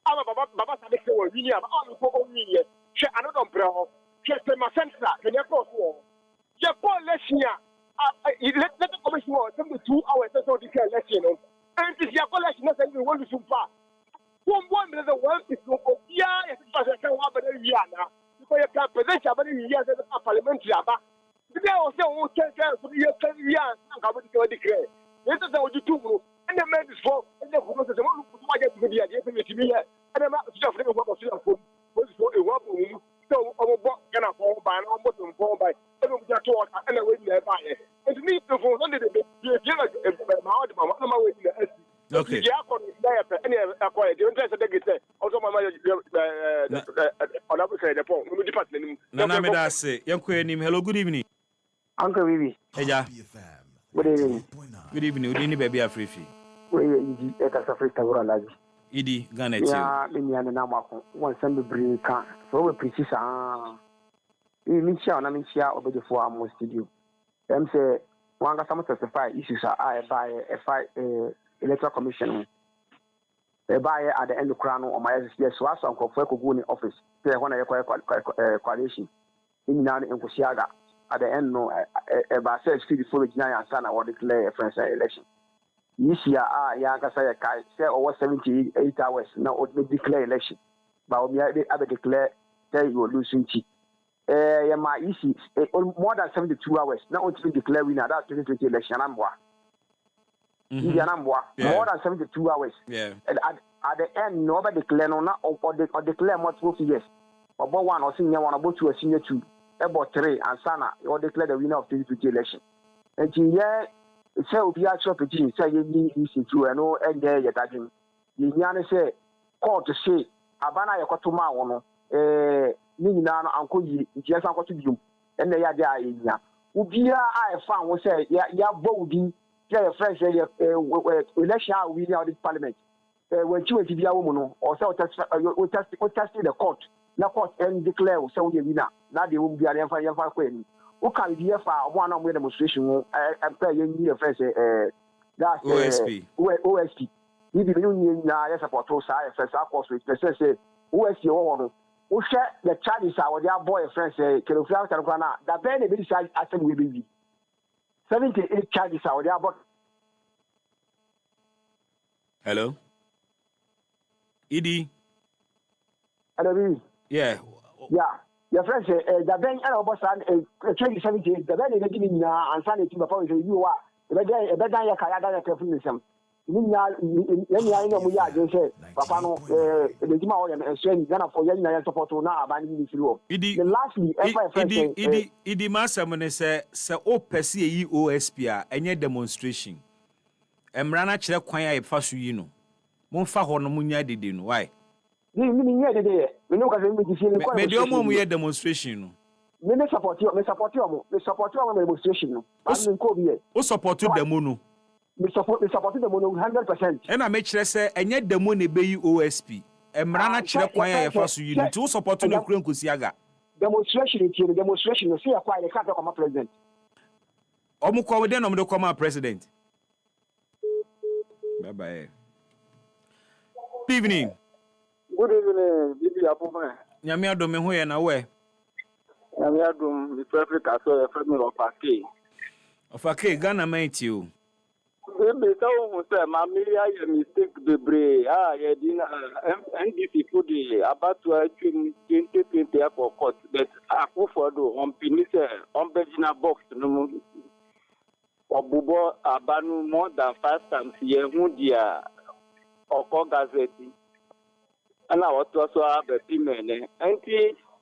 Baba Sadek was really about all the years. She another umbrella. She said, my center, can you cross war? Your poor Lessia, let the commission 72 hours so declare Lessia. And this your collection, nothing you want to so far. One minute, the world is no, yeah, it's a can have a year now. Because you can present about the years as a parliamentary. Today I was saying, oh, 10 years, I'm going to declare. This is what you do. And the man is for and the woman says, "Well, I get to be a to me." And I'm not just a what of film. Was for a woman. So, I'm going to fall by and almost fall by. I don't get to work and I wait there by it. And to me, the phone under the my way in the okay. Yeah, any acquired. You interest the get also my on the side the phone. We department. Nana me da say, yanko enim. Hello, good evening. Uncle Bibi. Hey, ja. Good evening. Good evening. Udini baby afrefi. We idi e ka safri tawura laji. Idi Ghana ti. Ya me nya na mako. Won san bebre kan. So we precise ah. Mi chia na mi chia obedefo am studio. Dem say wan ga some testify issues are by electoral commission. They buy at the end of crown on my yes was on go in office. They when I coalition. In now in Kusiaga. At the end, no, about 6 feet before the Giant Sana or declare a French election. Yisia Yakasa Kai say over 78 hours now would declare election. But we have declare say you are losing tea. My issue more than 72 hours now to declare winner that 2020 election more than 72 hours. Yeah. And at the end, nobody declare no or declare multiple figures. About one or senior one, about two or senior two, about three, and Sana or declare the winner of 2020 election. And yeah, so we are sure to say you need easy to and no end there yet again. You say call to say Abana Yakotuma ono Nina Uncle just uncle to you and they are there in ya. Ubia I found was say ya body. Yeah, friends, election we are the parliament. When you be a woman or so testing the court, the court and declare so you winner. Now they will be a fire queen. Who can be a one on with demonstration and pay your friends that's OSP. If you knew now, support to side, first, of course, with the say OSP or who share the charges our dear boy friends, Kelofia Tarana, that very big side I think will be. 78 charges are there, but hello, Edie. Hello, yeah. Your friend said the bank and about 78. The bank is giving and Sunday to the point you are a better Kayada capitalism. I know we are just say, Papano, the Jima and Sven, Ghana for young support to now abandoning the Idi, lastly, Idi Masamone say, O Percy OSPA, any demonstration. Emrana Chile Quaya Fasu, you know. Monfa Hornomunia did in why? We know because we demonstration. We support you, we support demonstration. Who support the mono? We support the mono 100%. And I make sure say, and yet the money be OSP. Emrana Chile Quaya Fasu, you to support the Kusiaga. Demonstration, you see a quiet can't come up president. Omuko then I'm the come president. Bye bye. Good evening. Good evening, Bibi Apuma. Nyamia do me ho ye na we. Nyamia do mi Africa so e frame of Ake. Of Ake Ghana mate you. Bibi so who say ma me ya mistake bebre ye din NDC put the about to 2020 for court but Akufo-Addo on pinise on Begina box no obubo abanu more than 5 times ye hu dia oko gazette. And I was also have a female. And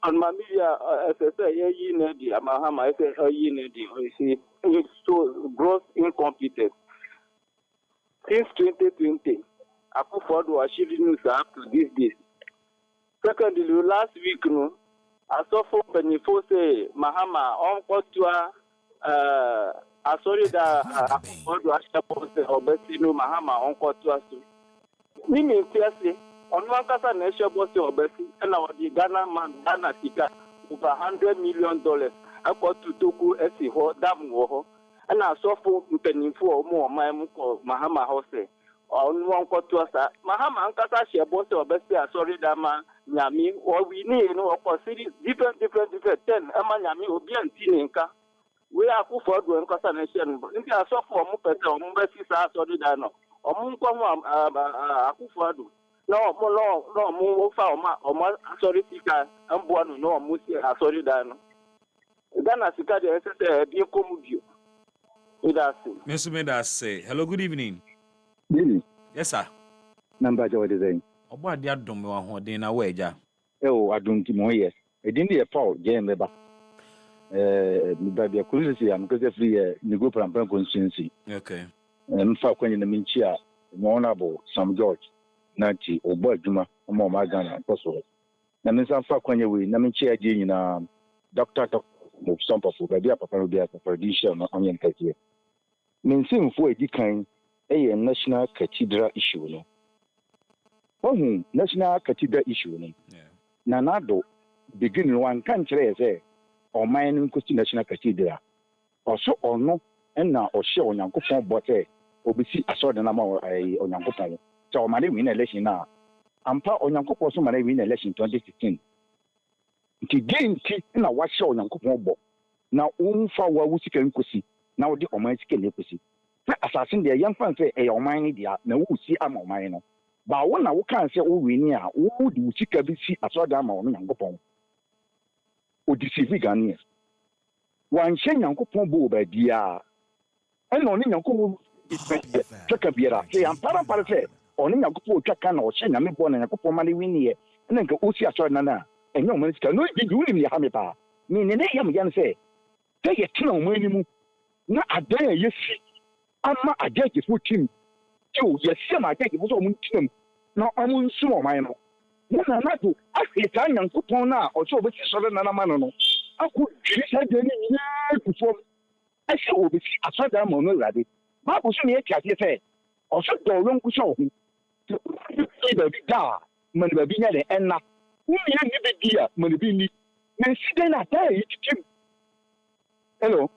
on my media, as I say, ye nedi, Amahama, I say, ye nedi, it's so gross incompetence. Since 2020, Akufo-Addo achieved news up to this day. Secondly, last week, no, I saw for Benifo say, Mahama, on Kotua, I saw that Akufo-Addo actually obviously no Mahama on Kotua. Mimi Fiasi. On one casa nation was your best, and our Ghana Sika over $100 million. I got to Toku Esi Ho Dam Woho, and I saw for penny for more my Mahama Hose. On one quarter, Mahama and Casa share both your best. Sorry, Dama Yami, or we need no series different 10. Emma Yami will be Tinka. We are who for doing Casa Nation. If I saw for Mupeta or Mumbesi, sorry, Dano, or Munkom Akufo-Addo. No, sorry, Sika, and Buano, no, Musi, sorry, Dano. Ghana Sika, the be a commute. Mr. Medas say, hello, good evening. Yes, sir. Number Joy design. About the Adam or dinner wager. Oh, I don't know, yes. It didn't be a fault, Jane Beba. By curiosity, I'm because every Nigo and constituency. Okay. And Falcon in the Minchia, Honorable Sam George. Nanti obo adwuma mo ma Ghana koso na me san fa kwanya we na me chia die nyina doctor mo sample for bia papa bia production no onye nkaje me nsimfo edi kan national cathedral issue no ohu national cathedral issue no na nado beginning one kan kire say o man nkosi national cathedral oso ono na o hye onyankopon bote obisi asode na ma onyankopon so mane win election na ampa onyankopon so mane win election 2016 nti genti na wahye onyankopon bo na umfa wa wusika nkosi na wodi oman sika ne kosi assassin the young fan say a ɔman dia na wo si ama ɔman no ba wo na wo kan say wo wini a wo di sika bi si asoda ama ɔno Nyankopɔn o deceive Ghanaians wan hye Nyankopɔn bo ba dia ɛna ɔne Nyankopɔn twaka biara say ampara say ɔne Nyankopɔn twaka na ɔhye nyame bo na Nyankopɔn ma ne wini e na nka o si asoda na ɛnyɛ ɔman sika no bi du ni ha me pa me ne yam yan say ye tena ɔman ni mu na adan a yesi ama agagefo team yo yesi ama agagefo so ɔmo team na ɔmo nsu ɔman no na na do ahweta Nyankopɔn na ɔso obesi sɔre na na ma no no akɔ dwiri sa de ni nyinaa kufom ɛsɛ obesi asɔda ma no rade Bible so ne yɛ tiase sɛ ɔso dɔwɔ nkusa ɔho ba bi da man ba bi nya de ɛna wumia ni bi dia man bi ni na siden na da yi titim hello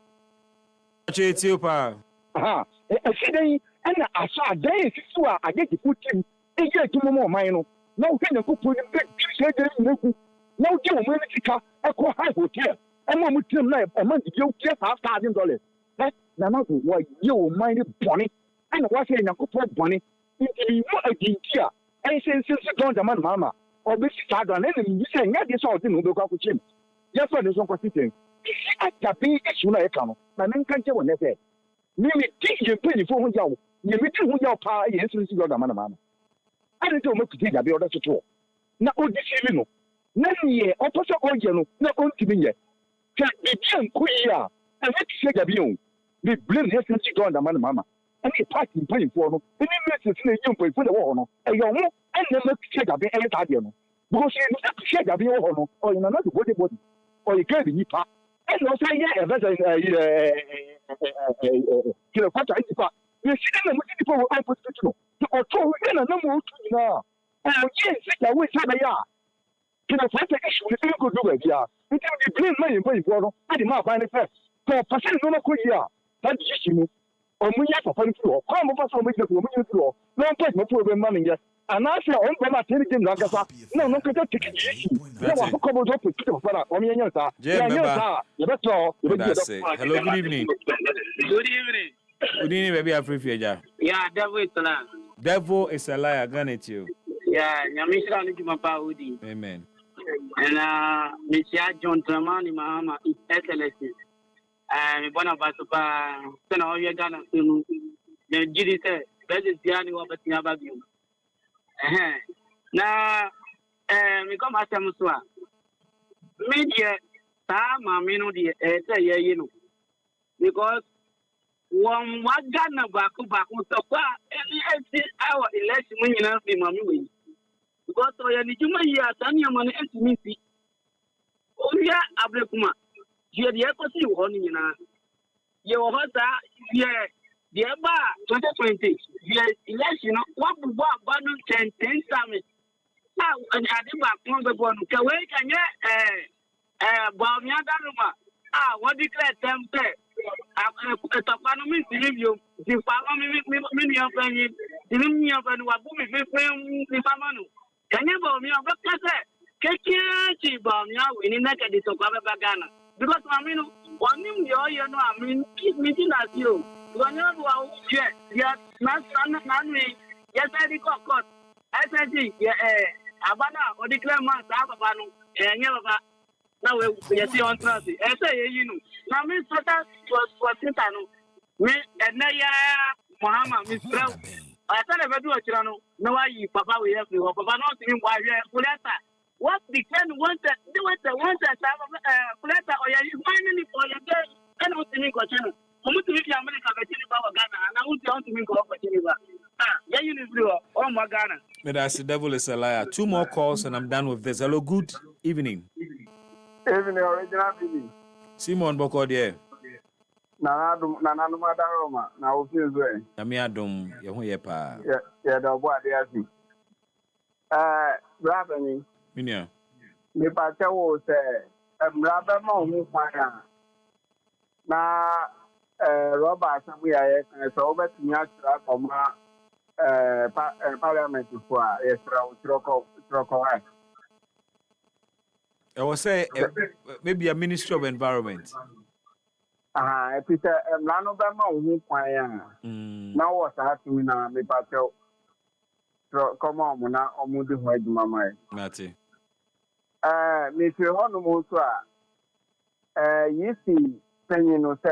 Chetiopa siden ɛna aso adan sisu a agagefo team ɛyɛ adwuma ma ɔman no na wo kanya kokoro ni bɛ dwiri de ni ku na wo gye ɔman no sika ɛkɔ high hotel ɛma ɔmo team na ɛma di o $5,000 na na go wa ye ɔman no bɔne ɛna wa sɛ Nyankopɔn bɔne nti mu aginti a ɛnsɛnsɛn don dama mama ɔbɛsi saa do na ɛna mi sɛ nya de sɛ ɔde no bɛkɔ akɔkyem yɛfɛ ne so nkɔ system atabe esu na ɛka no na ne nka nkyɛ wɔ ne sɛ me di yɛ mpanyinfo ho yaw yɛ me di ho yaw paa yɛ nso nsi dama mama ade sɛ ɔmɛkuti yabe ɔda toto na odi sili no na neɛ ɔpɛ sɛ ɔyɛ no na ɔntumi nyɛ ka biribi nkɔ yi a ɛnyɛ te sɛ yabe o me blame ne nsi dama mama ɛne party mpanyinfoɔ no ɛne message na ɛyɛ mpanyinfoɔ na ɛwɔ hɔ no ɛyɛ ɔmo ɛna mɛkuti yabe ɛyɛ saa deɛ no because ɛyɛ mɛkuti yabe wɔ hɔ no ɔyɛ nana de body ɔyɛ kɛɛbi nipa ɛna ɔsan yɛ ɛfɛsɛ kìlọ̀ kwata nipa yɛsi ɛna mo ti nipa wɔ ɛpɔsiti no ɔtɔ ɛna nam wɔ otu nyinaa ɔyɛ nsɛgya wo nsa bɛyɛ a kìlọ̀ kwata esu ne ɛnkɔ do baabi a nti ɔde blame ma yɛ mpanyinfoɔ no ɛde ma aban ne fɛ kɔ pɛsɛ ne nneɛma kɔ yi a saa de yi mu ɔmo nyɛ papa no firi hɔ kɔn mo fa so ɔmo gyina firi ɔmo gyina firi hɔ na ɔmo pɛ ɔmo bɛ ma ne yɛ anaasɛ ɔmo bɛ ma tɛni gyina n'ankasa na ɔmo nkata tikiti yi na wɔn akɔkɔ mo dɔ pɛtɛ papa na ɔmo yɛ nyɛ saa yɛ saa yɛbɛ tɔ yɛbɛ di yɛ dɔ. Hello, good evening. Good evening. Good evening, baby. Afrifieja. Yeah, devil is a liar. Devil is a liar. Granted you. Yeah, Nyamisha Nijumapa Udi. Amen. And Mr. John Dramani Mahama is excellency. One of us, Sena Oya Ghana, the Gidi said, that is the only one but never you. Now, we come at Samuswa. Media, Sama, Mino, the you know, because one Ghana back so far, our election when you have been mommy. Because I need you, my year, Tanya money and me see. Oh, yeah, Abrekuma. You the equity on you now. Your hota, yeah, the bar 2020. Yeah, election, what would what 10 summit. Now, and I did back on the one. Can we can you, Bamia Daruma? What declare them say? Toponomy, you, the family, many of them, the many of them were booming, the family. Can you bomb me up? Keki bomb ya winning naked to cover Bagana. Because I mean, one name you know, I mean, keep meeting as you. One of our yes, not me. Yes, I got caught. I said, yeah, Abana or declare my Sabano, and Yelva. Now we see on Thursday. I say, you know, now Miss Sota was Sintano. Me and Naya Muhammad, Miss Brown. I thought I do a channel. No, I, Papa, we have to, Papa, not even why we have what the kind wanted, do it the ones that have Fuleta or you finally for your girl, and what to make a channel. I'm to make America, but you about Ghana, and I want to make opportunity. Yeah, you know, oh my Ghana. But as the devil is a liar. 2 more calls and I'm done with this. Hello, good evening. Evening, original TV. Simon Boko, there. Nana Madaroma, now feels way. Namiadum, Yahuyepa. Yeah, the boy, the Rabbani. Minia. Me pacha wo say Rabba mo mu kwana. Na Robert we are so betimi atra koma parliament for troko. I was say maybe a Ministry of Environment. If it's a man of them who quiet. Now what's happening now? Me patrol. Come on, now I'm moving with my mind. Mate. Me feel one more you see, saying you know, say,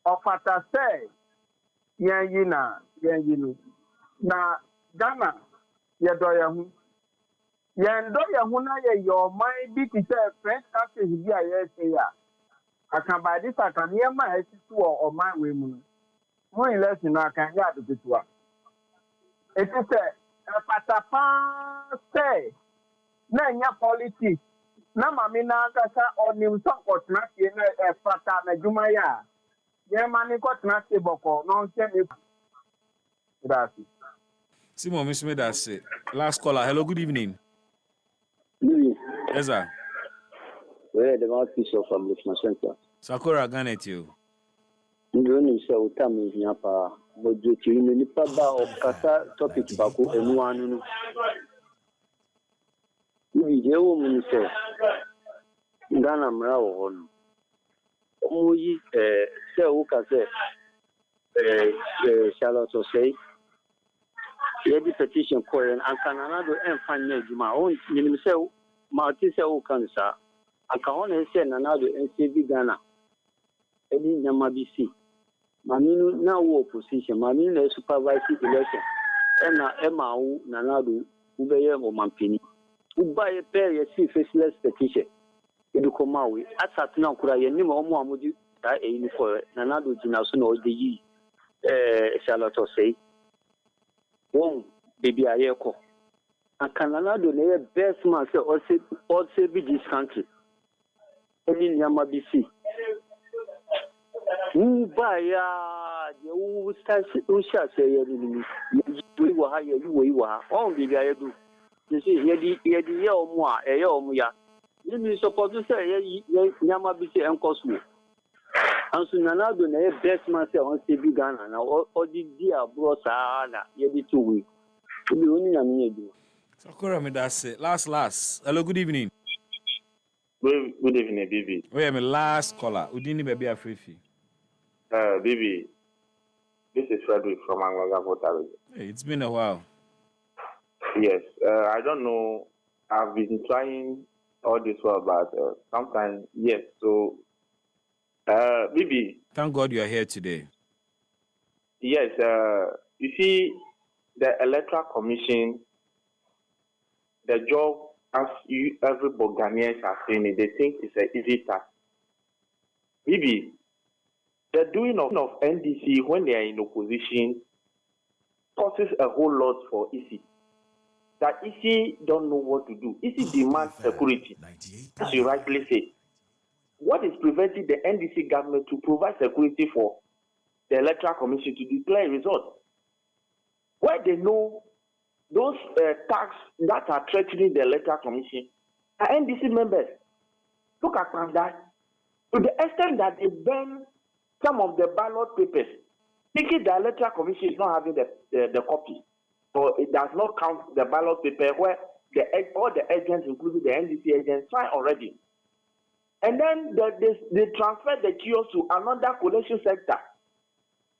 of what I say, yeah, you know, now, Ghana, ya do ya hu. Ya ndo ya hu na ye your mind be to say, French access be a yes, ya. I can buy this, I can hear my head to or my women. More or less, you know, I can get it to her. It is a patapa say, Nanya politics. Na mami na kasa onim so kotna tie na e fata na dwuma ya ye mani kotna tie boko no nse me gracias. Simon Miss that's it. Last caller. Hello, good evening. Yes, sir. Where the mouthpiece of the center. Sakura Ganet you. You know, so time is nyapa. But you know, nipa ba of kasa topic bako enuanu. You know, when say Ghana mra wo no. Omoyi say o ka say Charlotte say the petition calling and Canada and find Juma own himself, Martin say, Cancer. I can only say another NCB Ghana. Any number BC. Maminu now opposition, Maminu supervising election. Emma Nanadu, Ubaya or Mampini. Ubaya pair your see faceless petition. Edukomawi, at Satina Kura, Nima Omoamudi, that aim for Nanadu Jinasun or the Charlotte say. Oh, baby, I echo. And Canada do the best man say also be this country. Any Yama BC. Who buy you start to say you were higher, you are. Oh, baby, I do. You see, here the year or more, a year or more. You suppose to say Yama BC and Cosmo. And so Nana do the best man say on CB Ghana now, or the dear brother, you be 2 weeks. To be only a minute. Sakura me that's it. Last. Hello, good evening. Good evening, baby. Oh, yeah, my last caller. Udini baby a free fee. Baby, this is Frederick from Angola, Water. Hey, it's been a while. Yes, I don't know. I've been trying all this while, but sometimes, yes. So, baby. Thank God you are here today. Yes, you see, the Electoral Commission, the job, as every Ghanaians are saying it, they think it's an easy task. Maybe the doing of NDC when they are in opposition causes a whole lot for EC. That EC don't know what to do. EC demands security, as you rightly say. What is preventing the NDC government to provide security for the Electoral Commission to declare results? Where they know those tax that are threatening the Electoral Commission are NDC members. Look at that. To the extent that they burn some of the ballot papers, thinking the Electoral Commission is not having the copy. So it does not count the ballot paper where all the agents, including the NDC agents, sign already. And then they transfer the kiosk to another collection center.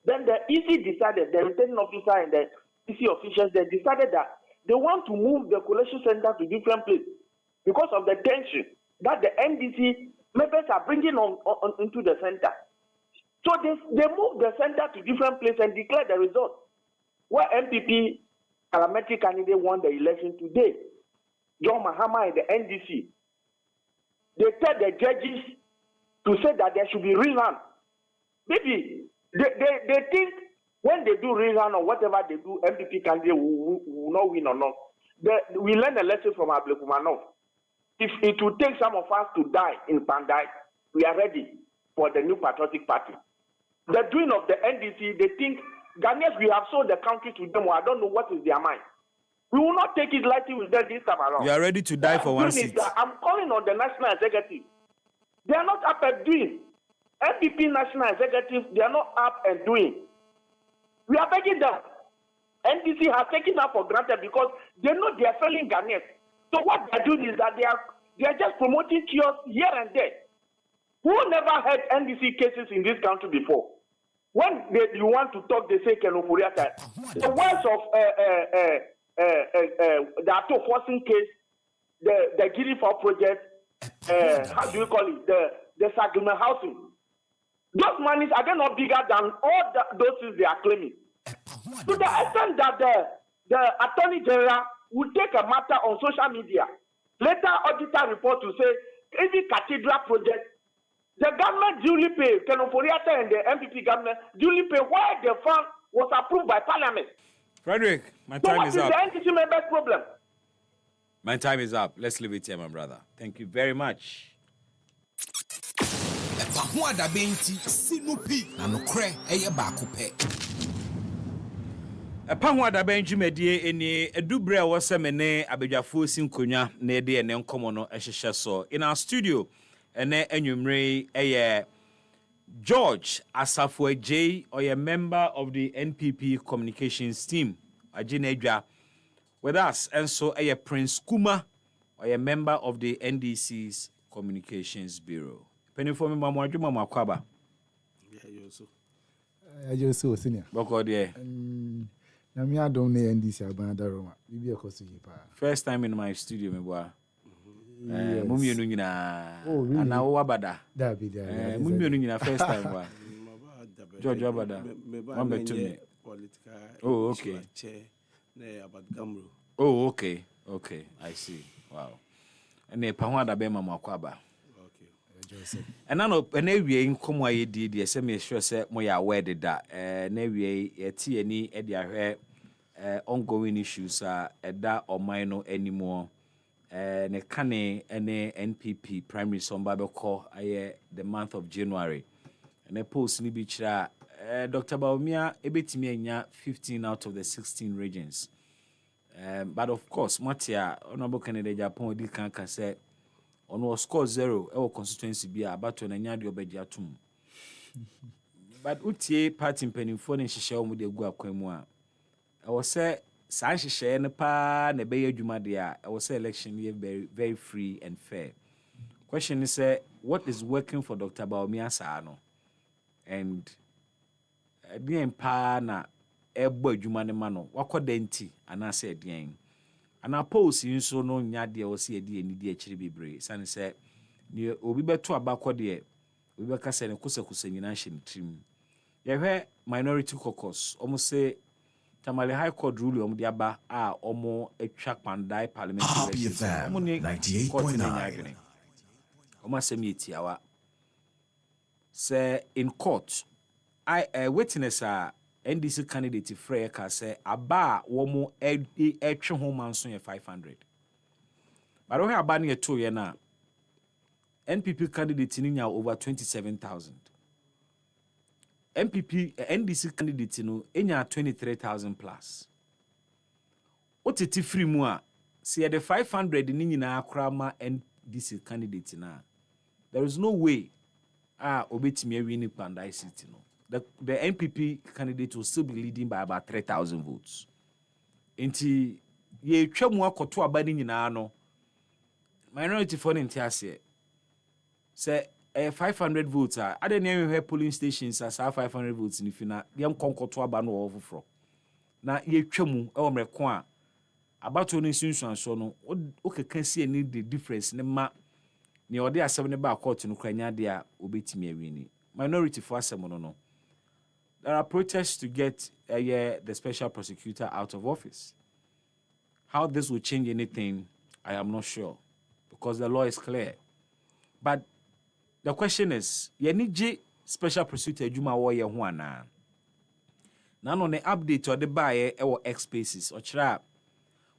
Then the EC decided, the returning officer and the EC officials, they decided that they want to move the collection center to different places because of the tension that the NDC members are bringing into the center. So they moved the center to different places and declared the result. Where MPP parliamentary candidate won the election today, John Mahama and the NDC, they tell the judges to say that there should be rerun. Maybe they think when they do rerun or whatever they do, MPP candidate will not win or not. We learn a lesson from Ablekumanov. If it will take some of us to die in Pandai, we are ready for the new patriotic party. The doing of the NDC, they think Ghanaians, we have sold the country to them, or I don't know what is their mind. We will not take it lightly with them this time around. You are ready to die for one seat. I'm calling on the national executive. They are not up and doing. NPP national executive, they are not up and doing. We are begging them. NDC has taken that for granted because they know they are failing Ghanaians. So what they are doing is that they are just promoting kiosks here and there. Who never had NDC cases in this country before? When you want to talk, they say Kenofuriata. The words of the Ato forcing case, the Giri for project, how do you call it? The Saglement housing. Those monies are not bigger than all those things they are claiming. To the extent that the Attorney General will take a matter on social media, later auditor report to say, every cathedral project, the government duly pay, Kenoforiata and the MPP government duly pay why the fund was approved by Parliament. Frederick, my time is up. What is the NDC members' problem? My time is up. Let's leave it here, my brother. Thank you very much. Epahu adabenji medie eni edubre wose mene abedwafo sinkonya na ede ene nkomo no ehhehye so. In our studio ene enwumre eye George Asafo J, or a member of the NPP communications team, Ajina Edwa, with us, and so a Prince Kuma, or a member of the NDC's communications bureau. Penny for me, Mama Kwaba. I just saw senior. I don't know NDC Abanda Roma. First time in my studio, my boy. Mummy Nuna. Oh, really? And now Wabada. That be there. Mummy Nuna first time. George Wabada. One to me. Oh, okay. Oh, okay. Okay, I see. Wow. And the Pahwada Bema Makwaba. Okay. And I know, and every income I did, the semi sure said, Moya aware that, every TNE at their ongoing issues are at that or minor anymore. Ne kane ene NPP primary somebody call the month of January. And a post ni bichira Dr. Baumia ebetimi enya 15 out of the 16 regions. But of course, Matia Honorable Kennedy Japan di kan say on score 0 e constituency bia about na nya de obeji atum. But utie party mpanimfo ne hihye omo de gu akwamu a I was say Sanshi Shen pa ne be adwuma de a I was say election year very free and fair. Question is what is working for Dr. Baumia Sano? And bien pa na ebo adwuma ne ma no wakodenti ana say den. Ana pose nso no nya de o se de ani de akiri bebre. San say ne obi beto abakọ de obi beka say ne kusakusa nyina hye ne trim. Ye hwe minority caucus almost say Tamale High Court rule diaba omo etwa kwandai parliament elections. 98.9. Omo semiti awa. Say in court, witness NDC candidate Freya ka say aba womo etwe ho manso ye 500. But we aba ne to ye na NPP candidate ni nya over 27,000. NDC candidate no enya 23,000 plus. Otiti free mu a see the 500 ni nyina akra ma NDC candidate na. There is no way obetimi win Pandai City no. The NPP candidate will still be leading by about 3,000 votes. Enti ye twa mu akoto aba ni nyina no. Minority for ntiase. Say 500 votes are the name of polling stations as 500 votes in the final. Yam concoto abano overflow. Na ye twemu e omreko a about oni sunsun so no o can see any the difference ne ma ne ode asem ne ba court no kranya de a obetimi awini. Minority for asem no. There are protests to get the special prosecutor out of office. How this will change anything, I am not sure, because the law is clear. But the question is, ye need special prosecutor Juma wo ye ho ana. Na no ne update or the buy or X spaces or chira.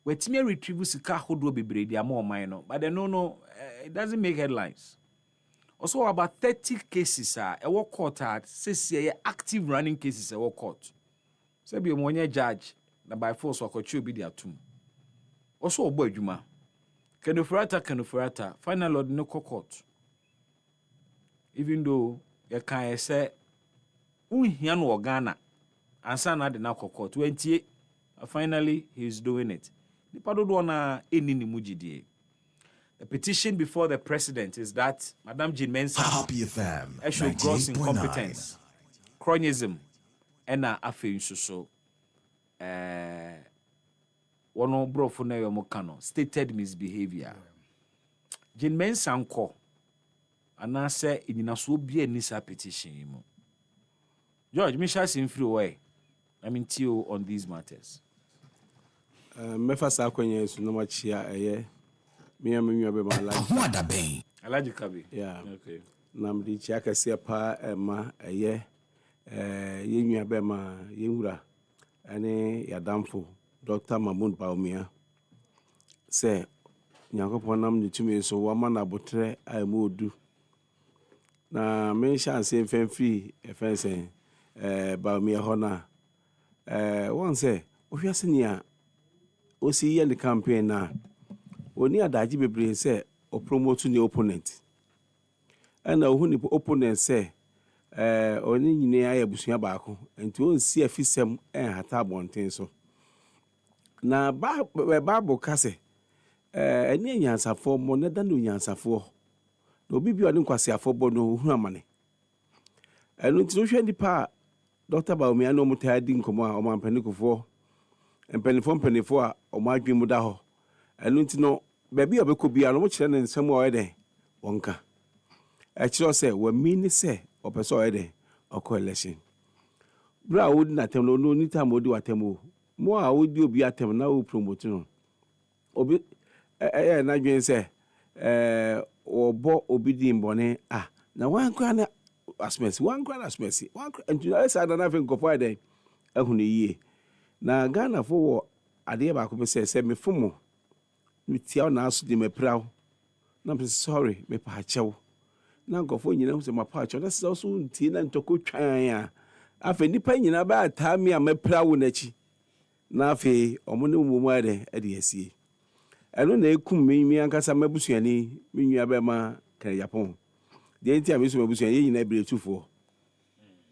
Wetime retrieve sika hodo bebre dia mo man no, but no it doesn't make headlines. Also about 30 cases e wo court at says ye active running cases e wo court. Say be mo judge na by force wakochi obi dia tum. Also obo adwuma. Kenofurata final order no court. Even though you can say, unhia no Ghana, ansa na de na court. Finally, he is doing it. Nipa do na eni ni mujidie. The petition before the president is that Madam Jean Mensah Happy FM show gross incompetence, cronyism, and afei so one bro for na mokano stated misbehavior. Jean Mensah nko anase ininaso bia nisa petition mu. George Misha Simfree way. I mean you on these matters. Mefa sa kwenye su no machia me nwa be malaji. Ahwada ben. Alaji Kabi. Yeah. Okay. Nam di chia Kaseɛbɔ ma ye nwa be ma yenwura ane yadamfo Dr. Mahmoud Baumia say Nyankopɔn nam ne tumi so wa ma na botre aimu odu na me chance mfemfiri efense Baumia hona one say ohwase nia osi ye the campaign na oni adaji bebre say o promote the opponent and ohu ni opponent say oni nyine aye busua baako enti on si afisem hata bonten so na Bible kase eni anyansafo mo na da no nyansafo na obi bi oni kwasiafo bo no hu amane enu nti no hwe nipa Dr. Baumia no muta di nkomo a o mampaniko mpenifo a o madwe mu da ho enu nti no baabi obekọ bia no mo kire ne nsem o yede wonka kire se wa mini se opeso o yede okọ election bra wodi na tem no ni time wodi watem o mo a wodi obi atem na o promote no obi na dwen se obo obi di mbone na wan kwa na asmesi wan ntu esa na fe nkofo yede ehunu yie na Ghana fo wo ade ba ko be se me fumo mitia na aso di me praw na be sorry me pa achew na nkofo nyina hu se ma pa achew na se so ntie na ntoko twan a afa nipa nyina ba ata me a me praw na chi na afa omo ne mumu ade asie eno na ekum me ankasa mabusuani me nua ba ma kan Japan de ntia me so mabusuani nyina bretufo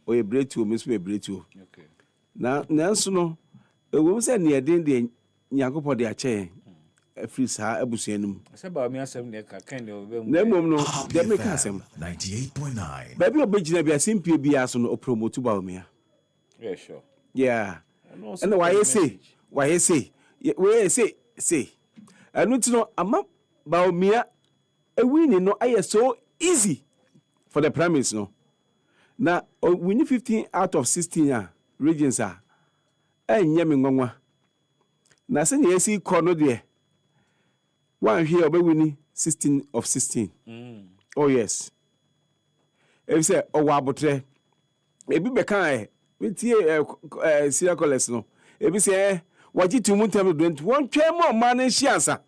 o ye bretu me so bretu okay na nso no ewom se ne den de Nyankopɔ de akyɛ afiri saa abusuanum se ba mi asem ne ka kan de obem na mom no de me ka asem 98.9 baby obegina bia simpie bia so no promote ba omia yeah sure yeah and why say anu ti no ama ba omia ewini no aye so easy for the premise no na we need 15 out of 16 regions are enye me nwanwa na se ne yesi kɔ no de one here obewini 16 of 16 oh yes if say owa abotre ebi be kan metie siracoles no ebi say waji tumu tem do nti won twem ma na hyiansa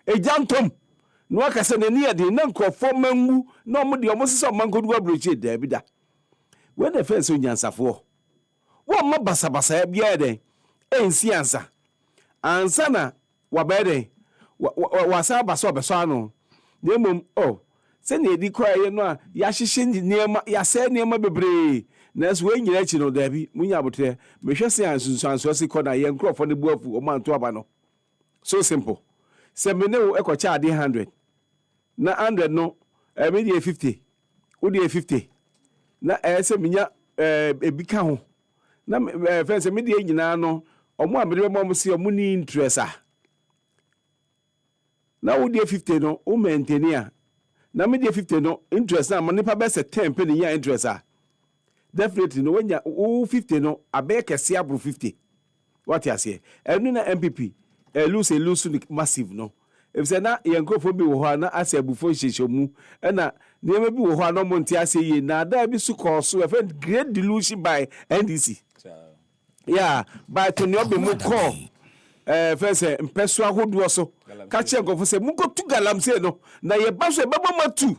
ejantom no aka se ne ne de na nkofo mangu na omo de omo sese mankodu abrochi da bi da when the first onyansafo wo ma basabasa bia den ensiansa ansa na wabede wasa baso obeso ano nemom se na edi kwaye no a ya hyehye niema ya se niema bebre na so wenyina chi no dabi munya abotre mehwe se ansunsuanso se kɔ na ye nkrofo ne buafu o manto aba no so simple se me ne wo ekocha ade 100 na 100 no me die 50 wo die 50 na se minya ebi ka ho na fense me die nyina no omo amede be mo se omo ni interest na wo die 50 no o maintain na me die 50 no interest na mo nipa be se 10 penny ya interest definitely no wenya o 50 no abe kese abro 50 what you say enu na MPP lose massive no if say na yankofo bi wo ho na asebufo hyehyomu na niam bi wo ho na mo ntia ase yi na da bi su call so great delusion by NDC yeah by to no be mo call first mpeso ahodo so ka che nkofo say mu ko tu galamsey no na ye ba so e bebo matu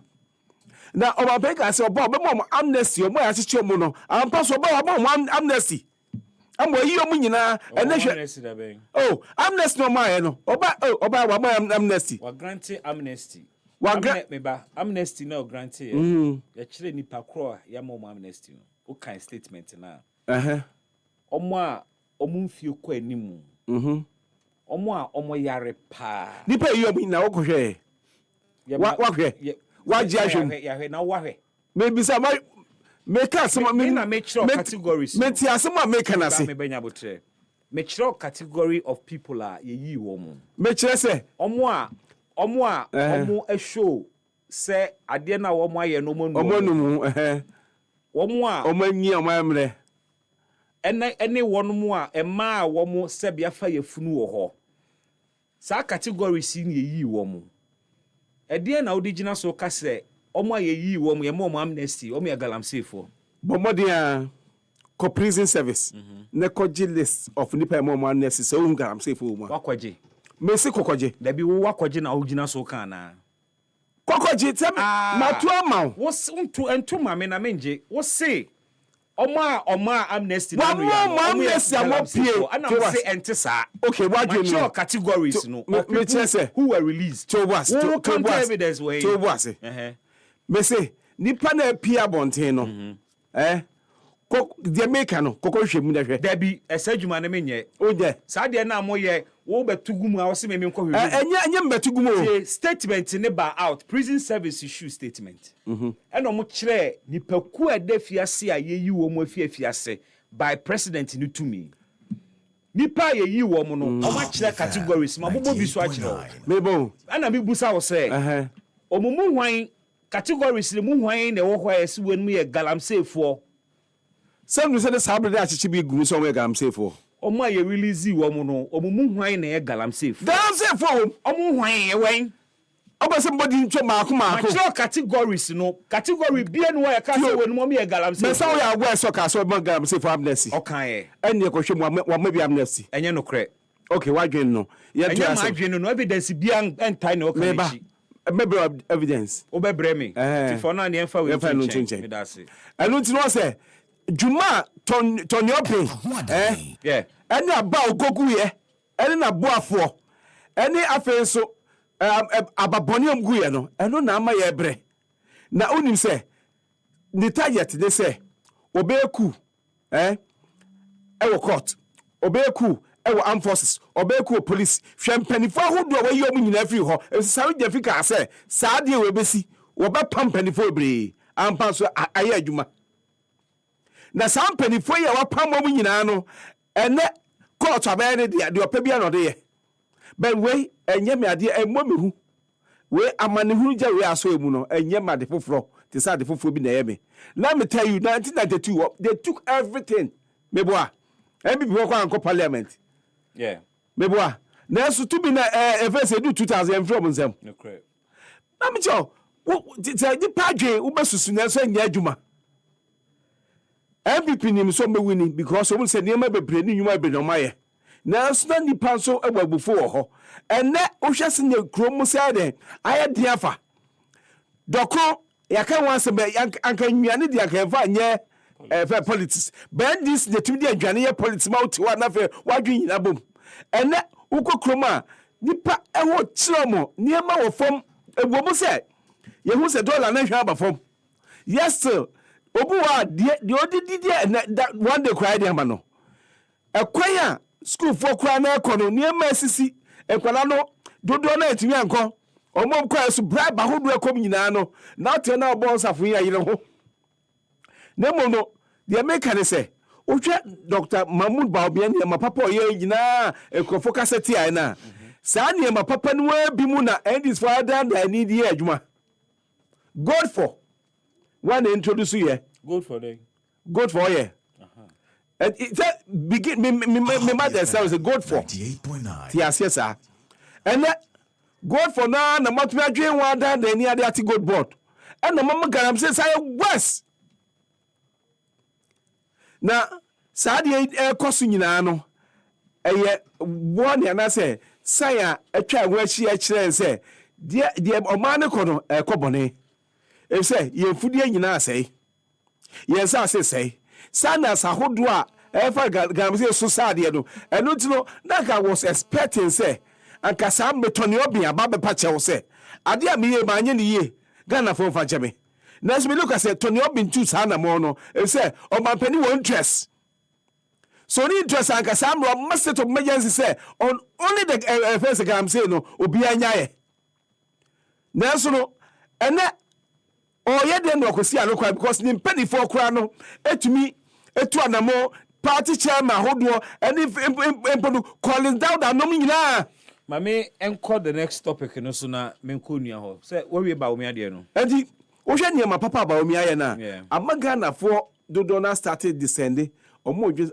na obapeka say oba obemo amnesty omo ya chichi omo no ampa so oba omo amnesty amo yi omo nyina ene hwe amnesty no ma ye no oba wa ma amnesty wa grant amnesty wa amnesty no grant ya kire nipa kro ya mo amnesty no o kan statement na omo a omo mfie ko animu omo a omo yare pa nipa yi omo nyina wo kohwe wahwe waji ahwe na wahwe maybe some make us some make sure categories meti asema make na se me benya botre make sure category of people are ye wo mu me kire se omo a show say ade na wo mo aye no mo nu omo a omo anyi omo amre ene wonu mu a ema a wo mo se bia fa yefunu wo ho sa categories ni ye wo mu ade na odigina so ka se omo aye yi wo mu ye mo amnesty omo ya galamsey for bomodia ko prison service ne koji list of nipa mo amnesty so un galamsey for mu wakwaje mesi kokoje da bi wo wakwaje na ogina so kan na kokoje tem matu ama wo entu mame na menje wo se Oma amnesty na no ya amnesty amopie ana say entisa okay what do you know categories no me say who were released to was evidence way to was me say nipa na pia bonten no de make no kokko hwemu da hwe da bi esadwuma na menye oje sa de na moye wo betugumu a wo se meme nkɔ hwe enye betugumu o statement ne ba out prison service issue statement eno mo kire nipaku adafiase a yeyi wo mo afiafiase by president ni tumi nipa yeyi wo mo no o ma kire categories ma bobo bi so a kire mebo ana mi busa wo se omumu hwan categories le mu hwan na wo hwa esi wonu ye galamsey fo some say the sabre achichi bi guru so we galamsey fo omo aye release wo mo no omumu hwan na ye galamsey fo omu hwan ye wen oba somebody ntwe maako ma categories no category bia no ya ka se wonu mo ye galamsey me say we are go so ka so mo galamsey for amnesty okan ye ene ko hwe mo wa bi amnesty enye no kre okay wadwen no ye to asa enye madwen no evidence bia entai na okan chi maybe evidence obebre me ti for na ne enfa we nche me da se enu ti no say Juma Tonyope yeah any about ogogu ye any na boafo any afen so ababonium gu ye no eno na ama ye bre na onim se ni target dey say obeku ewo court obeku ewo armed forces obeku police hwempanifo ahodo wa yi omu nyina free ho esare jafika say saade we besi wo ba pampanifo bre ampa so aye adwuma na some penifo ya wapam mo nyina no ene court abene de opabia no de ye ben we enye me ade emmo mehu we amane hu ja we aso emu no enye ma de foforo te sa de foforo bi na ye me let me tell you 1992 they took everything meboa mbb wo kwa parliament yeah meboa na so to be na events do 2000 from nsem no correct na me cho di padwe wo besusu na so anya adwuma MPP nim so me winning because we say niam bebre ni nwuma be no maye na so na nipa so agbagbufu wo ho ene wo hwese ne krom say den aye dia fa doko yaka wan se be anka nnuane dia kan fa nye for politics ben this the timi dia nnuane ye politics ma uti wa na fe wadwen nyina bom ene wo kokrom a nipa ewo chiromo niam wo fom egbo mo say ye hu se dollar na hwa ba fom yes sir obuwa de odidi one day cry de ama no ekwan a school for cry na ekono niema asisi ekwala no dodo na etimi anko omom kwa so bribe ahodo ekom nyina no na te na obo nsafo yi ayire ho na mo no de make ne say ohwe Dr. Mahmoud Baobia ne ma papa oye nyina ekofo kaseti ai na sa ne ma papa no bi mu na endis father da need ye adwuma god for one introduce you good for them good for you and it begin me mother say was a good for 98.9 yes sir and good for na matme adwen wa da ni ade ati good board and na mama garam say west na saade ekoso nyina no eye one na say saya atwa ho achi a kire say de omane kono ekobone e say ye fudie nyina asai ye sa say sana sahodo a efa gam say so saade no eno ti no na ka was expecting say anka sam betoni obi aba be pa chewo say ade a meye ma anye ne ye Ghana for fa cheme na so me look say Tony obi ntu sa na mo no e say o man pani won interest so ni interest anka sam ro must of emergency say on only the first gam say no obi anya ye nanso no ene oyɛ den no akosi anokwa because ni mpanifo kora no etumi etu anamo party chairman hodo any empodu calling down that no nyina mame enko the next topic no so na menko nua ho say we ba omi ade no enti wo hwɛ niam papa ba omi aye na amagana for dodo na started descending omo dwe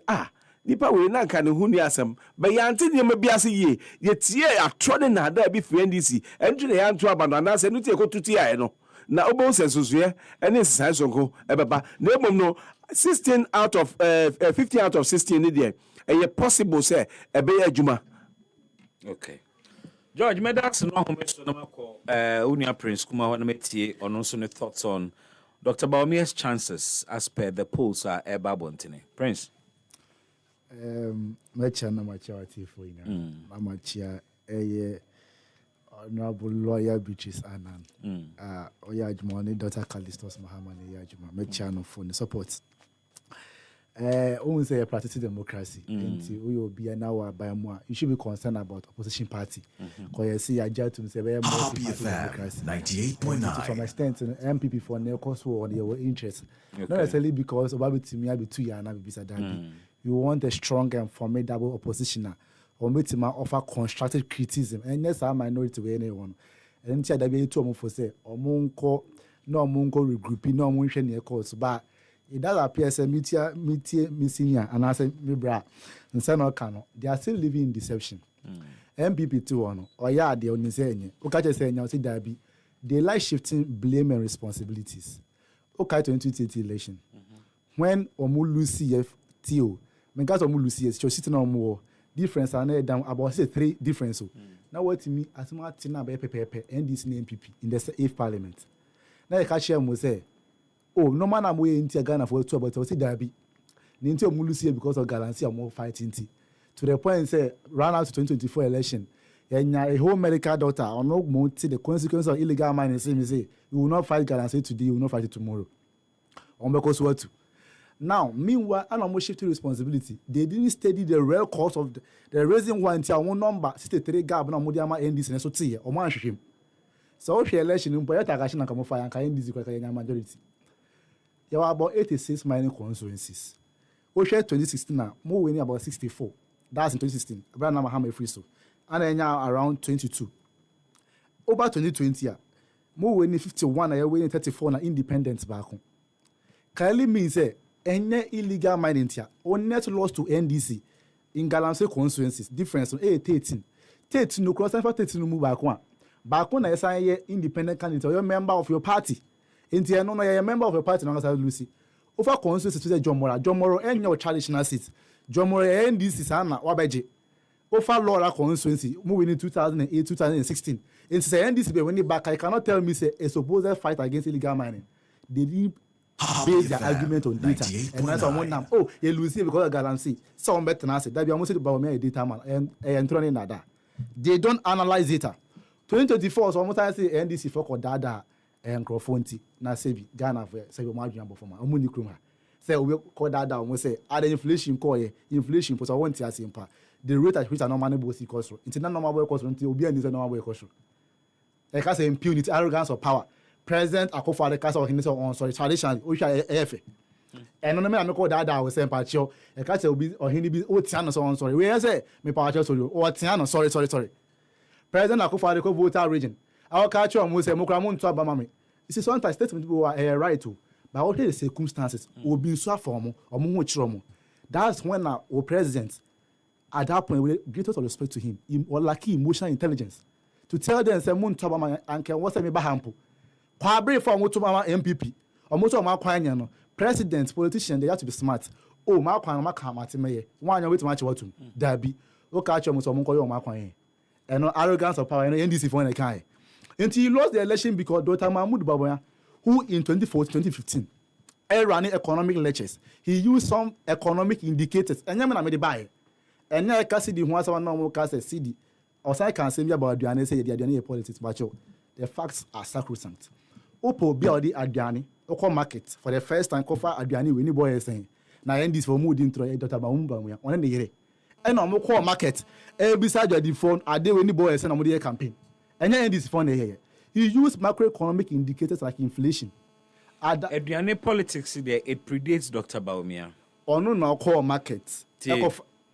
nipa we na nka ne hu ni asem ba yante niam bia se ye tie atro ne na da bi free NDC entu ne yanto abando na se no tie kotuti aye no na obo sensusue ene sesai sonko ebeba na emom no 16 out of 15 out of 16 ni there e possible say ebe ya adwuma. Okay. George, Medax no home so na mako Unia Prince kuma ho na metie ono so ne thoughts on Dr. Bawumia's chances as per the polls are eba bontene. Prince. Mecha na machawati for ina. Machia Honorable Lawyer Beatrice Annan. Oya Jumani Dr. Callistus Mahamani Yajuma. Mecha no for the support. Say a practice democracy. We will be an hour by more. You should be concerned about opposition party. Because you see, I judge to say very more democracy. 98.9. To some extent, MPP for no cause for their interest. Not necessarily because about to me, I be 2 years and be sadly. You want a strong and formidable oppositioner. Or make him offer constructive criticism. And yes, I'm minority to anyone. And that be too for say, or monko, no monko regrouping, no monko near cause, but. It does appear as a missing and I say, me bra, and son or cano. They are still living in deception. MPP 2 on, or yeah, they only say, Okaja say, now see that be. They like shifting blame and responsibilities. Okay, 2020 election. When Omu Lucy FTO, Mengas Omu Lucy is sitting on more difference and down about say 3 difference. Now, what to me, as much in a pepe and this MPP in the 8th parliament. Now, I catch him say, oh, no man, I'm waiting to Ghana for 2 but I see Derby. Ninti Omulusi because of Galancy and more fighting to the point say run out to 2024 election. And a whole medical doctor or no more the consequence of illegal mining say you will not fight Galancy today, you will not fight it tomorrow. On because what? Now, meanwhile, I'm almost shifting responsibility. They didn't study the real cause of the reason why until one number 63 gap na Modiama NDC and so tea or man him. So if election in Poyata Gashin and Kamofai and NDC Kakaya majority. There were about 86 mining constituencies. We share 2016 now, more winning about 64. That's in 2016. Abraham Mahama free so. And then now around 22. Over 2020, more winning 51 and winning 34 na independence back home. Clearly means any illegal mining here or net loss to NDC in Galamsey constituencies difference on 13. 13 no cross and 13 no move back one. Back one is an independent candidate or you're a member of your party. Inti no no a member of a party no Lucy. Over constituency to John Moro and your traditional seats. John Moro NDC sana wabeje. Over Laura constituency moving in 2008 2016. In say NDC when they back I cannot tell me say a supposed fight against illegal mining. They did base their argument on data. And that's someone now. Oh, you Lucy because of Galancy. Some better than say that be almost about me data man and throwing that. They don't analyze data. 2024 so almost I say NDC for data. Microphone na sebi Ghana for sebi mo adwan bofo ma omo ni krum ha say we call that down we say add inflation call inflation for so want to asimpa the rate at which are normal both cost it's not normal boy cost until obi and normal boy cost e ka say impunity arrogance of power president Akufo-Addo ka say on sorry traditionally o hwa efe eno no me am call that down we say pa chio e ka say obi ohini bi o tia no so on sorry we say me pa chio sorry o tia no sorry president Akufo-Addo ko voter region our culture almost say mokramun to abamame. It's sometimes statement people are right to, but all the circumstances will be so formal or more chromo. That's when our president at that point we greatest of respect to him or lucky emotional intelligence to tell them say mun to abamame and can what's me bahampo. Kwabre for mo to mama MPP or mo to ma kwanya no president politician they have to be smart. Oh ma kwan ma ka matemeye. Wan you wait match what to. Dabi. O culture mo so mo koyo ma kwan. And no arrogance of power and NDC for na kai. Until he lost the election because Dr. Mahmoud Baboya, who in 2014-2015, running economic lectures, he used some economic indicators. And I made the buy. And now I can see the one someone normal can say CD. Or I can say about Adriani say the Adriani politics, but the facts are sacrosanct. Opo BLD Adriani, Oko market for the first time cover Adriani when you boy is saying. Now end this for mood intro Dr. Mahmoud Baboya on the year. And on Moko market, beside the phone, I did when you boy is saying on the campaign. And then this phone here. He used macroeconomic indicators like inflation. Aduane politics there, it predates Dr. Baumia. Or no, now call markets.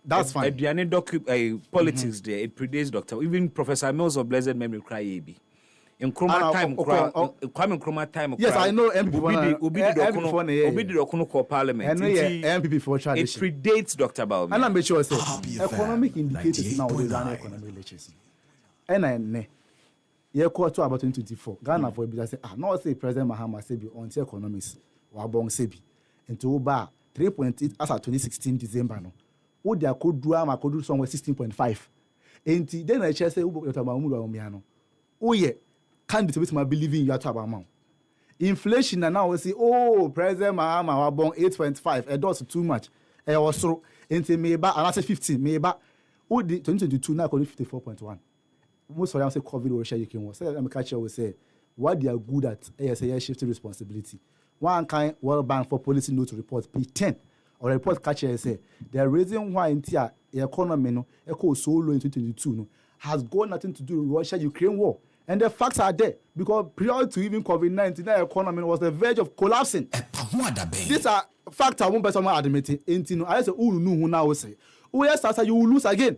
That's fine. Aduane politics there, it predates Dr. Even Professor Mills of Blessed Memory cry AB. In Chroma time, Kwame Nkrumah time. Yes, I know MPP for Parliament. And MPP for tradition. It predates Dr. Baumia. And I'm make sure I say economic indicators now they run economic literacy. And I ne. Year quarter about 2024. Ghana for be say no say President Mahama say be on economics or bong sebi. Into ba 3.8 as at 2016 December no. Wo dia kodua ma kodu somewhere 16.5. Enti then I say Dr. Baumia no. Oh yeah. Candidates with my believing you are talking about. Inflation and now we see, President Mahama was born 8.5. It does too much. It also into maybe and I say 15 maybe. Oh, the 2022 now called 54.1. Most of them say COVID or share you can say. Let me catch you. We say what they are good at. Say shifting responsibility. One kind World Bank for policy note report P10 or report catcher say the reason why the economy no echo so low in 2022 no has got nothing to do with Russia-Ukraine war. And the facts are there because prior to even COVID-19, the economy was the verge of collapsing. These are facts I won't person admit it. I say, who now say, yes, you will lose again.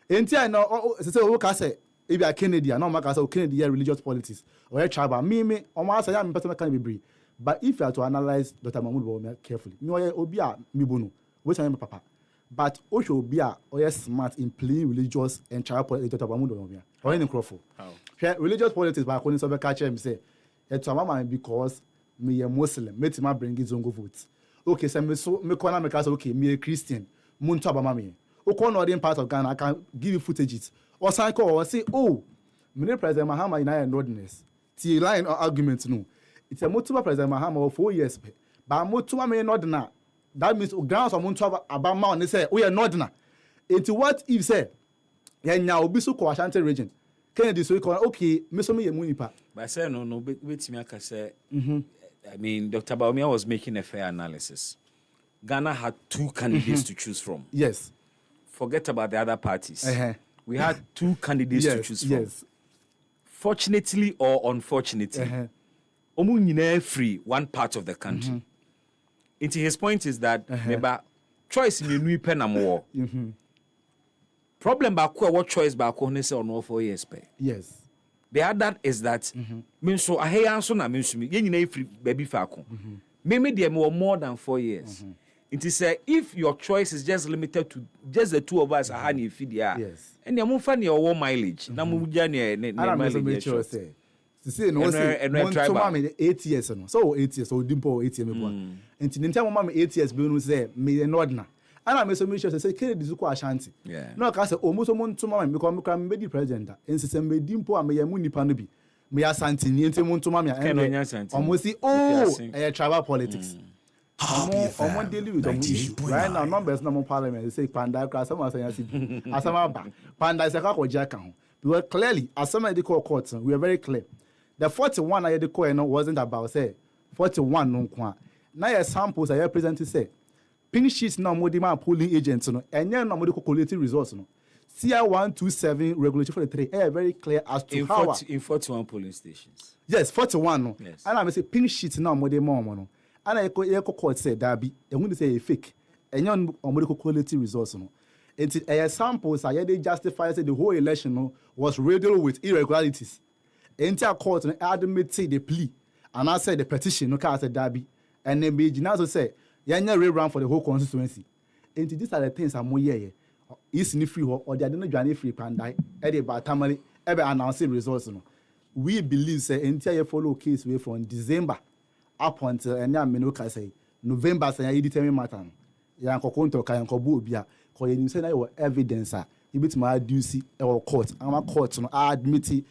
I know, say, okay, say, if you are Canadian, no matter how Canadian religious politics or tribal, me, or my say, I'm person can be brave. But if you are to analyze Dr. Mahmoud Bawumia carefully, you know, Obia Mibono, which I am papa. But Osho Obia or smart in playing religious and tribal politics, Dr. Mahmoud Bawumia. Or any Crawford. Religious politics, but according to the culture, say, it's a mama because me a Muslim, me to bring his own votes. Okay, so me corner me case okay, me a Christian, Muntu Abamami. Okay, northern part of Ghana, I can give you footages. Or sign call or say, me President Mahama in our northerness. The line or argument no. It's a Mutuba President Mahama of 4 years, but Mutuba me northerner. That means grounds of Muntu Abama and they say we are northerner. Into what if say, yeah now Obisu ko Ashanti region. Kennedy so okay, me so me munipa. But I say no, wait me I say. I mean, Dr. Baumia was making a fair analysis. Ghana had 2 candidates to choose from. Yes. Forget about the other parties. We had 2 candidates to choose from. Yes. Fortunately or unfortunately, omu nyina free one part of the country. Into his point is that maybe choice me nui penam war. Problem back what choice back on say on 4 years pay. Yes. The other is that mean so I hear answer na mean so me nyina free baby fako. Maybe there more than 4 years. It is if your choice is just limited to just the 2 of us are hani feed ya. Yes. And you move for your mileage. Na mu gya ne mileage. Say no say to mama 8 years no. So 8 years so dimpo 8 years me bo. Enti ntia mama 8 years be no say me northern. And I'm so sure say Kennedy zuko Ashanti. No ka say omo so mo ntoma me because me kra me di president. Ense se me dimpo am ye mu nipa no bi. Me Ashanti ni enti mo ntoma me omo si tribal politics. Omo deal with the issue. Right now numbers na mo parliament they say panda kra some asanya si. Asama ba. Panda is ka ko jaka ho. Because clearly as some of the court we are very clear. The 41 I the court wasn't about say 41 no kwa. Now your samples I represent say pink sheets now more demand polling agents no and now more calculating results no. CR 127 regulation for the 3 very clear as to how in 41 polling stations. Yes, 41 no. Yes. And I say pink sheets now more demand no. And I court say that be and when they say fake and now more calculating results no. And samples I they justify say the whole election no was riddled with irregularities. Entire court no admit say the plea and I said the petition no can say that be and then be now say yanya rerun for the whole constituency. And these are the things I'm more here. Is ni free or they don't join free pandai. Ede ba tamale ebe announcing results no. We believe say entire follow case way from December up until enya menoka say November say you determine matter. Ya nkokonto ka nkobu obia ko you say na your evidence you bit my duty or court. Our court no admit and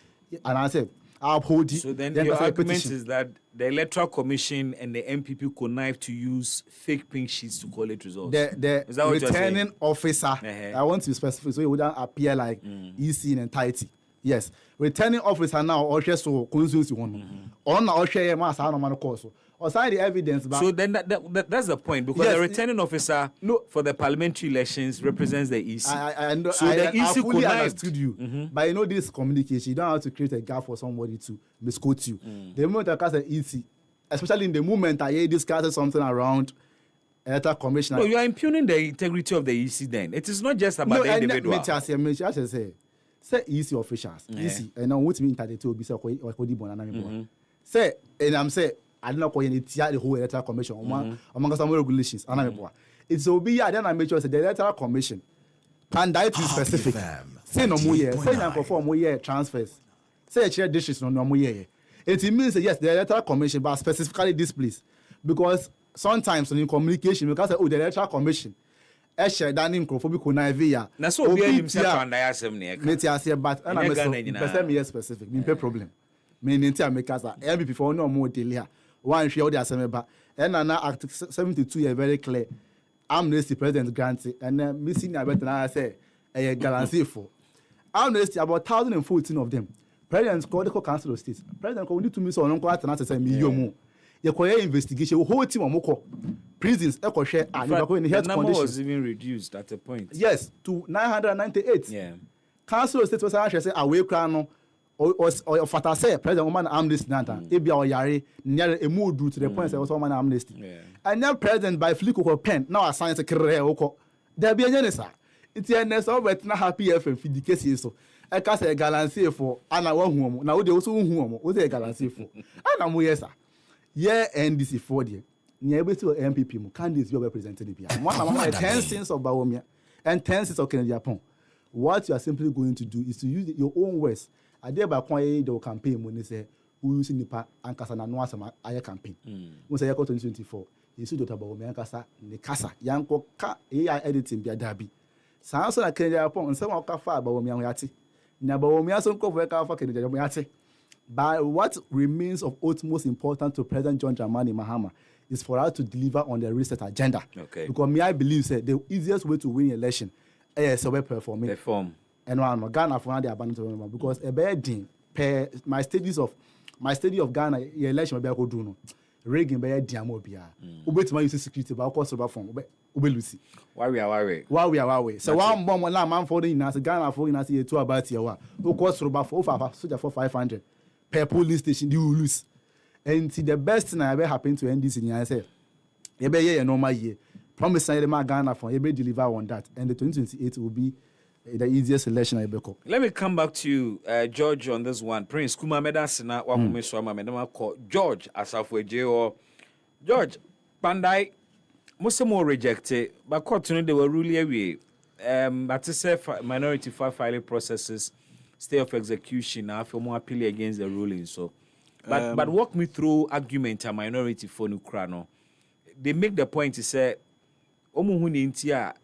I say uphold it. So then your argument is that the Electoral Commission and the MPP connive to use fake pink sheets to collate results. The returning officer, I want to be specific so it wouldn't appear like EC in entirety. Yes, returning officer now or so constituency one. On our share mass no man course. or sign the evidence back. So then that's the point, because the returning officer for the parliamentary elections represents the EC. I know. So the EC I fully connived. understood you, but you know this communication. You don't have to create a gap for somebody to misquote you. The moment I cast an EC, especially in the moment I discuss something around electoral commissioner. No, you are impugning the integrity of the EC. Then it is not just about the individual. Say EC officials, EC, and now what me internet to be say or say, and I'm say I don't know why you the whole electoral commission among some regulations. It's obi then I make sure say the electoral commission can die to specific. Say no more year, say no perform more year transfers. Say chair districts no more year. It means yes, the electoral commission, but specifically this place, because sometimes in communication, because the electoral commission. Share that name microphobic na via. Na so obi anim se kwanda ya asem ne me ti ase but na me so person me specific me problem me nti ameka sa MVP for no more daily ha one hwe o de asem ba na act 72 year very clear amnesty president grant and me senior better na say a guarantee for amnesty about 1014 of them president called the council of state president called to me so no kwata na say me yomu ye investigation whole team omoko prisons share and in health condition. The number was even reduced at a point. Yes, to 998. Yeah. Council of State was actually say away crown or fata say president woman amnesty nanta. Ebia or yare near a mood to the point say was woman amnesty. Yeah. And now president by flick of pen now assign a career oko. There be a genesa. It's a nest of but not happy FM for the case so. I can say a guarantee for and I want home. Now they also home. What's a guarantee for? And I'm yes sir. Yeah, NDC 40. Near to MPP mu candidates you represented here. One 10 cents of Bawumia and 10 cents of Kennedy Japon. What you are simply going to do is to use your own words. I dare by the campaign when they say who using the and Kasana no asama aya campaign. When say 2024, you see Dr. Bawumia and Kasa ne Kasa yanko ka AI editing be adabi. Sa so na Kennedy Japon and some of Kafa Bawumia yati. Na Bawumia so ko for Kafa Kennedy Japon yati. But what remains of utmost important to President John Dramani Mahama is for us to deliver on the reset agenda. Okay. Because me, I believe that the easiest way to win election is to perform. And one Ghana for the abandoned because a bad thing per my study of Ghana election will be able to do. Reagan be a diamobia. Ubet my use security, but of course over from Ube Lucy. Why we are. So one bomb one man for the Ghana for in as a 2 about year. Who cost for 500 per police station you lose. And see the best thing that ever happened to NDC in say, you be a normal year. Promise I my Ghana for you be deliver on that, and the 2028 will be the easiest election I ever. Let me come back to you, George, on this one. Prince Kuma Medasina, Wakume Swama, Medama call George Asafwe or George Pandai. Most more rejected, but continue they were really away. But to say minority filing processes, stay of execution. I feel more appeal against the ruling. So. But walk me through argument a minority for Nukrano. They make the point to say, Omuhuni intia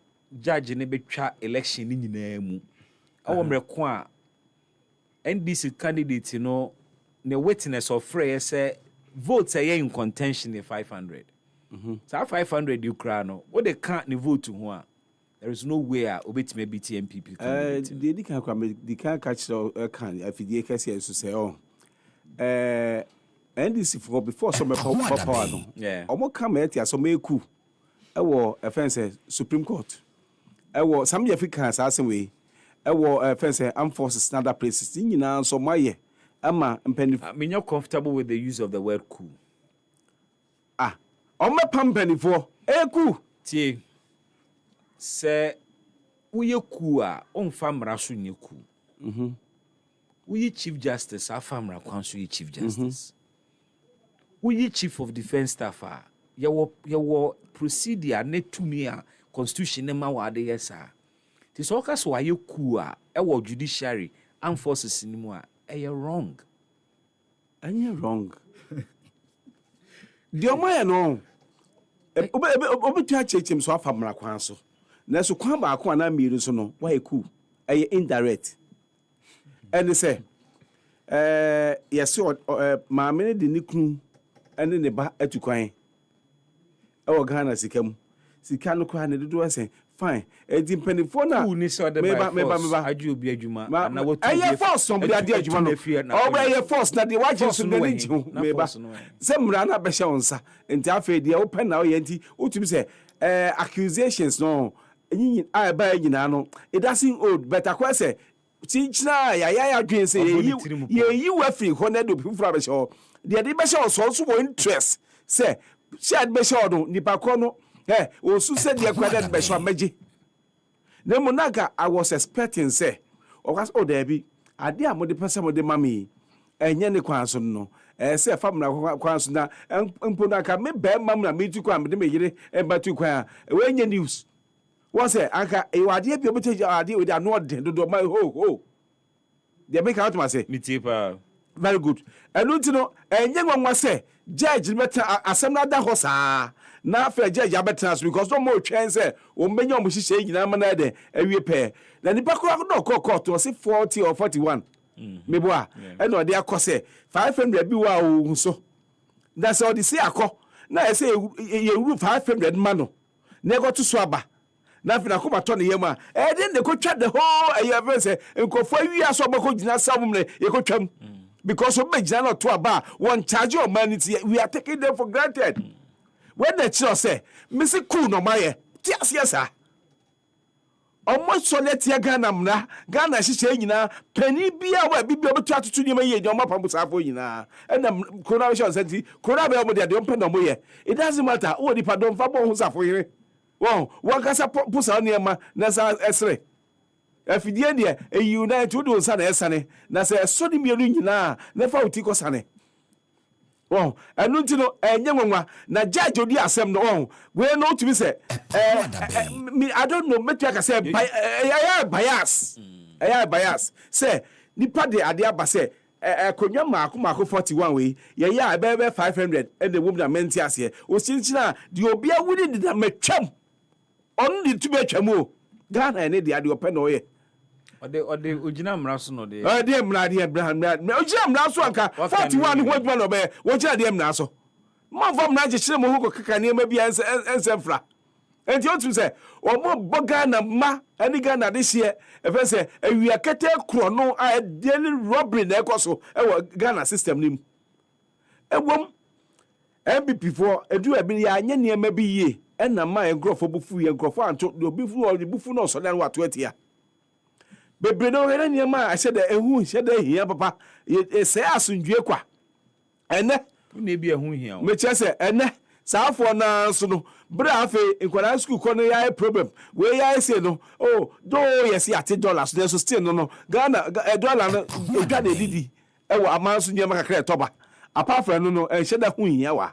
judge ne betwa election ni nyina mu. Awo mreko a NDC candidate no ne witness of free say votes are in contention in 500. So 500 Ukrano. What they can't ne vote to one. There is no way obetime beat MPP. They can't catch the can if the case is to say NDC for before some power no. Yeah. Omo come here so make coup. Ewo offense Supreme Court. Ewo some Africans asem we. Ewo offense armed forces in other places. Nyina so maye. Ama mpeni. Me not comfortable with the use of the word coup. Omo pampeni for coup. Tie. Se uye coup a onfa mra so nye coup. We Chief Justice, our family council Chief Justice. We Chief of Defense Staff, your procedure net to me constitution nema wade yesa. This all case why you kua our judiciary and forces in more wrong. And you're wrong. The Omaya no. Obi to check him so family council. Na so kwan ba ko na miru so no why ku indirect. And they say, yes, my many the nikun and in the ba etukwan. Our Ghana Sikam. Sikano Kwan, the do say fine edi mpanimfoɔ na who ni so de by force aju obi adwuma na wotu ɛyɛ force somebody ade adwuma no ɔbɛ force na de wagye so de ne gye ho meba sɛ mmara na bɛhyɛ wo nsa nti afei deɛ wopɛ na ɔyɛ nti wotumi sɛ accusations no nyi a ɛba nyinaa no it doesn't hold but akwa sɛ tinkyina ya adwen sɛ yɛyi wafiri hɔ na de obi foforɔ abɛhyɛ hɔ deɛ de bɛhyɛ wɔ so wɔ interest sɛ hyɛ de bɛhyɛ hɔ no nipa korɔ no osu sɛ deɛ kwa de bɛhyɛ amagye na mu naga I was expecting say okas dabi ade a mo de pese mo de mami enye ne kwan so no say famna kwan so na mpo na ka me be mam na me tu kwan me de me yire emba tu kwan we enye news won say anka e wade bi obeteji ade we da no de do my ho de make out ma say me tipa very good enu ti no enye nwanwa say judge meta asem na da ho saa na after judge abetras because no more chance o menye o hihye nyina ma na de awie pe na nipa kro no court o say 40 or 41 mebo a e no de akose 500 bi wa o so na say o de say akọ na e say ye ru 500 ma no na go to so aba na after akọ bato ne yema e de ne ko twa the whole e ya say nkofo awie aso bako gina samum ne ye ko twam because o be gina no to aba one charge your money we are taking them for granted. When the child say, Missy Cool no my yes, sir. Almost so let ya Ghana she say, penny be our be able to to you, your map on Musafo, and the coronation said, Corona, they don't pen on way. It doesn't matter. Oh, the pardon for bones for you. Well, what can I put on near my Nasa Esre? If you dear, a unite to do San Esane, Nasa Sodi Mirina, never Tico Sane. Oh, and no to no na judge odi asem no we no to be say I don't know make I say bias bias say nipa de ade aba say konwa maako 41 we ye ya be 500 and the woman menti ase o sinchina de obi awudi de matwam on de to be twam o Ghana ne de ade open no ye ode ogina mra so no de de mra de ogina mra so anka 41 ho adwuma no be ogina de mra so ma vom na je kire mo ho kaka ne ma bia ensefra enti otu se o mo boga na ma ani Ghana de hie e fe se awia kete kro no a daily robbery na ekoso e wo Ghana system nim ewom MPP for edu abi ya anye ne ma bi yie e na ma engrofo bufu ye engrofo anto obi bufu no so dan wa to atia bebre no hele niema a hyede ehu hyede hia papa e se asundue kwa ene ne bi ehu hia me chese ene saafo na so no bra afi nkwara school ko no ya problem we ya say no oh do yes ate dollars so still no Ghana dollar no edwa de didi e wo amanso niema kakra toba apart from no hyede hu hia wa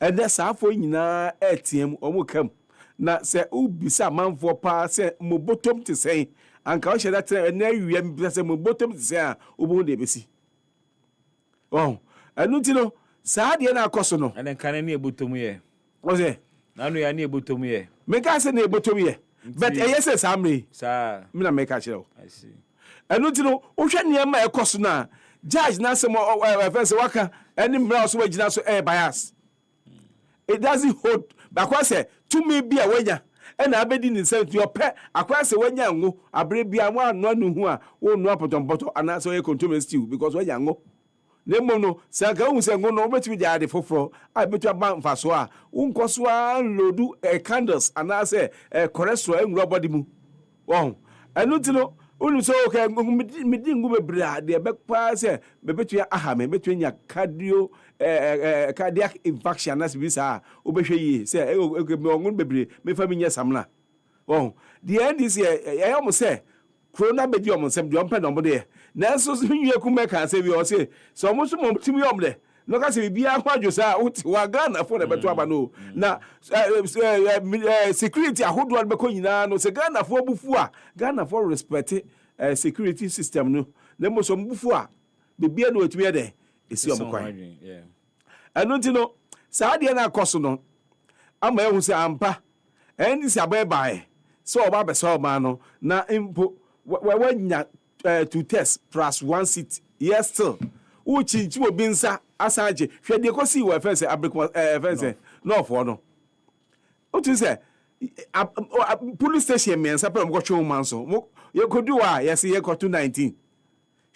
ene saafo nyina etiem omo kam na se ubisa manfo pa se mo bottom te say anka o sheda tre na wiya mi se mo bottom te say a obo de besi oh anu ti no saa de na akoso no ene kan na ebotom ye o se na no ya na ebotom ye me ka se na ebotom ye but eyese samre saa me na me ka kire o I see anu ti no o hwe ne ma ekoso na judge na se mo fence waka eni mra so wagina so bias it doesn't hold because say to me be a wanya ena abedi ni se to pe akwa se wanya ngo abre bia mo anu anu hu a wo nu apotompoto ana so ye control stew because wanya ngo nemo no se aka hu se ngo no obetimi dia de foforo a betu aba mfaso a unkoso a lodu candles ana se cholesterol enwuro body mu won anu ti no unu so okay midi ngu bebre a de be pa se bebetu aha me betu nya cardiac infarction as bi sa obehwe yi se me ongun bebre me fa mi nya samna oh the end is here am say corona be di om sem di ompe no mo de na so so nwie ku me kan se bi o se so mo so mo timi om de no ka se bi a hwadwo sa uti wa Ghana for na betu aba no na security ahodo be ko nyina no se Ghana for bufu a Ghana for respect security system no na mo so bufu a bibia no otimi de esi omkwan anu ti no saa de na akoso no ama ehu se ampa endi se abae so oba be so ma no na impo wanya to test plus 1 seat yes still uchi obi nsa asaje hwe de kosi we fence abrikwa fence no for no otu se police station men sapra mo kotwe man so ye kodu a ye se ye kotu 19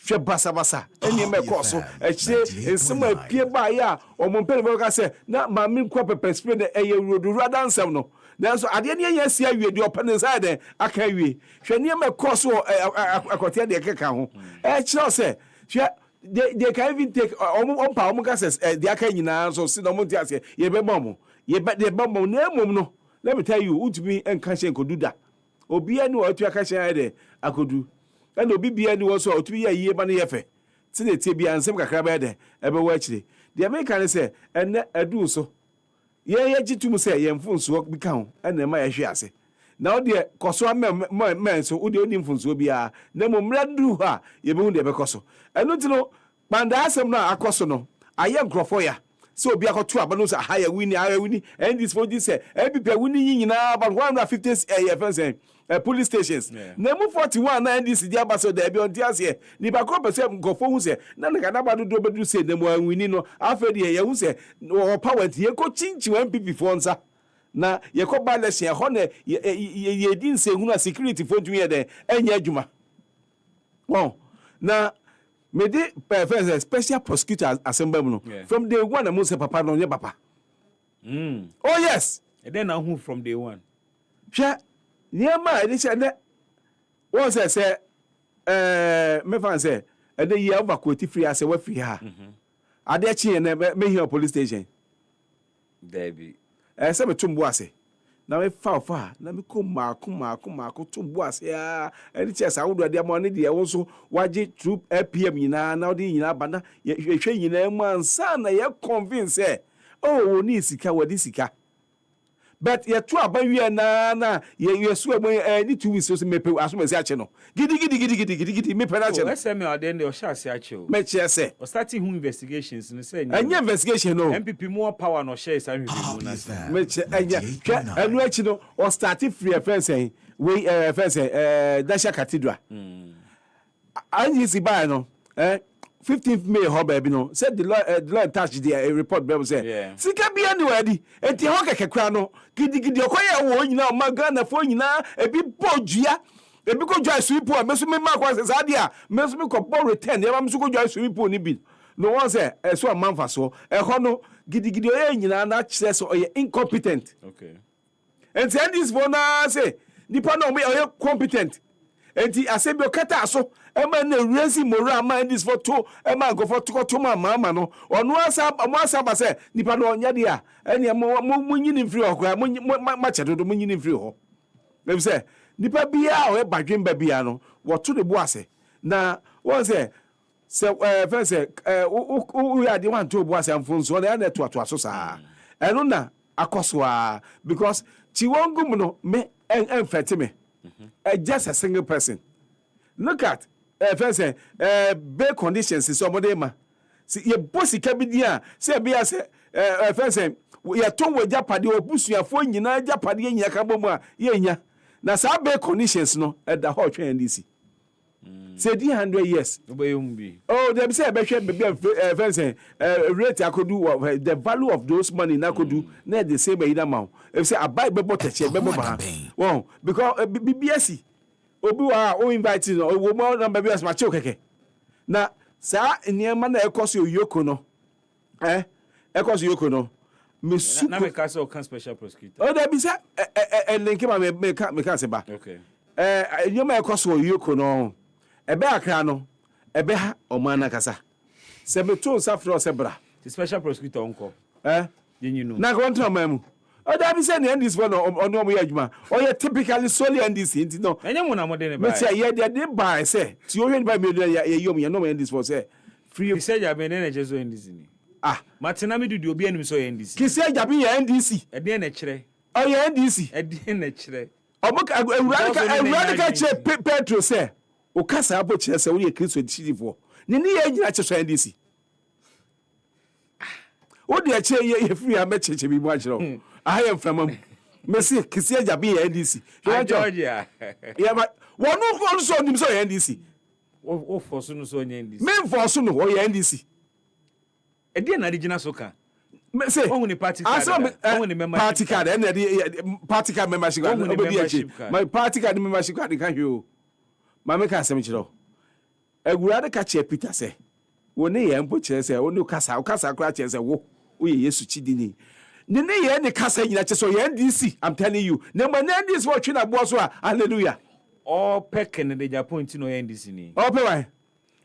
hwe basa eni me koso ehye ensem apie ba ya omompele be ka se na ma me kwa pepper spray na eye rodu rada nsem no nanso ade ne ye sia wie de open inside aka wie hwe ne me koso akote de keka ho kire se hwe they can even take omo ka se de aka nyina so si no mo ntia se ye be bom ye be de bom na emom no. Let me tell you, utumi enkanche enkodu da. Obi ani otu akache ade akodu. And obi bia ni wo so otumi ya yie ba na yefe. Ti na tie bia nsem kakra ba de ebe wo akire. The American say enne adu so. Ye gitum say ye mfunso bi ka ho enne ma ye hwe ase. Na o de koso men so o de oni mfunso bia na mo mradu ha ye be hu de be koso. Enu ti no banda asem na akoso no aye nkrofo ya. So be akoto abano say higher winning and this for this say people winning nyina about 150 police stations na mu 41 na this dia ba so there be on dia say ni ba ko pese ngofo hu say na na ba do bedu say na mu winning no afa de ye hu say o power ye ko chinchi MPP for nsa na ye ko ba le say ho na ye din say hu na security for tumi ye de enya adwuma wow na me de special prosecutor assembly no from day one I say papa no papa oh yes and then who from day one hwe niema e say na won say me fan say e dey year evacuate free as we free ha ade chi na me here police station there be say me tumbo ase na me fa na me ko maako tumbo ase ya eni che sa wodo ade mo ne de wo so waje troop APM nyina na odi nyina bana hwe nyina mu ansa na ye convince oh ni sika wadi sika but ye to abawie na ye so ni 2 weeks so me pe aso me se ache no gidi me pe na ache no say me ade o sha se ache o me che say o starting who investigations no say anya investigation no MPP more power no share say mu na me che anya anu achi no o start free offense we offense Dasha Cathedral anyi si ba no 15th May ho baby no said the law attached the report be say sika bia ni wadi enti ho kekekra no gidi okoye wo nyina ma Ghana fo nyina ebi bodua ebi ko joy sweep o meso me ma kwa se dia meso me ko ball return e ma meso ko joy sweep o ni bi no one say so amanfa so ho no gidi oye nyina na kire so oye incompetent okay enti this for na say nipa no me oye competent enti asebi okata so ema na resi mora ma this for to ema go for to mama no onu asa ba say nipa no onya de a ene mo nyini free okwa ma chedodo mo nyini free ho dem say nipa bia o e badwen ba bia no wo to de bo ase na won say fence u ya de wan to bo ase amfonso na na to aso sa eno na akoso a because ti wongum no me enfete me just a single person. Look at first bail conditions is somebody ma. See your bossy cabinia say be as first we are told with Japadi or Busia in Japadi in Yakaboma yenya. Na sa bail conditions no at the whole train DC. Say 100 years. Oh, they say be first rate I could do the value of those money I could do not the same amount. If say I buy bebo teche bebo wow because BBS obi wa o invite no wo mo number BBS ma che okeke na sa niema na ekoso yoko no ekoso yoko no me super na me ka say o kan special prosecutor oh there be say link me ka se ba okay niema ekoso yoko no ebe akra no ebe ha o mana kasa se me to safro se bra the special prosecutor onko you know na go nto mamu o da bi say na this one on no mo yadwuma o ye typically solely NDC nti no enye mo na mo de ne ba me say ye de buy say ti o hwe ba me ye yom ye no mo NDC for say free say ya be ne jeso NDC ni matina me dudu obi anim so NDC kisi ajabi ye NDC e de na kire o ye NDC e de na kire o mo ka che Petro say o kasa abo kire say wo ye Kristo difo ni ye nyina che so NDC o de che ye free a mecheche bi mu agiro I am from Messi Kaseɛbɔ be NDC. Georgia. Yeah, but one also on him so NDC. Oh, for soon so NDC. Men for soon or NDC. A dear original soka. Me say only party card. Only membership party card and the party card membership card. My party card membership card can you. My make us some chiro. E gura de catch Peter say. Woni ye mpo kire say woni kasa kra kire say wo ye Yesu chidi ni. Ne ye ne kasa nyina che so ye NDC. I'm telling you. Number NDC what twi na bo so hallelujah. All pecking in the Japan to no NDC ni. All pe why?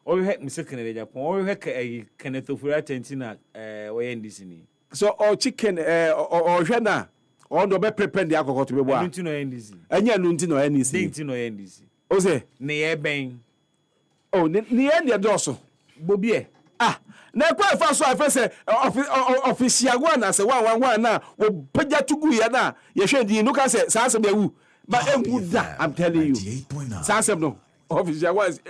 All heck me second in the Japan. All heck a Kenneth of Ratentina NDC ni. So all chicken or hwena on do be prepare the alcohol to be wa. Nti no NDC. Enya no nti no NDC. Nti no NDC. O say ne ye ben. Oh ne ye doso. Bobie. Na kwa fa so afa say official go na say 111 na wo pagya tugu ya na ye hwe di no ka say sa asem ewu but engu da I'm telling you sa asem no official was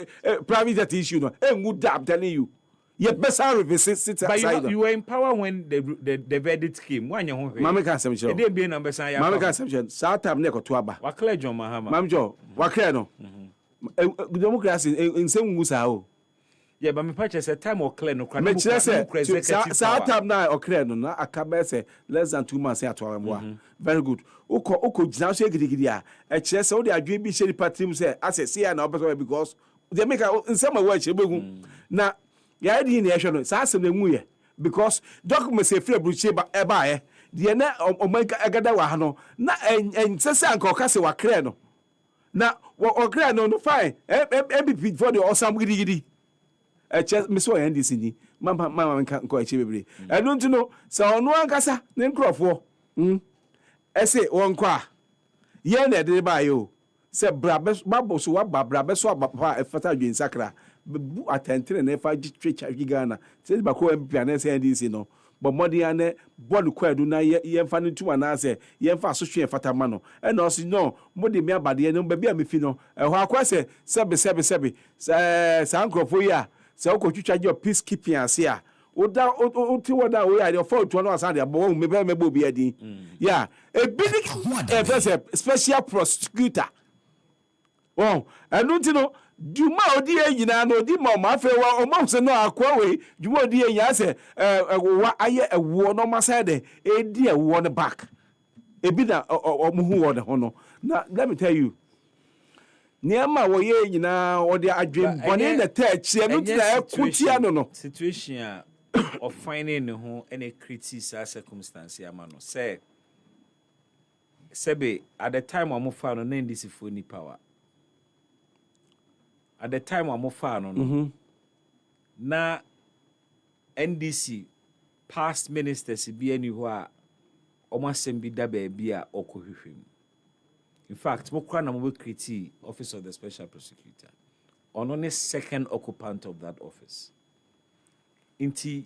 private issue no engu da I'm telling you ye better revisit but you were in power when the verdict came when you mama ka asem chiro e dey be number san ya mama ka asem chiro sa time na ekoto aba wa clear John Mahama mama jo wa clear no democracy insem ngu sa o. Yeah, but me patch say time or clear no me sa time na o clear no na akabe say less than 2 months at our very good oko jina so gidigidi a e kire say o de adwe bi sheri party mu say access here na opeso because they make in some way chebegu na ya di ni e hwe no sa asem na mu ye because document say free bruche ba e ba ye de na o man agada wa ha no na en sese anka o ka say wa clear no na o clear no fine MPP for the awesome gidigidi me so NDC ni mama nko eche bebre enu nti no sa onu ankasa ne nkrofo ese won kwa ye na de ba yo se brabe babo so wa brabe so abapa efata adwen sakra bu atentere na efa gitwecha gigana se ba ko MP na se NDC no bo modi ane bolu kwadu na ye mfa ne tuma na se ye mfa so hwe efata ma no e na osi no modi mi abade no ba bia me fi no e ho akwase sebe sa nkrofo ya se o ko twitwa je peacekeeping ase a oda oti woda we ya for to no asade abo me be mebo bi adin yeah a big special prosecutor enu ntino juma odi enyina no odi ma ma fe wa o ma se no akwa we juma odi enya se wa aye ewo no ma side e di ewo no back e bi na o mu hu wo de ho no na let me tell you niama wo ye nyina wo de adwen bone na ta chie no tira ekutia no situation of finding ho any critical circumstance ama no say sebe at the time we fa no na ndisi for ni power at the time we fa no na NDC past ministers bi ani ho a omasem bi da ba bi a okohwehwem. In fact, Mokra na mo create Office of the Special Prosecutor. On only second occupant of that office. Inti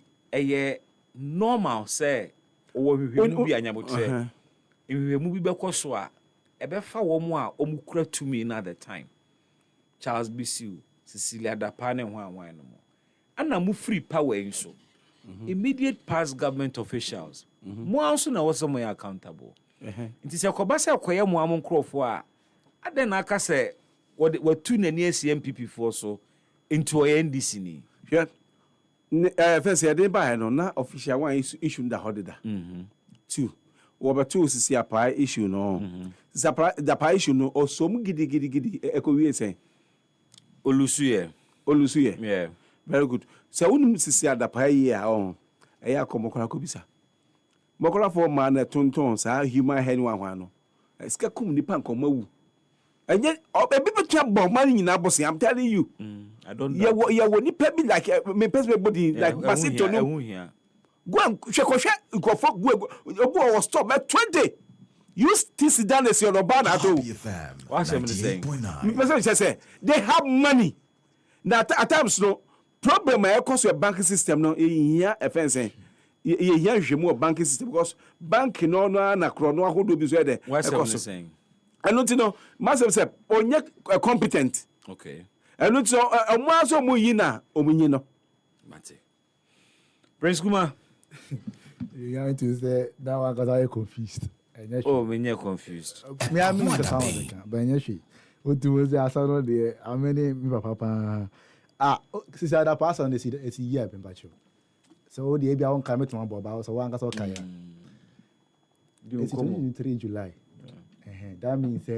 normal say o hwehwemu bi anyabotre. Hwehwemu bi bekoso a ebefa wo mu a omukura tumi na the time. Charles Bisiu, Cecilia Dapane ho anwan no mo. Ana mu free power inso. Immediate past government officials. Mo also na was more accountable. Nti se akobasa akoye mo am nkrofo a aden na aka se watu nani asi MPP for so into NDC ni first ya dey buy no na official one issue nda hodeda two wo betu sisi apa issue no the pa issue no osom gidi ekowie sen olusuye yeah very good so unum sisi adapa yi a eya komokora ko bisa mokola for man tonton sa human head one no eska kum nipa nkomawu enye obi betwa bomb man nyina boss I'm telling you I don't know ya wo nipa bi like me person body like masito no go hwekwohwe nkofo go obu o stop 20 you still sit down as your bana do what's him saying me person say they have money now at times no problem e cause your banking system no here offense ye hwehwemu banking system because bank no na kro no ahodo bi so e de saying I don't know massive say onye competent okay and no so omuaso mu yi na omunyi no mate Prince Kuma you going to say that one cuz I confused oh me confused me am in the sound but enyeshi otu was aso de ameni mi papa since that pass on this year ben bacho So the ABI won't come to my bob, so one got okay. It's 23 July. That means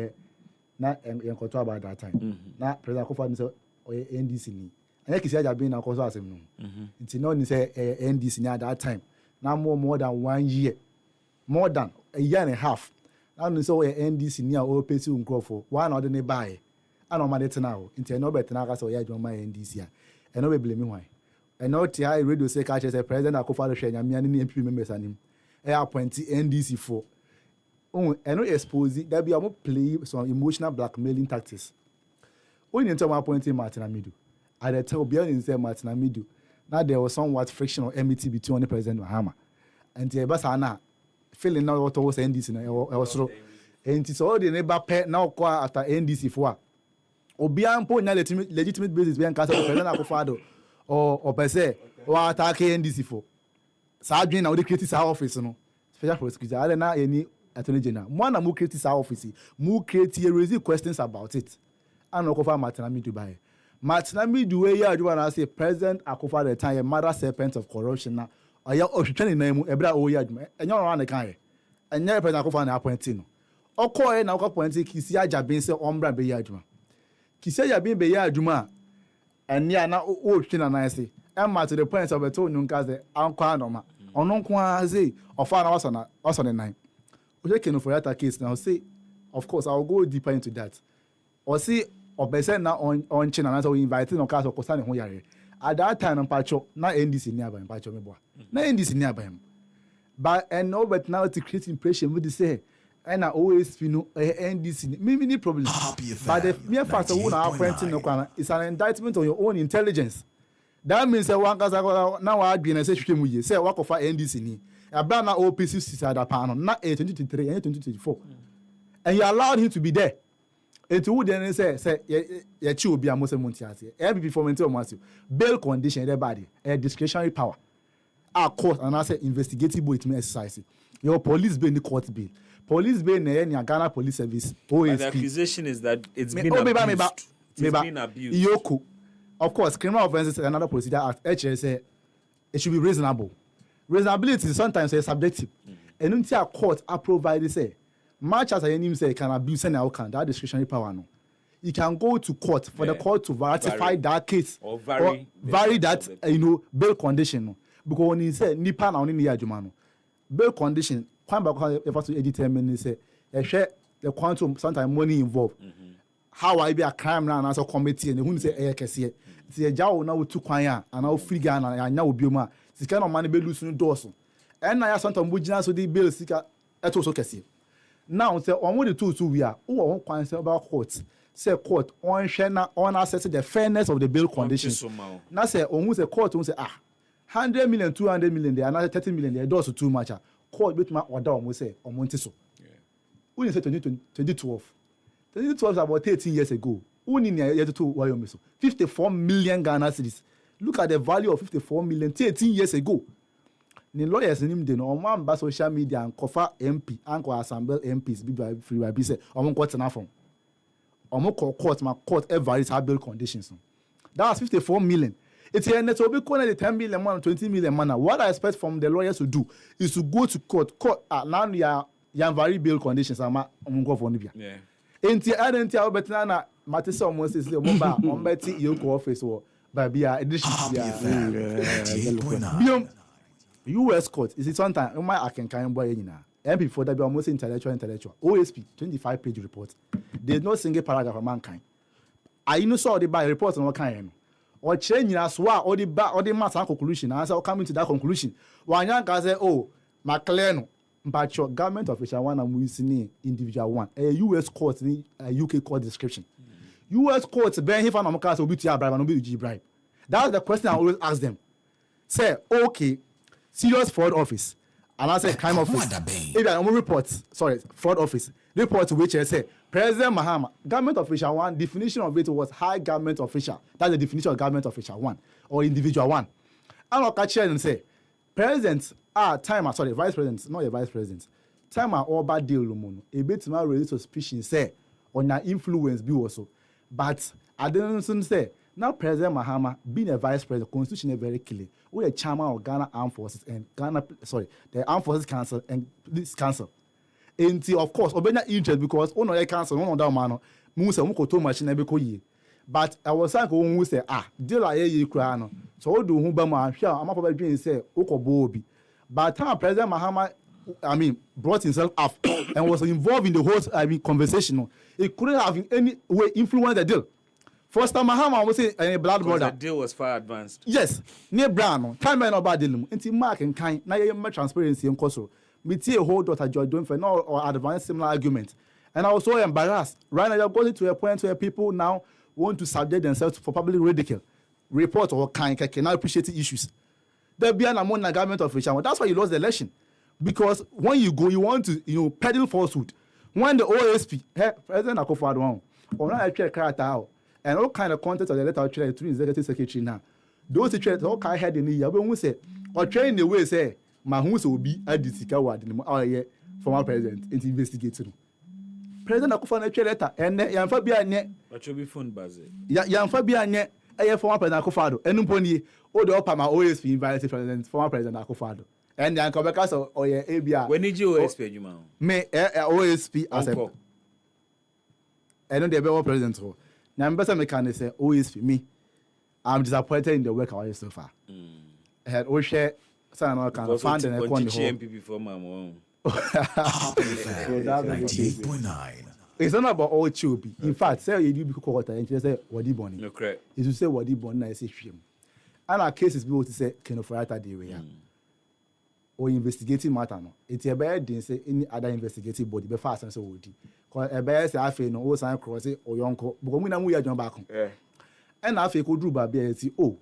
na enkoto about that time. Na President Akufo say NDC ni. Anya kisi aja bin na koso asem no. Nti no ni say NDC ni at that time. Now more than 1 year. More than a year and a half. Now ni say NDC ni a o pesi unkrofo. One order ne buy. Ana o ma det na o. Nti no bet na ka say o adwuma NDC a. E no be blame why. E no ti high radio say ka say President Akufo do hwe nyame ani MP members anim. E appoint NDC for and no expose that be able play some emotional blackmailing tactics. When you tell appointing Martin Amidu, I tell Bian say Martin Amidu. Now there was somewhat friction or enmity between the President Mahama and the Basana feeling now what was NDC also. And it's all the neighbor pet now after NDC for Obian point legitimate basis being cast President Akufo or per se or attack NDC for. Sadly now the critics office no special prosecutor. I don't know any Attorney General. One mu create our office, mu create raise questions about it. And Akufo Martin Amidu buy. Martin Amidu way ya do na say President Akufo the time mother serpent of corruption na. Oya ohwetwe ne mu ebra o ya adwuma. Enyo ro na kan ye. Enye President Akufo na appointing no. Okoye na appointing Kisi Ajabin say ombra be ya adwuma. Kisi Ajabin be ya adwuma. Enya na o hwetwe na na say. Emma to the point of beto nyunka say ankwa no ma. Ono nko say ofa na waso ne nan. Okay, for that case now, say, of course, I'll go deeper into that. Or say, or be said now on China, and so we invited on cast of Kosani Hoyare. At that time, I'm patcho, not NDC nearby, patcho me boy. Not NDC nearby him. But and no, but now to create impression, would say, and I always feel NDC, maybe any problem. But the mere fact of one our friends in the is an indictment on your own intelligence. That means that one cast now I'd be in a situation say, work of NDC ni. About now OPC side that panel, not 2023 and 2024. And you allowed him to be there. And to then say, yeah, you will be a Muslim Montiasi. Every performance of Massive. Bail condition, everybody, a discretionary power. Our court and I say investigative board to exercise. Your police bill in the court bill. Police bill in the Ghana Police Service. But the accusation is that it's been abused. It's been abused. Yoko. Of course, criminal offenses and another procedure act. HSA, it should be reasonable. Reasonability is sometimes subjective. And until a court provide say, much as I name say can abuse any outcome, that discretionary power no. You can go to court for the court to ratify that case or vary that bail condition no. Because when he say nipa na oni niya juma no. Bail condition, kwan ba kwan if to determine say the quantum sometimes money involved. How I be a crime now and as a committee and who say kese. Ti eja wo na wo tu kwan a na wo free Ghana ya nya obi ma. Sika no man be lose no doors. And na ya sometimes bu gina so the bill sika eto so kese. Now say on the two we are who won kwan say about court. Say court on hwe na on assess the fairness of the bail conditions. Na say on who say court who say 100 million 200 million there another 30 million there doors too much. Court bit ma order on say on monte so. Who say 2012. 2012 is about 13 years ago. Who ni year to wayo so 54 million Ghana cedis. Look at the value of 54 million 13 years ago. The lawyers in him, no one by social media and cover MP, and assemble MPs, be free, say, or court enough from. Or court, my court ever is bail conditions. That was 54 million. It's a net will be calling the 10 million man, 20 million man. What I expect from the lawyers to do is to go to court. Court, now you are very bail conditions. I'm go for Nibia. Yeah. Enti adenti a betina na matese almost is omba ombeti yoko office wo ba bia edition bia US court is it sometimes my akenkan boy nyina MP for that be almost intellectual OSP 25-page report there's no single paragraph of mankind I know saw the by report no kan no or kire nyina so a or the matter conclusion and say coming to that conclusion wanya ka say oh maclear no but your government official one and we individual one a US court a UK court description US court ben if an case obi to bribe and obi to bribe that's the question I always ask them say okay serious fraud office and I say crime office if I report fraud office report which I say President Mahama government official one definition of it was high government official that's the definition of government official one or individual one and I'll catch and say president vice president, not a vice president. Time all bad deal lomono. A bit more raise suspicion say on your influence be also. But I don't say Now President Mahama being a vice president, constitution is very clear. We are chairman of Ghana Armed Forces and the Armed Forces Council and this council. And of course, obenya interest because ono ye council ono da man no mu se mu koto machine be ko yi. But I was saying ko hu say deal aye yi kura no. So o do hu ba mu ahwe amapa ba dwen say ukobo obi. But time President Mahama brought himself up and was involved in the whole conversation. No. He couldn't have in any way influenced the deal. First time Mahama was say a blood brother. The deal was far advanced. Yes, near Brown, time man about deal. Until Mark and kind, now you have transparency and cost. Me see a whole Dr. Joy doing for no or advance similar argument. And I was so embarrassed. Right now, you're going to a point where people now want to subject themselves for public ridicule, report or cannot appreciate the issues. There be an among the government official. That's why you lost the election. Because when you go, you want to peddle falsehood. When the OSP, President Akufo-Addo, or not actually character out, and all kind of content of the letter actually to executive secretary now. Those secretaries all kind of head in the year, but we say, or train the way say, Mahus will be a disika ward in the former president into investigating. President Akufo-Addo letter, and Yanfabia net. But you'll be fun, Bazi. Yanfabia net, a former President Akufo-Addo, and Umponi, or the upper my OSP invited president, former President Akufo-Addo. And the Uncle Becas or your ABR. When did you OSP, you man? May OSP as a. I know the better president. Now, I'm better mechanic say OSP me. I'm disappointed in the work I did so far. I had all share. Some I can find and I can't GMP before my mom. 98.9. It's not about all chubby. In fact, say you do because what I say what you born. No correct. Is to say what you born I say shame. And our cases people to say can of right the way. Or investigating matter no. It's a bad thing say any other investigative body be fast and so would. Cause a bad say I feel no all sign cross it or yonko. Because we know we are John back. And I feel could do by BLT. Oh,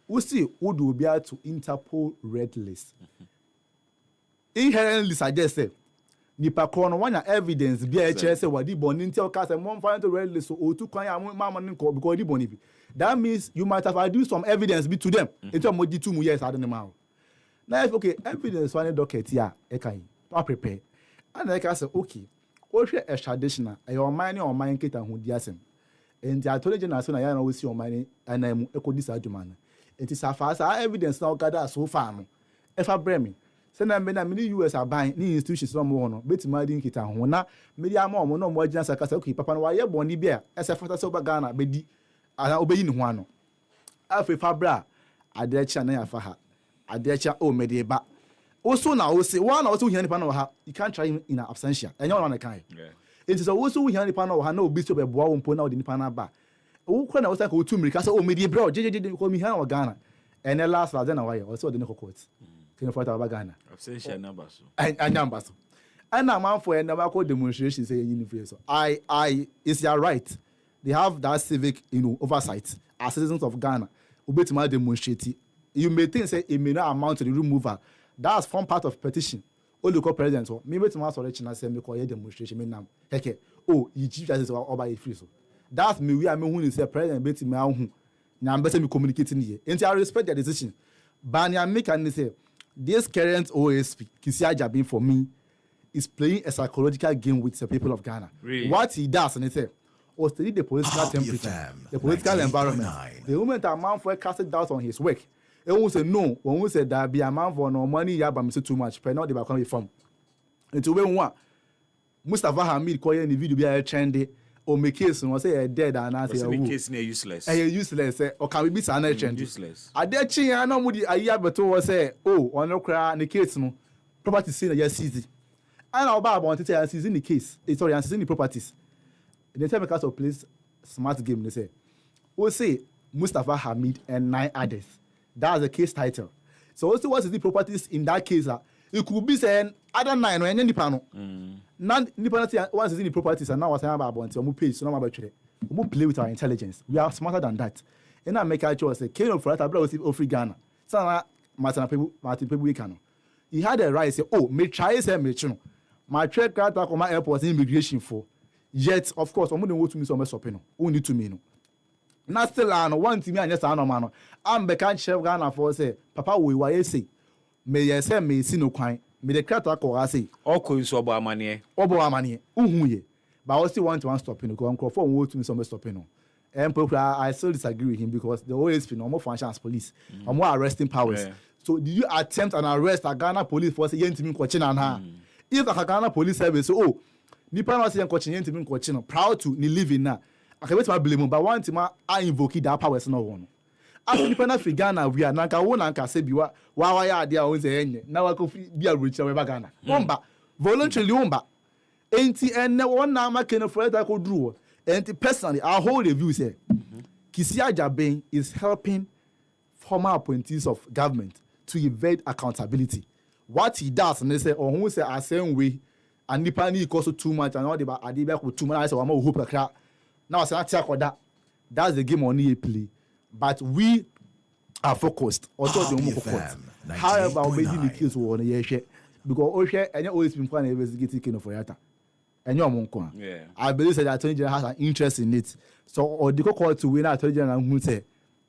we see would do be able to Interpol red list. Inherently suggest say nipa kono one evidence be a chair say what the born intel cast and one find to red list so two kwanya mama nko because the born. That means you might have produced some evidence be to them. Into more 2 years I don't know. Now, if okay, evidence one docket here, I prepare. And like I say, okay, what a traditional, your money or mine kit and who diasem. And the attorney general soon I always see your money and I'm echo this argument. It is a fast evidence now gathered so far. If I bring me, send them many US are buying new institutions from one, but my dink it and one, media more, no more just like okay, Papa, why you're born bear, as a photo sober Ghana, bedi, and obeying one. Alfred Fabra, I dare channel for her. Adecha o medieba also na o say one also here nipa na ha you can't try him in absentia and you on kind it is also here nipa na ha na obi so be boa wo mpo na o de nipa na ba o kura na o say ko tu mirika say o mediebra o jeje ko mi ha o Ghana and the last then na why o say o de no court can for ta ba Ghana absentia number so and number so and na man for na ba ko demonstration say you need so I is your right they have that civic oversight as citizens of Ghana obetima demonstrate. You may think say it may not amount to the removal. That's from part of petition. O local president so me betima selection say me call demonstration me nam. Heke oh you chief justice over e free so. That's me we are me who say president betima hu. Na am say me communicating here. And I respect their decision. But I make and say this current OSP Kaseɛbɔ being for me is playing a psychological game with the people of Ghana. Really? What he does and he say or study the political temperature, the political environment. The moment a man for casted doubt on his work. And we say no, when we say that be a man for no money, yeah, but too much, but not the back from. And to when one Mustafa Hamid call in the video be a trendy or make case and say a dead and I say case useless. Useless, or can we be an trendy? Useless. I dare change, I know what a year but to say, oh, on no cry in the case, no property seen a yes easy. And our Bob wanted to say, I'm in the case, it's sorry, I'm in the properties. The time because of place smart game, they say, we'll say Mustafa Hamid and 9 others. That's the case title. So also what is the properties in that case? It could be saying other 9 or any panel. None nipanati once is in the properties and now what's about until we pay so now about we play with our intelligence. We are smarter than that. And I make a choice say Kano for that brother of free Ghana. So Martin people we can. He had a right say oh me try say me chuno. My trade card to my airport immigration for. Yet of course I'm going to go to me so much opinion. Who need to me no. Not still one to me and yes, I know, man. I'm the kind chef Ghana for say, Papa, we say, may yes, may see no kind, may the cat or I say, all coins over money, but I still want to stop in the go and call for to me some stopping. I still disagree with him because the OSP no more function as police, more arresting powers. So did you attempt an arrest at Ghana police for saying to me if a Ghana police service nipa na say encourage to me proud to ni live in na I can wait my blame but one time I invoke that powers no one. After nipa na Ghana we are na ka won anka say biwa wa ya dia won say enye na wa ko bi a reach we Ghana. Omba voluntarily omba. Enti enne one na ma ken for that ko dru. Enti personally I hold a view say Kaseɛbɔ is helping former appointees of government to evade accountability. What he does, and they say, oh, who say a same way, and nipa ni cost too much, and all the adiba with too much. I say, I'm hope that now I say that. That's the game on the play, but we are focused. Also, the focused. However, we the case on the year because Oshe and always been planning investigating Keno for Yata. And your monk. I believe that Attorney General has an interest in it. So, or the call to win Attorney General who say.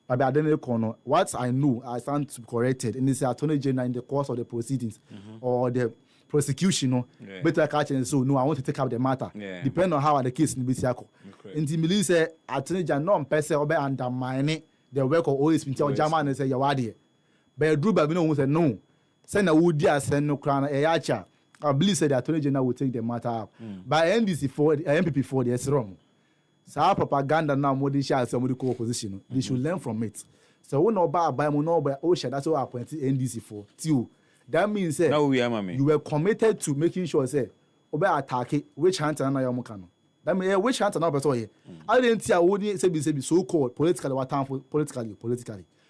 What I know, I stand to be corrected, and it's Attorney General in the course of the proceedings or the prosecution. Better catch and so no, I want to take up the matter. Depending on how the case in Bisiako. And the milice say Attorney General person or undermine the work of always been tell German and say Yawadi. But Drew Babino said no. Send a wood dear send no crown a yacha. I believe said the Attorney General will take the matter up. By NDC for the MPP for the SROM. So our propaganda now more than share somebody co-opposition. They should learn from it. So we know by Osha, that's what appointed NDC for. Two. That means now we are, you were committed to making sure say obey attack it, which hand and your mokano. That means which hand and now person here. I didn't see I wouldn't say so called politically what time for politically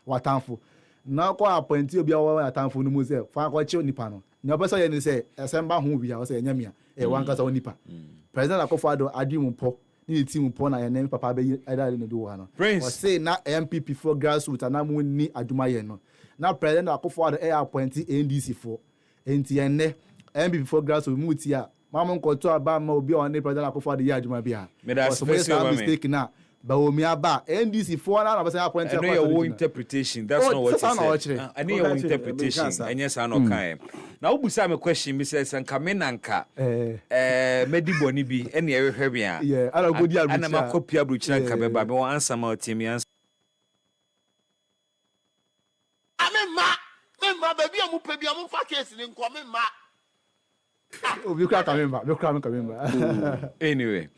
what time for. Now go appointed be our time for no muse. Find what you nipano. No person here say assemble who we are say nyamia. One kasa nipa. President Akufo-Addo adwum po. Ni team pona ya name papa be either in do one. Or say na MPP for grassroots and na ni aduma ye no. Na president Akufo-Addo appointee NDC for enti enne MPP for grassroots mu ti a mamon ko to aba ma obi on president Akufo-Addo ye aduma bia. Me that's mistake na ba omi aba NDC for na person appointee. I know your interpretation. That's not what you said. I know your interpretation. And yes I know kan. Na obusa me question me say sanka medi boni bi ene e hwehwe bia yeah ana go di abrucha ana makopia abrucha nka beba me wan answer ma otimi answer memma baby amu pe bia mu fa case ni nko memma obi kwa kamemba anyway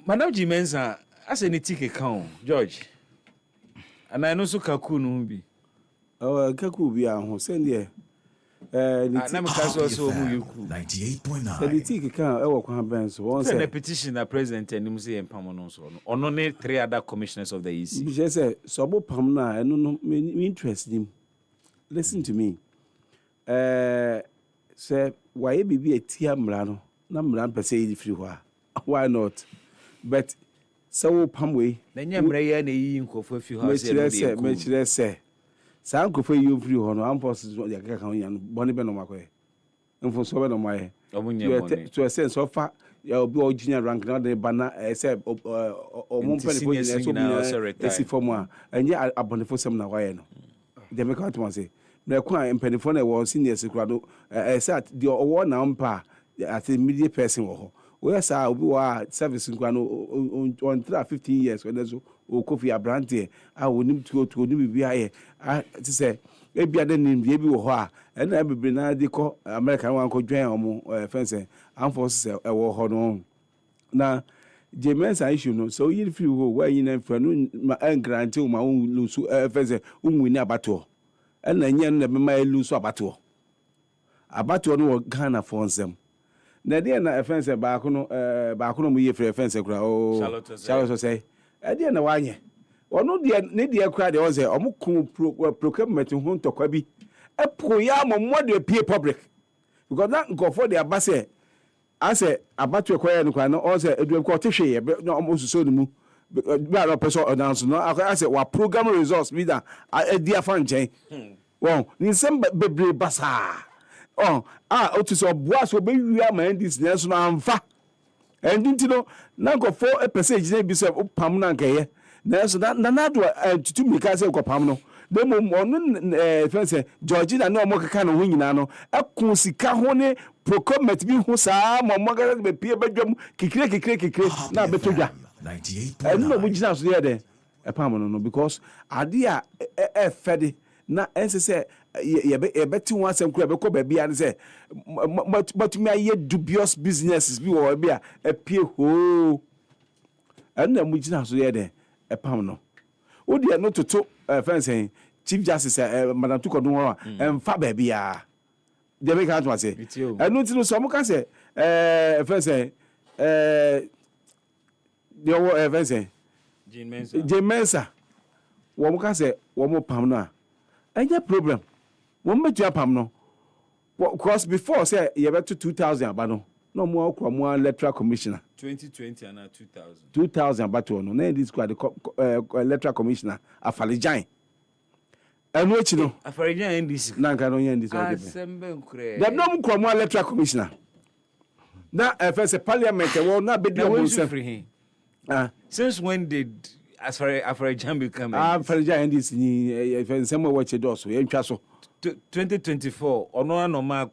Madam Jimenza ase ni tike kan George ana no so kaku no bi kaku bi ahụ send na me kaso so mu yuku 98.9 Seditik kan ewo kwa ben so won say the petition that president enim say empam no so no ono ne three other commissioners of the EC bi say so bo pam na eno no me interest nim listen to me say why bibi etia mra no na mra pese yi free ho why not but so pam we na nyamra ye na yi nkofo afi ho say me chire say sa nkofo yi free ho no ampos ya ka kan yan boni be no makoe mfo so be no maye to a sense of ya obi original rank na de bana say o mo pele fo so bi esi form a enye abonefo sem na waye no de me ka to say na kwa empenifo na wo senior sekurado say the owo na mpa at immediate person wo ho we say obi wa service nkwa no on 15 years when so o kofi abrante a wonim to ni bibia ye ti say ebia de nim bia bi wo ho a na bebre na de ko American wan ko dwen omo fence am force e wo ho no na James issue no so you free ho why you na free no grant o ma lose fence unwini abato na nye na be ma lose abato no Ghana for nsem na de na fence ba ko no mu ye free fence kura o Charlotte say e na wanye ono de ne de kura de o say omukum procurement ho ntokwa bi epo ya mo de pay public because that go for the abase ase abatu ko ya no kwa no o say edu ko tehwe ye no osuso ni mu bi a person announce no ase wa program results bi da e dia fa nchen won ni sem bebre basa otuso boas obe wia ma ndis na so na amfa endinti no na go for a percentage na bi se pam na nkeye na so na do tutu mi ka se ko pam no de mo no fence Georgina na mo keka no ho nyina no ekun sika ho ne procurement bi ho saa mo ga be pie badwam kikire na betodwa ɛno na mo gyina so yɛ dɛ ɛpam no because ade a ɛfɛde na ɛnse sɛ yɛbɛte ho asɛm kora bɛkɔ baabi a ne sɛ matumi ayɛ dubious businesses bi wɔ baabi a apie hoo ɛno na mo gyina so yɛ dɛ ɛpam no wodeɛ no toto fɛnsɛn chief justice madam tukɔdo hɔ a ɛmfa baabi a deɛ meka to ase ɛno nti no sɛ ɔmo ka sɛ fɛnsɛn deɛ ɔwɔ fɛnsɛn Jane Mensa wɔn ka sɛ wɔn pam no a ɛnyɛ problem wɔn bɛtua pam no because before sɛ yɛbɛto 2000 aba no na wɔn akɔ wɔn electoral commissioner 2020 and 2000 aba to no na yɛ disco the electoral commissioner Afalijan ɛno akyi no Afalijan NDC na nka no yɛ NDC asɛmbe nkure dɛm na wɔn kɔ wɔn electoral commissioner na ɛfɛ sɛ parliament ɛwɔ na bɛdi wɔn nsɛm. Since when did Afarajan become Afarajan NDC ni nsɛm a wɔkyɛ dɔɔso yɛntwa so 2024 ɔno anoma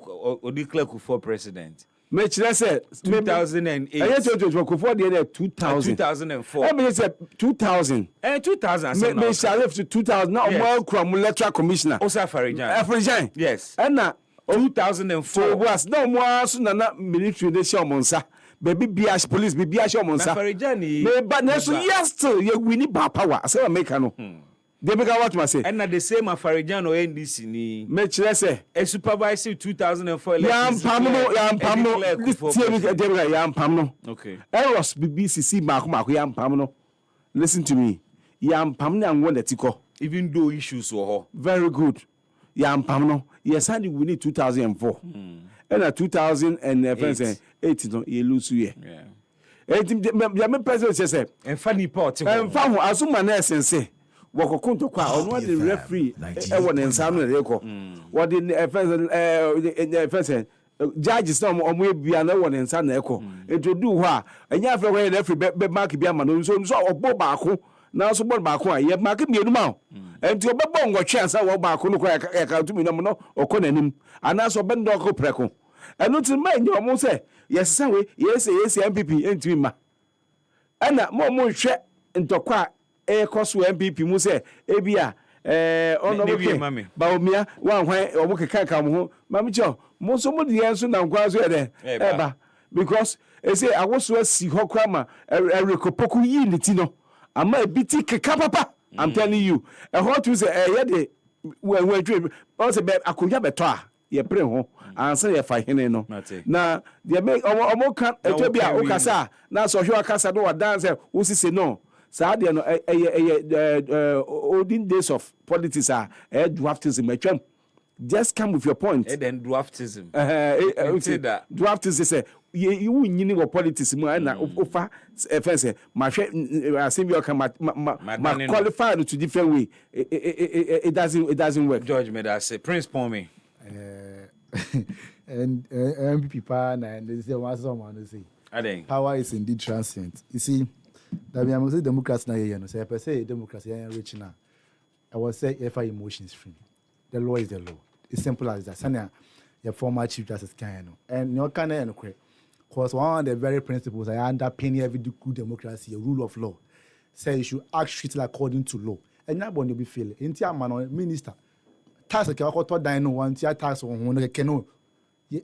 declare for president mekyerɛ sɛ 2008 ɛyɛ 2024 Kufuor deɛ 2004 ɛbɛyɛ sɛ 2000 2000 me shall to 2000 na ɔmo akura mo electoral commissioner also Afarajan yes ɛna 2004 was na ɔmo aso na military de hyɛ ɔmo nsa baby biash police be biash ɔmo nsa me ba na so yes still ye wini ba power asɛ America no de make what ma say and na the same Afarajan or NDC ni me kyerɛ sɛ a supervisor 2004 elections yam pam no yam pam no okay Eros BBCC mako yam pam no listen to me yam pam na nwo letiko even though issues were ho very good yam pam no yes and we need 2004 and 2008 no ye lose you ya me president say enfa ni pot enfa ho asuma na esense wokokunto kwa ono the referee e won nsa no rekọ what the first judges na omo ebia na won nsa na ekọ edodu ho a enya afre ho referee be mark bia ma no so ogbo baako na so ball baako a ye mark mienu ma enti obebo ngwotwe ansa wo baako no kwa ya ka tumi no okọ nanim ana so be ndo ko preko eno ti ma nya omo se yesesa we yes MPP enti ma ana mo hwe ntokwa ekoso MPP mu se ebia ono boke baomia wanhwan omo keka mo ho mami cho mo so mo de enso na nkwa so ede eba because say awoso asi hokra ma rekopoku yi ni ti no ama ebiti keka papa I'm telling you hot to say ye de we dream o se be akonya beto a ye pre ho ansa ye fa hene no na de make omo kan eto bia o kasa na so hwe akasa do dance wo sise no saa de no olden days of politics are draftism atwam just come with your point and then draftism draftism say you nyini wo politics mu na ofa fence ma hwe asem bi o kan ma qualify to different way it doesn't work. George made us say Prince Pomi and MPP pa na they say one someone say power is indeed transient. You see that we are say democracy na here no say per se democracy is rich now. I was say if emotions free. The law is the law. It's simple as that. Sanya your former chief justice can and your can and because one of the very principles I underpin every good democracy, a rule of law. Say you should act strictly according to law. And now when you be feeling into a man minister tax ke akoto dan no one tia tax on ho no ke no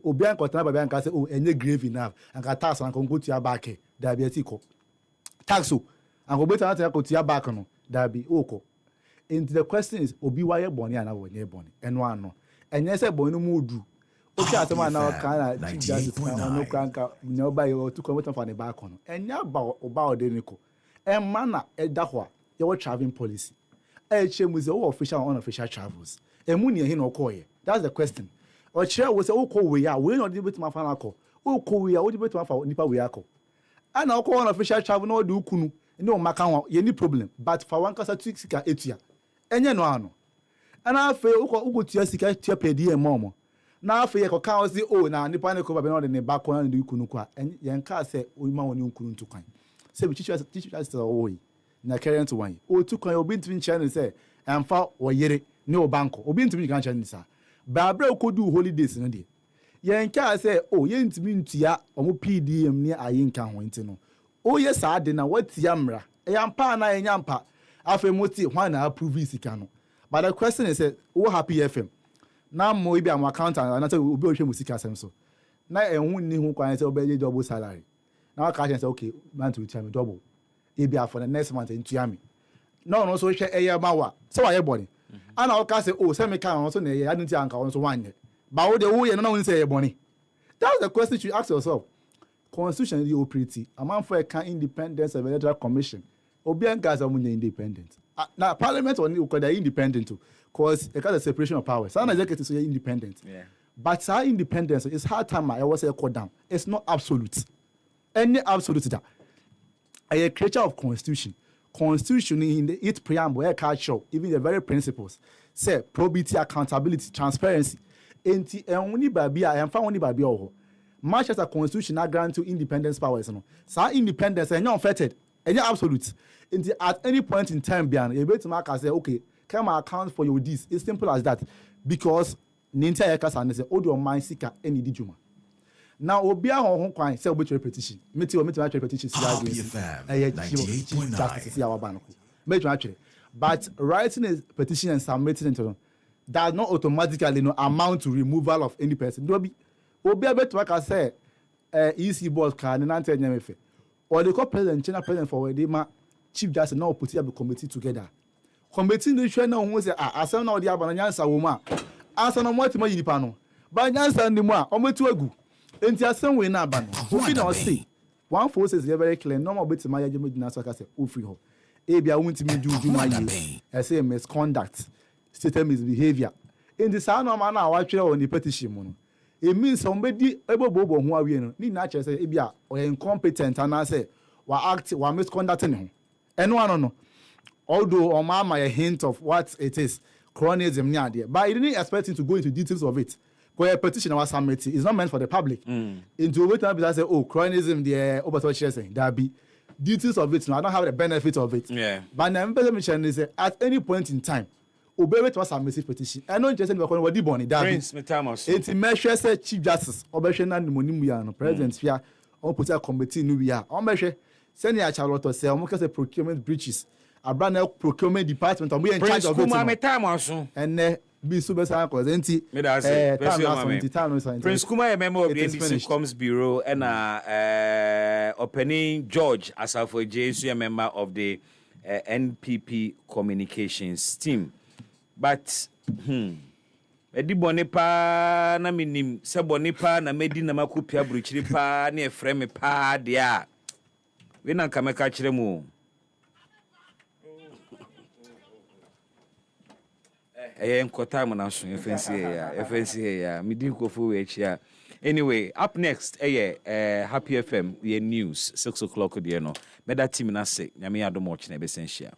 obi an kotana baba an ka say oh enye grave enough an ka tax an ko go tia back da bi ati ko tax o an go better an ko tia back no da bi o ko. And the question is obi wa ye boni ana wo nye boni eno ano enye say boni no mu du o ti atema na kan na justice no kranka no ba ye to come for the back no enya ba oba ode ni ko emma na eda ho a ye wo traveling policy e chemu ze wo official or unofficial travels emu ni ehin no ko ye that's the question o kire wo say wo ko we ya we no dey betima fa na ko wo ko we ya wo dey betima fa nipa we ya ko ana wo ko unofficial travel no dey ukunu ni o maka ho ye ni problem but for one kasa tu sika etua enye no ano ana afa uko tua sika tua pedi e momo na afa ye ko kan o si o na nipa ne ko ba be no de ne ba ko na de ukunu ko a ye nka se o ma woni ukunu ntu kwan se bi teacher say o yi na current one o tu kwan obi ntimi nche ne se emfa wo yere ne o banko obi ntimi kan nche ne sa ba bra ko du holidays no de ye nka se o ye ntimi ntua o mo PDM ne ayi nka ho nti no oh yes I did now what yamra yampa na yampa afa moti hwan na approve sika no but the question is oh happy FM na mo ibi am accountant na say obi ohwe mu sika asem so na ehun ni hu kwan say obi double salary na I can say okay man to tell me double ibi for the next month into me no so hwe eyamawa so why body ana o ka say oh say me kan so na ye adnti anka on so wan ba wo de wo ye no na won say ye body. That's the question you ask yourself. Constitution is operating. A man for a independence of electoral commission. Obian guys are independent. Now parliament on you independent too, cause it got a separation of powers. Some executives are independent. Yeah. But our independence is hard time. I was a call down. It's not absolute. Any absolute that. A creature of constitution. Constitution in the its preamble, culture, even the very principles, say probity, accountability, transparency. Enti only baby I am found only baby oh. Manchester Constitution na grant to independence powers no. So independence and unfettered and absolute. Enti at any point in time bian you bet mark say okay, can I account for your this? It's simple as that because ninta yakasa and say all your mind sika any dijuma. Now obia ho kwan say obetwe petition. Meti petition but writing a petition and submitting it does not automatically amount to removal of any person. Obi abet work say EC board can nante nyemefe. Or the president, China president for the chief justice now put the committee together. Committee no share now who say asem na odi abanyansa wo ma. Asa no moti ma yipa no. Ba nyansa ndimu a ometu agu. Enti asem we na aba no. Obi na o say one force is very clear. Normal bit ma yaje medina so ka say o free ho. Ebia wuntimi juju ma yi. I say misconduct. System misbehavior. In the sound of man, I watch on the petition. It means somebody able bobo who are you need not say ebia or incompetent and I say wa act wa misconducting him. And one no. Although on my a hint of what it is, cronyism near there. But I didn't expect him to go into details of it. Because a petition was submitted is not meant for the public. Into wait time I say, oh, cronyism there over what she's saying. That be details of it. No, I don't have the benefit of it. Yeah. But the information is at any point in time. Obey was a massive petition. I know just in the corner what Bonnie Prince Metamos. It's measure say Chief Justice, Obeshan and Monimuya, President Sphere, on put a committee Nubia, on measure, send a Charlotte say, almost a procurement breaches, a brand new procurement department, and we in charge of it. And be super cycles, ain't it? Prince Kuma, a member of the NDC Comms Bureau, and opening George as for JSU, a member of the NPP Communications team. But edi bone pa na minim se bone pa na medi na makopia bruchiri pa na efreme pa dia we na kameka kire mu enkota mo na so efensi ya midi nkofo we achia. Anyway, up next Happy FM the news 6 o'clock there no meda team na say nyame adomo chi na besenhia.